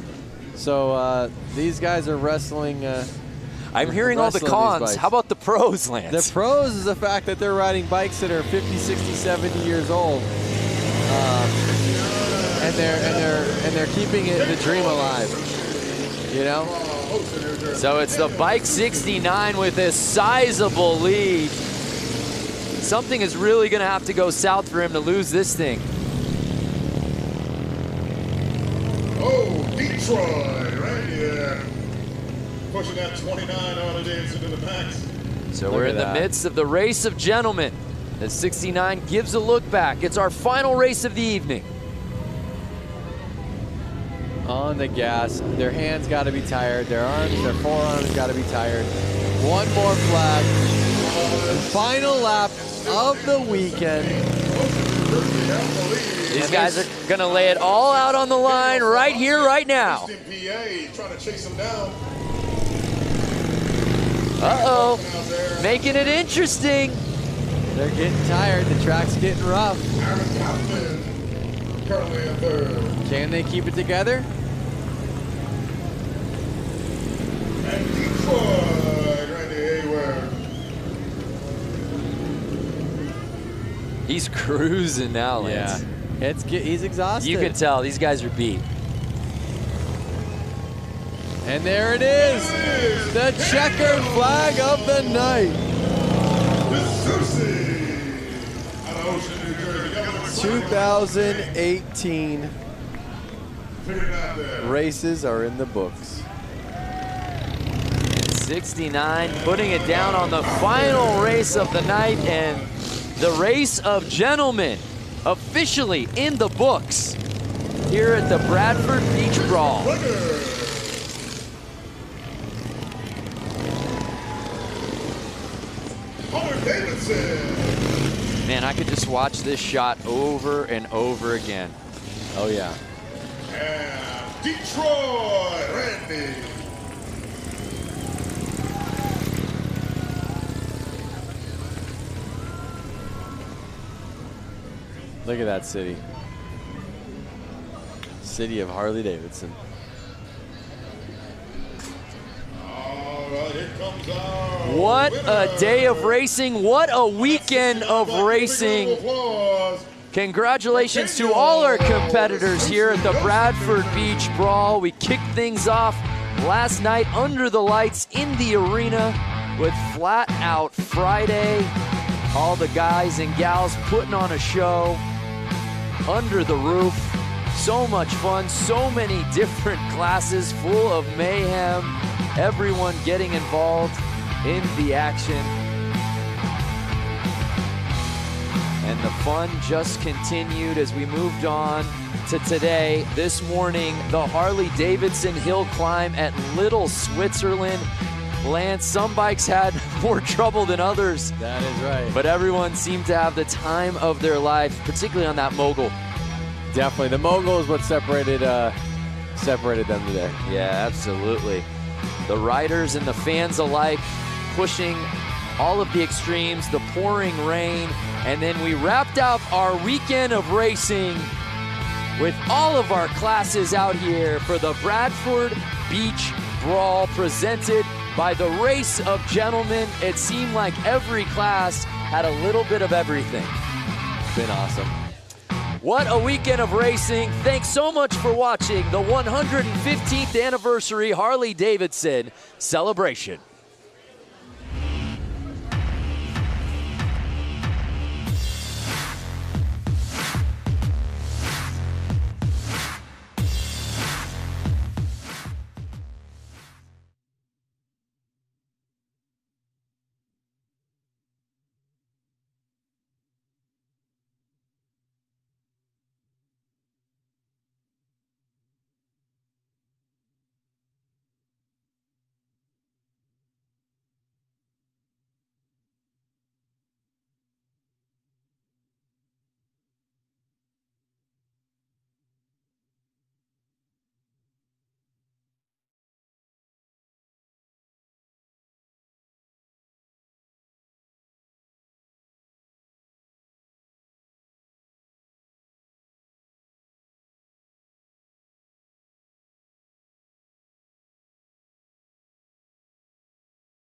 So these guys are wrestling. I'm hearing all the cons. How about the pros, Lance? The pros is the fact that they're riding bikes that are 50, 60, 70 years old, and they're keeping the dream alive. You know. So it's the bike 69 with a sizable lead. Something is really going to have to go south for him to lose this thing. Oh, Detroit, right here. Pushing that 29 Harley-Davidson to the max. So we're in the midst of the race of gentlemen. The 69 gives a look back. It's our final race of the evening. On the gas, their hands got to be tired, their arms, their forearms got to be tired. One more flag. Final lap of the weekend. These guys are going to lay it all out on the line right here, right now. Trying to chase him down. Uh-oh, making it interesting. They're getting tired, the track's getting rough. Currently in third. Can they keep it together? And Detroit, Randy Hayward. He's cruising now, Lance. Yeah, he's exhausted. You can tell these guys are beat. And there it is, the checkered flag of the night. 2018 races are in the books. 69 putting it down on the final race of the night, and the race of gentlemen officially in the books here at the Bradford Beach Brawl. Harley-Davidson. Man, I could just watch this shot over and over again. Oh yeah. And Detroit, Randy. Look at that city. City of Harley-Davidson. What a day of racing. What a weekend of racing. Congratulations to all our competitors here at the Bradford Beach Brawl. We kicked things off last night under the lights in the arena with Flat Out Friday. All the guys and gals putting on a show under the roof. So much fun, so many different classes full of mayhem. Everyone getting involved in the action. And the fun just continued as we moved on to today. This morning, the Harley-Davidson hill climb at Little Switzerland. Lance, some bikes had more trouble than others. That is right. But everyone seemed to have the time of their life, particularly on that mogul. Definitely, the mogul is what separated them today. Yeah, absolutely. The riders and the fans alike pushing all of the extremes, the pouring rain, and then we wrapped up our weekend of racing with all of our classes out here for the Bradford Beach Brawl presented by the Race of Gentlemen. It seemed like every class had a little bit of everything. It's been awesome. What a weekend of racing. Thanks so much for watching the 115th anniversary Harley-Davidson celebration.